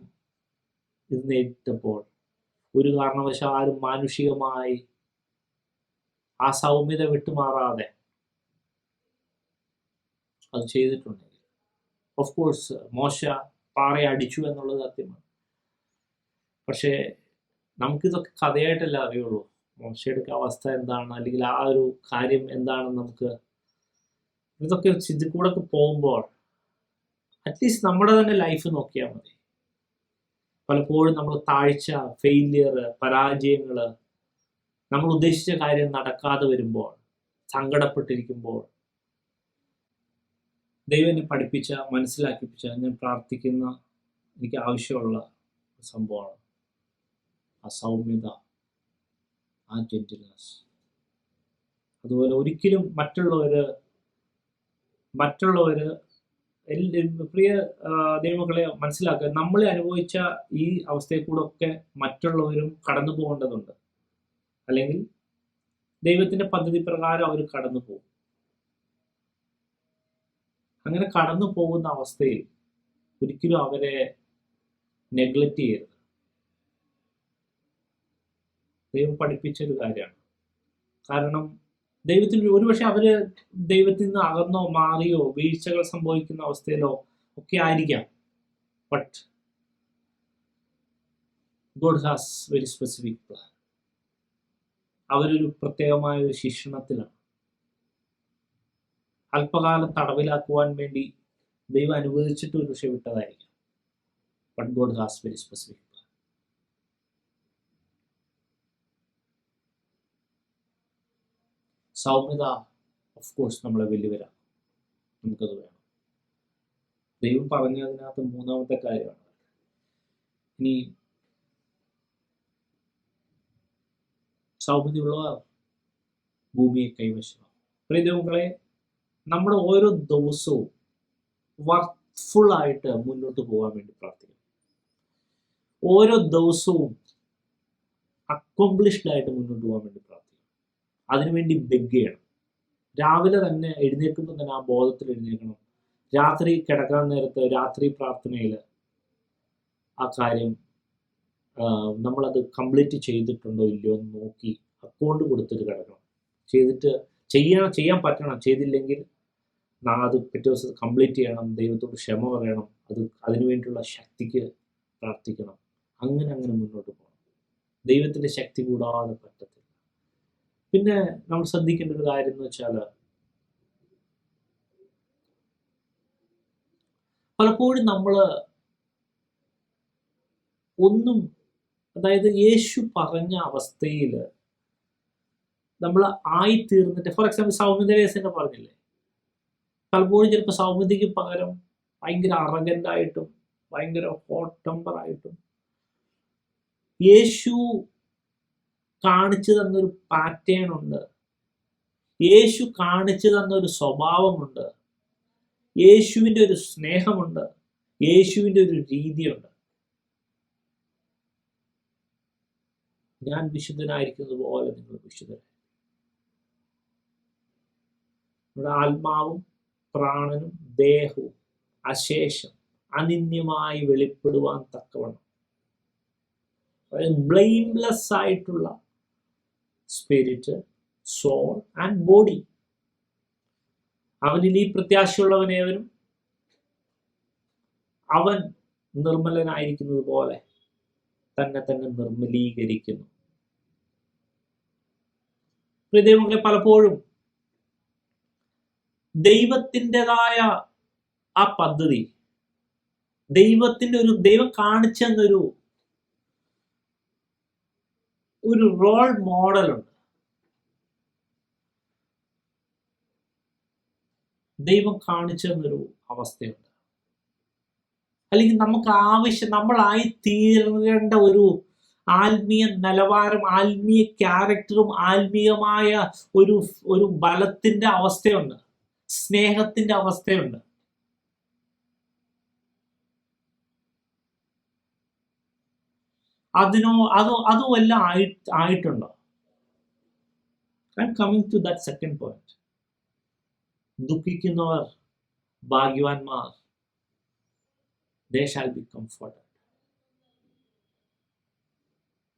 ഇത് നേരിട്ടപ്പോൾ ഒരു കാരണവശാലും മാനുഷികമായി ആ സൗമ്യത വിട്ടുമാറാതെ അത് ചെയ്തിട്ടുണ്ടെങ്കിൽ, ഓഫ് കോഴ്സ് മോശ പാറയെ അടിച്ചു എന്നുള്ളത് സത്യമാണ്. പക്ഷേ നമുക്കിതൊക്കെ കഥയായിട്ടല്ല അറിയുള്ളൂ. മോശയുടെ അവസ്ഥ എന്താണ്, അല്ലെങ്കിൽ ആ ഒരു കാര്യം എന്താണെന്ന് നമുക്ക് ഇതൊക്കെ ഇതിൽ കൂടെ പോകുമ്പോൾ അറ്റ്ലീസ്റ്റ് നമ്മുടെ തന്നെ ലൈഫ് നോക്കിയാൽ മതി. പലപ്പോഴും നമ്മൾ താഴ്ച, ഫെയിലിയർ, പരാജയങ്ങൾ, നമ്മൾ ഉദ്ദേശിച്ച കാര്യം നടക്കാതെ വരുമ്പോൾ, സങ്കടപ്പെട്ടിരിക്കുമ്പോൾ ദൈവം എന്നെ പഠിപ്പിച്ച, മനസ്സിലാക്കിപ്പിച്ച, ഞാൻ പ്രാർത്ഥിക്കുന്ന, എനിക്ക് ആവശ്യമുള്ള സംഭവമാണ് ആ സൗമ്യത, ആ ജെന്റിൽനെസ്. അതുപോലെ ഒരിക്കലും മറ്റുള്ളവര് പ്രിയ ദൈവമക്കളെ മനസ്സിലാക്കുക, നമ്മളെ അനുഭവിച്ച ഈ അവസ്ഥയെ കൂടെ ഒക്കെ മറ്റുള്ളവരും കടന്നു പോകേണ്ടതുണ്ട്. അല്ലെങ്കിൽ ദൈവത്തിന്റെ പദ്ധതി പ്രകാരം അവർ കടന്നു പോകും. അങ്ങനെ കടന്നു പോകുന്ന അവസ്ഥയിൽ ഒരിക്കലും അവരെ നെഗ്ലക്റ്റ് ചെയ്യരുത്. ദൈവം പഠിപ്പിച്ചൊരു കാര്യമാണ്. കാരണം ദൈവത്തിന് ഒരുപക്ഷെ അവര് ദൈവത്തിൽ നിന്ന് അകന്നോ മാറിയോ വീഴ്ചകൾ സംഭവിക്കുന്ന അവസ്ഥയിലോ ഒക്കെ ആയിരിക്കാം. But God has very specific plan. അവരൊരു പ്രത്യേകമായ ഒരു ശിക്ഷണത്തിലാണ്. അല്പകാലം തടവിലാക്കുവാൻ വേണ്ടി ദൈവം അനുവദിച്ചിട്ട് ഒരു പക്ഷെ വിട്ടതായിരിക്കാം. But God has very specific plan. സൗമ്യത ഓഫ് കോഴ്സ് നമ്മളെ വെല്ലുവരാം, നമുക്കത് വേണം. ദൈവം പറഞ്ഞതിനകത്ത് മൂന്നാമത്തെ കാര്യമാണ്. ഇനി സൗമ്യതയുള്ളവർ ഭൂമിയെ കൈവശമാക്കും. പ്രിയ ദൈവങ്ങളെ, നമ്മുടെ ഓരോ ദിവസവും വർക്ക്ഫുൾ ആയിട്ട് മുന്നോട്ട് പോകാൻ വേണ്ടി പ്രാർത്ഥിക്കണം. ഓരോ ദിവസവും അക്കോംപ്ലിഷ്ഡ് ആയിട്ട് മുന്നോട്ട് പോകാൻ വേണ്ടി പ്രാർത്ഥിക്കണം. അതിനുവേണ്ടി ബെഗ് ചെയ്യണം. രാവിലെ തന്നെ എഴുന്നേൽക്കുമ്പോൾ തന്നെ ആ ബോധത്തിൽ എഴുന്നേൽക്കണം. രാത്രി കിടക്കാൻ നേരത്ത് രാത്രി പ്രാർത്ഥനയിൽ ആ കാര്യം നമ്മളത് കംപ്ലീറ്റ് ചെയ്തിട്ടുണ്ടോ ഇല്ലയോ എന്ന് നോക്കി അക്കൗണ്ട് കൊടുത്തിട്ട് കിടക്കണം. ചെയ്യാൻ പറ്റണം. ചെയ്തില്ലെങ്കിൽ അത് പിറ്റേ ദിവസം കംപ്ലീറ്റ് ചെയ്യണം. ദൈവത്തോട് ക്ഷമ പറയണം. അതിനുവേണ്ടിയുള്ള ശക്തിക്ക് പ്രാർത്ഥിക്കണം. അങ്ങനെ മുന്നോട്ട് പോകണം. ദൈവത്തിൻ്റെ ശക്തി കൂടാതെ പറ്റത്തില്ല. പിന്നെ നമ്മൾ ശ്രദ്ധിക്കേണ്ട ഒരു കാര്യം എന്ന് വെച്ചാൽ, പലപ്പോഴും നമ്മൾ അതായത് യേശു പറഞ്ഞ അവസ്ഥയിൽ നമ്മൾ ആയിത്തീർന്നിട്ട്, ഫോർ എക്സാമ്പിൾ സൗമ്യതേനെ പറഞ്ഞില്ലേ, പലപ്പോഴും ചിലപ്പോൾ സൗമ്യതയ്ക്ക് പകരം ഭയങ്കര അറഗൻ്റായിട്ടും ഭയങ്കര ഹോട്ട് ടെമ്പറായിട്ടും യേശു കാണിച്ചു തന്നൊരു പാറ്റേൺ ഉണ്ട്. യേശു കാണിച്ചു തന്നൊരു സ്വഭാവമുണ്ട്. യേശുവിൻ്റെ ഒരു സ്നേഹമുണ്ട്. യേശുവിൻ്റെ ഒരു രീതിയുണ്ട്. ഞാൻ വിശുദ്ധനായിരിക്കുന്നത് പോലെ നിങ്ങൾ വിശുദ്ധരായി. നമ്മുടെ ആത്മാവും പ്രാണനും ദേഹവും അശേഷം അനിന്യമായി വെളിപ്പെടുവാൻ തക്കവണ്ണം ബ്ലെയിംലെസ് ആയിട്ടുള്ള സ്പിരിറ്റ്, സോൾ ആൻഡ് ബോഡി. അവനിൽ ഈ പ്രത്യാശയുള്ളവനേവനും അവൻ നിർമ്മലനായിരിക്കുന്നത് പോലെ തന്നെ നിർമ്മലീകരിക്കുന്നു. ദൈവങ്ങളെ, പലപ്പോഴും ദൈവത്തിൻ്റെതായ ആ പദ്ധതി, ദൈവം കാണിച്ചെന്നൊരു റോൾ മോഡലുണ്ട്. ദൈവം കാണിച്ചെന്നൊരു അവസ്ഥയുണ്ട്. അല്ലെങ്കിൽ നമ്മളായി തീരേണ്ട ഒരു ആത്മീയ നിലവാരം, ആത്മീയ ക്യാരക്ടറും ആത്മീയമായ ഒരു ബലത്തിന്റെ അവസ്ഥയുണ്ട്, സ്നേഹത്തിന്റെ അവസ്ഥയുണ്ട്. അതുമെല്ലാം ആയിട്ടുണ്ടോ? I'm coming to that second point. ദുഃഖിക്കുന്നവർ ഭാഗ്യവാന്മാർ, they shall be comforted.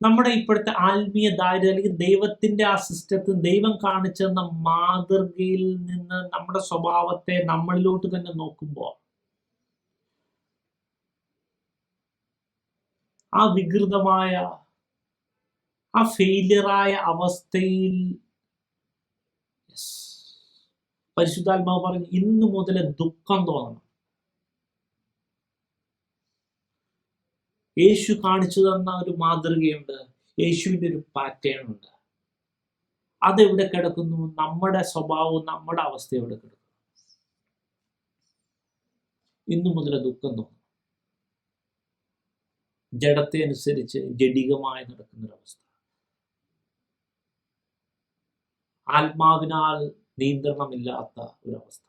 നമ്മുടെ ഇപ്പോഴത്തെ ആത്മീയ ദാരിദ്ര്യം അല്ലെങ്കിൽ ദൈവത്തിന്റെ ആ സിസ്റ്റത്തിൽ ദൈവം കാണിച്ചെന്ന മാതൃകയിൽ നിന്ന് നമ്മുടെ സ്വഭാവത്തെ നമ്മളിലോട്ട് തന്നെ നോക്കുമ്പോൾ ആ വികൃതമായ ആ ഫെയിലിയറായ അവസ്ഥയിൽ പരിശുദ്ധാത്മാവ് പറഞ്ഞു ഇന്നു മുതൽ ദുഃഖം തോന്നണം. യേശു കാണിച്ചു തന്ന ഒരു മാതൃകയുണ്ട്, യേശുവിൻ്റെ ഒരു പാറ്റേൺ ഉണ്ട്. അതെവിടെ കിടക്കുന്നു? നമ്മുടെ സ്വഭാവവും നമ്മുടെ അവസ്ഥ എവിടെ കിടക്കുന്നു? ഇന്നു മുതൽ ദുഃഖം തോന്നും. ജഡത്തെ അനുസരിച്ച് ജഡികമായി നടക്കുന്നൊരവസ്ഥ, ആത്മാവിനാൽ നിയന്ത്രണമില്ലാത്ത ഒരവസ്ഥ.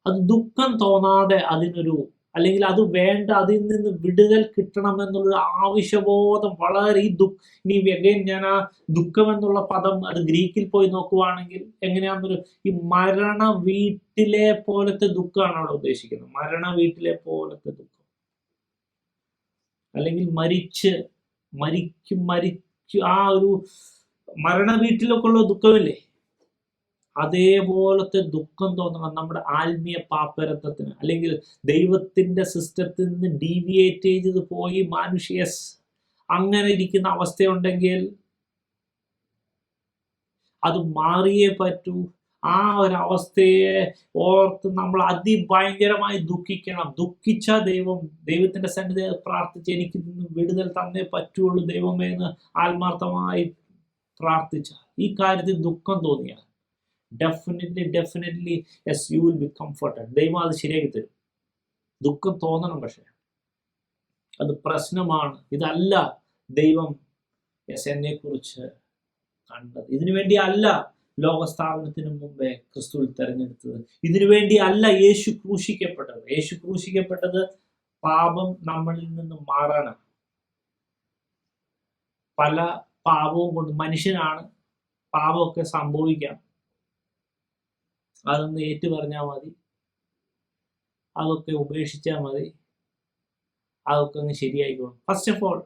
അത് ദുഃഖം തോന്നാതെ അതിനൊരു അല്ലെങ്കിൽ അത് വേണ്ട, അതിൽ നിന്ന് വിടുതൽ കിട്ടണമെന്നുള്ള ആവശ്യബോധം വളരെ ഇനി അഗൈൻ ഞാൻ ആ ദുഃഖം എന്നുള്ള പദം അത് ഗ്രീക്കിൽ പോയി നോക്കുവാണെങ്കിൽ എങ്ങനെയാണെന്നൊരു ഈ മരണ വീട്ടിലെ പോലത്തെ ദുഃഖമാണ് അവിടെ ഉദ്ദേശിക്കുന്നത്. മരണ വീട്ടിലെ പോലത്തെ ദുഃഖം, അല്ലെങ്കിൽ മരിച്ചു ആ ഒരു മരണ വീട്ടിലൊക്കെ ഉള്ള ദുഃഖമില്ലേ, അതേപോലത്തെ ദുഃഖം തോന്നണം നമ്മുടെ ആത്മീയ പാപ്പരത്വത്തിന്. അല്ലെങ്കിൽ ദൈവത്തിന്റെ സിസ്റ്റത്തിൽ നിന്ന് ഡീവിയേറ്റ് ചെയ്ത് പോയി മാനുഷ്യസ് അങ്ങനെ ഇരിക്കുന്ന അവസ്ഥയുണ്ടെങ്കിൽ അത് മാറിയേ പറ്റൂ. ആ ഒരവസ്ഥയെ ഓർത്ത് നമ്മൾ അതിഭയങ്കരമായി ദുഃഖിക്കണം. ദുഃഖിച്ച ദൈവത്തിന്റെ സന്നിധി പ്രാർത്ഥിച്ച് എനിക്ക് വിടുതൽ തന്നേ പറ്റുള്ളൂ ദൈവമേ എന്ന് ആത്മാർത്ഥമായി പ്രാർത്ഥിച്ച ഈ കാര്യത്തിൽ ദുഃഖം തോന്നിയാൽ definitely yes you will be comforted. ദൈവം അത് ശരിയാക്കി തരും. ദുഃഖം തോന്നണം, പക്ഷെ അത് പ്രശ്നമാണ്. ഇതല്ല ദൈവം എന്നെ കുറിച്ച് കണ്ടത്. ഇതിനു വേണ്ടി അല്ല ലോകസ്ഥാപനത്തിന് മുമ്പേ ക്രിസ്തുവിൽ തെരഞ്ഞെടുത്തത്. ഇതിനു വേണ്ടി അല്ല യേശു ക്രൂശിക്കപ്പെട്ടത്. യേശു ക്രൂശിക്കപ്പെട്ടത് പാപം നമ്മളിൽ നിന്ന് മാറാനാണ്. പല പാപവും കൊണ്ട് മനുഷ്യനാണ്, പാപമൊക്കെ സംഭവിക്കാം. അതൊന്ന് ഏറ്റു പറഞ്ഞാൽ മതി, അതൊക്കെ ഉപേക്ഷിച്ചാൽ മതി, അതൊക്കെ അങ്ങ് ശരിയായിക്കോളും. First of all,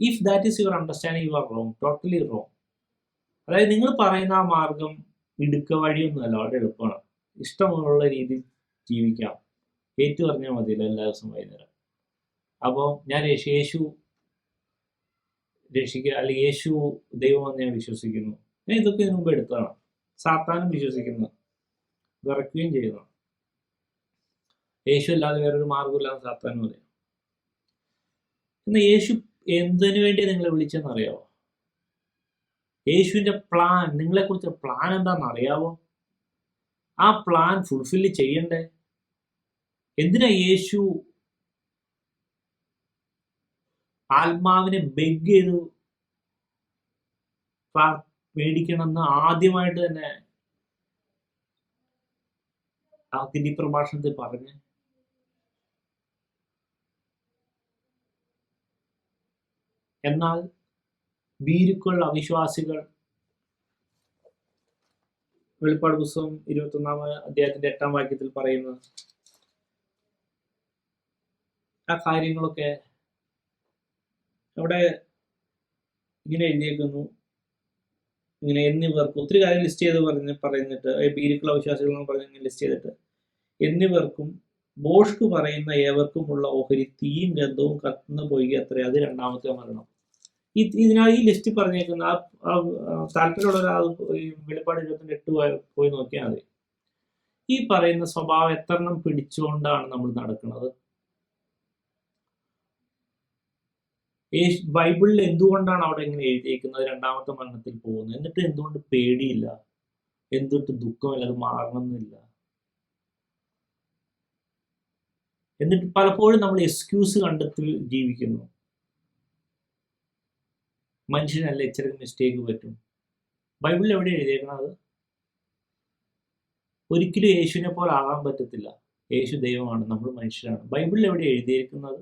if that is your understanding, you are wrong, totally wrong. അതായത് നിങ്ങൾ പറയുന്ന ആ മാർഗം ഇടുക്ക വഴിയൊന്നുമല്ല, വളരെ എളുപ്പമാണ്. ഇഷ്ടമുള്ള രീതിയിൽ ജീവിക്കാം, ഏറ്റു പറഞ്ഞാൽ മതിയല്ലോ എല്ലാ ദിവസവും വൈകുന്നേരം. അപ്പോൾ ഞാൻ യേശു രക്ഷിക്കുക അല്ലെങ്കിൽ യേശു ദൈവമെന്ന് ഞാൻ വിശ്വസിക്കുന്നു. ഞാൻ ഇതൊക്കെ ഇതിനു മുമ്പ് എടുത്തതാണ്. സാത്താനും വിശ്വസിക്കുന്നു, വിറയ്ക്കുകയും ചെയ്യുന്നു. യേശു അല്ലാതെ വേറൊരു മാർഗമില്ലാതെ സാത്താനും അതെ. എന്നാൽ യേശു എന്തിനു വേണ്ടി നിങ്ങളെ വിളിച്ചെന്ന് അറിയാവോ? യേശുവിൻ്റെ പ്ലാൻ, നിങ്ങളെക്കുറിച്ച് പ്ലാൻ എന്താണെന്ന് അറിയാവോ? ആ പ്ലാൻ ഫുൾഫില്ല് ചെയ്യണ്ടേ? എന്തിനാ യേശു ആത്മാവിനെ ബെഗ് ചെയ്തു മേടിക്കണമെന്ന് ആദ്യമായിട്ട് തന്നെ ആ തിരി പ്രഭാഷണത്തിൽ പറഞ്ഞ്? എന്നാൽ ഭീരുക്കൾ, അവിശ്വാസികൾ, വെളിപ്പാട് പുസ്തകം 21 അധ്യായത്തിന്റെ 8 വാക്യത്തിൽ പറയുന്ന ആ കാര്യങ്ങളൊക്കെ അവിടെ ഇങ്ങനെ എഴുതിയേക്കുന്നു. ഇങ്ങനെ എന്നിവർക്കും ഒത്തിരി കാര്യം ലിസ്റ്റ് ചെയ്ത് പറയുന്നിട്ട് ഭീരുക്കൾ, അവിശ്വാസികൾ പറഞ്ഞ് ലിസ്റ്റ് ചെയ്തിട്ട് എന്നിവർക്കും ബോഷ്ക്ക് പറയുന്ന ഏവർക്കുമുള്ള ഓഹരി തീയും ഗന്ധവും കത്തുന്ന പൊയ്ക അത്രേ, അത് രണ്ടാമത്തെ മരണം. ഈ ലിസ്റ്റ് പറഞ്ഞേക്കുന്ന താല്പര്യമുള്ള വെളിപ്പാട് 28 പോയി നോക്കിയാൽ മതി. ഈ പറയുന്ന സ്വഭാവം എത്രണ്ണം പിടിച്ചുകൊണ്ടാണ് നമ്മൾ നടക്കുന്നത്? ബൈബിളിൽ എന്തുകൊണ്ടാണ് അവിടെ ഇങ്ങനെ എഴുതിയിരിക്കുന്നത് രണ്ടാമത്തെ മരണത്തിൽ പോകുന്നത്? എന്നിട്ട് എന്തുകൊണ്ട് പേടിയില്ല? എന്തുകൊണ്ട് ദുഃഖമില്ല? അത് മാറണമെന്നില്ല? എന്നിട്ട് പലപ്പോഴും നമ്മൾ എക്സ്ക്യൂസ് കണ്ടെത്തി ജീവിക്കുന്നു. മനുഷ്യനല്ല, ഇച്ചിരി മിസ്റ്റേക്ക് പറ്റും. ബൈബിളിൽ എവിടെ എഴുതിയേക്കണത്? ഒരിക്കലും യേശുവിനെ പോലെ ആകാൻ പറ്റത്തില്ല. യേശു ദൈവമാണ്, നമ്മൾ മനുഷ്യരാണ്. ബൈബിളിൽ എവിടെ എഴുതിയിരിക്കുന്നത്?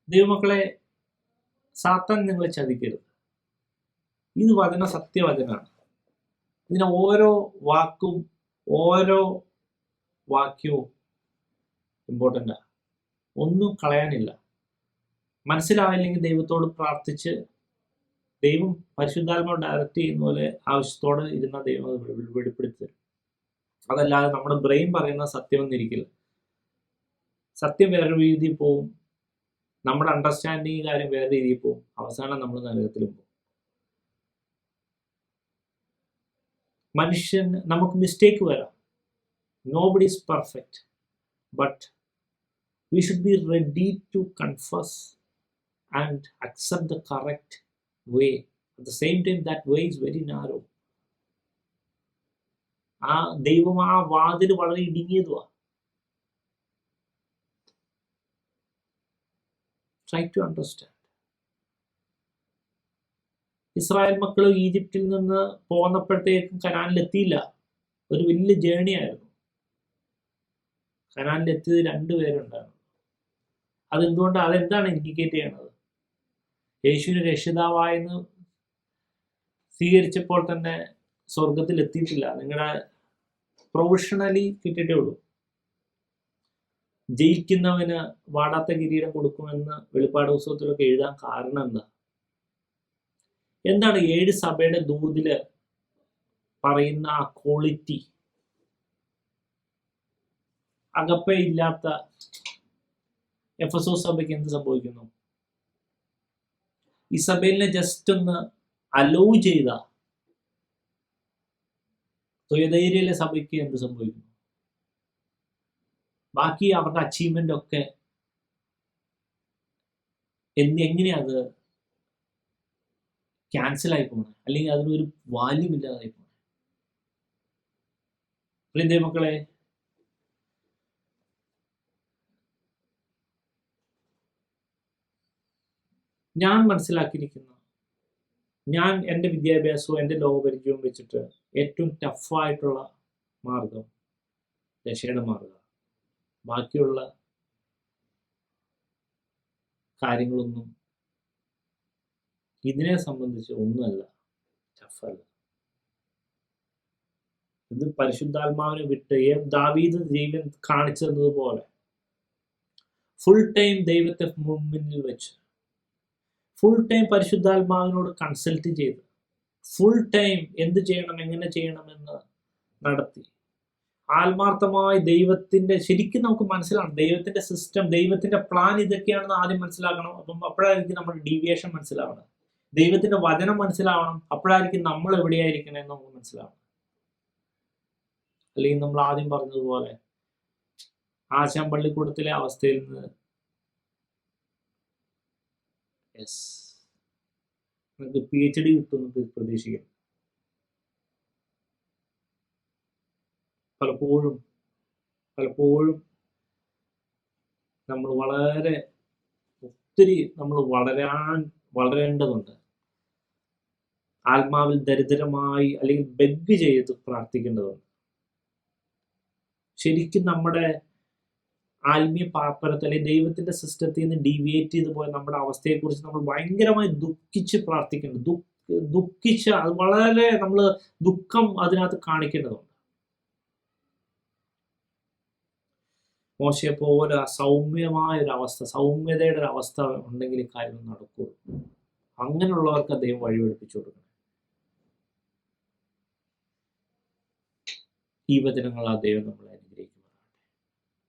ദൈവമക്കളെ, സാത്താൻ നിങ്ങളെ ചതിക്കരുത്. ഇത് സത്യവചനാണ്. ഇതിന് ഓരോ വാക്കും ഓരോ വാക്യവും ഇമ്പോർട്ടൻ്റാണ്. ഒന്നും കളയാനില്ല. മനസ്സിലാവില്ലെങ്കിൽ ദൈവത്തോട് പ്രാർത്ഥിച്ച് ദൈവം പരിശുദ്ധാത്മാവ് ഡയറക്റ്റ് ചെയ്യുന്ന പോലെ ആവശ്യത്തോടെ ഇരുന്ന ദൈവം വെളിപ്പെടുത്തി തരും. അതല്ലാതെ നമ്മുടെ ബ്രെയിൻ പറയുന്ന സത്യമെന്നിരിക്കില്ല. സത്യം വേറെ രീതിയിൽ പോവും, നമ്മുടെ അണ്ടർസ്റ്റാൻഡിങ് കാര്യം വേറെ രീതിയിൽ പോവും, അവസാനം നമ്മൾ നരകത്തിലും പോകും. നമുക്ക് മിസ്റ്റേക്ക് വരാം. Nobody is perfect, but we should be ready to confess and accept the correct way. At the same time, that way is very narrow. ദൈവം വാതിൽ വളരെ ഇടുങ്ങിയതുവാ. Try to understand. ഇസ്രായേൽ മക്കൾ ഈജിപ്തിൽ നിന്ന് പോന്നപ്പോഴത്തേക്കും കനാനിലെത്തിയില്ല. ഒരു വലിയ ജേണി ആയിരുന്നു. കനാനിലെത്തിയത് 2 പേരുണ്ടായിരുന്നു. അതെന്തുകൊണ്ട്? അതെന്താണ് ഇൻഡിക്കേറ്റ് ചെയ്യണത്? യേശുവിനെ രക്ഷിതാവായെന്ന് സ്വീകരിച്ചപ്പോൾ തന്നെ സ്വർഗത്തിൽ എത്തിയിട്ടില്ല. നിങ്ങളുടെ പ്രൊവിഷണലി കിട്ടിയിട്ടേ ഉള്ളൂ. ജയിക്കുന്നവന് വാടാത്ത കിരീടം കൊടുക്കുമെന്ന് വെളിപ്പാട് പുസ്തകത്തിലൊക്കെ എഴുതാൻ കാരണം എന്താണ് 7 സഭയുടെ ദൂതില് പറയുന്ന ആ ക്വാളിറ്റി? അകപ്പെ ഇല്ലാത്ത എഫെസോസ് സഭയ്ക്ക് എന്ത് സംഭവിക്കുന്നു? ഇസബേലിനെ ജസ്റ്റ് ഒന്ന് അലോ ചെയ്ത തുയതൈരയിലെ സഭയ്ക്ക് എന്ത് സംഭവിക്കുന്നു? ബാക്കി അവരുടെ അച്ചീവ്മെന്റ് ഒക്കെ എങ്ങനെയാ അത് ക്യാൻസൽ ആയി പോണേ, അല്ലെങ്കിൽ അതിനൊരു വാല്യൂം ഇല്ലാതായി പോണേ? പ്രിയ മക്കളെ, ഞാൻ മനസ്സിലാക്കിയിരിക്കുന്ന, ഞാൻ എൻ്റെ വിദ്യാഭ്യാസവും എൻ്റെ ലോകപരിചയവും വെച്ചിട്ട് ഏറ്റവും ടഫായിട്ടുള്ള മാർഗം രക്ഷയുടെ മാർഗം. ബാക്കിയുള്ള കാര്യങ്ങളൊന്നും ഇതിനെ സംബന്ധിച്ച് ഒന്നുമല്ല ടഫല്ല. ഇത് പരിശുദ്ധാത്മാവിനെ വിട്ട് ദാവീദ് ജീവൻ കാണിച്ചു തന്നതുപോലെ ഫുൾ ടൈം ദൈവത്തെ മുന്നിൽ വെച്ച്, ഫുൾ ടൈം പരിശുദ്ധാത്മാവിനോട് കൺസൾട്ട് ചെയ്ത്, ഫുൾ ടൈം എന്ത് ചെയ്യണം, എങ്ങനെ ചെയ്യണമെന്ന് നടത്തി, ആത്മാർത്ഥമായി ദൈവത്തിന്റെ, ശരിക്കും നമുക്ക് മനസ്സിലാവണം ദൈവത്തിന്റെ സിസ്റ്റം, ദൈവത്തിന്റെ പ്ലാൻ ഇതൊക്കെയാണെന്ന് ആദ്യം മനസ്സിലാക്കണം. അപ്പം അപ്പോഴായിരിക്കും നമ്മുടെ ഡീവിയേഷൻ മനസ്സിലാവണം. ദൈവത്തിന്റെ വചനം മനസ്സിലാവണം. അപ്പോഴായിരിക്കും നമ്മൾ എവിടെയായിരിക്കണം എന്ന് നമുക്ക് മനസ്സിലാവണം. അല്ലെങ്കിൽ നമ്മൾ ആദ്യം പറഞ്ഞതുപോലെ ആശാൻ പള്ളിക്കൂടത്തിലെ അവസ്ഥയിൽ നിന്ന് നമുക്ക് PhD കിട്ടുമെന്ന് പ്രതീക്ഷിക്കണം. പലപ്പോഴും നമ്മൾ ഒത്തിരി നമ്മൾ വളരേണ്ടതുണ്ട്. ആത്മാവിൽ ദരിദ്രമായി അല്ലെങ്കിൽ ബെഗ് ചെയ്ത് പ്രാർത്ഥിക്കേണ്ടതുണ്ട്. ശരിക്കും നമ്മുടെ ആത്മീയ പാപ്പരത്തിൽ അല്ലെങ്കിൽ ദൈവത്തിന്റെ സിസ്റ്റത്തിൽ നിന്ന് ഡീവിയേറ്റ് ചെയ്ത് പോയ നമ്മുടെ അവസ്ഥയെക്കുറിച്ച് നമ്മൾ ഭയങ്കരമായി ദുഃഖിച്ച് പ്രാർത്ഥിക്കേണ്ടത്, ദുഃഖിച്ച് അത് വളരെ നമ്മൾ ദുഃഖം അതിനകത്ത് കാണിക്കേണ്ടതുണ്ട്. മോശയെ പോലെ സൗമ്യമായ ഒരു അവസ്ഥ, സൗമ്യതയുടെ ഒരു അവസ്ഥ ഉണ്ടെങ്കിൽ കാര്യങ്ങൾ നടക്കുള്ളൂ. അങ്ങനെയുള്ളവർക്ക് ദൈവം വഴിപഠിപ്പിച്ചു കൊടുക്കണം. ഈ വചനങ്ങൾ ദൈവം നമ്മളെ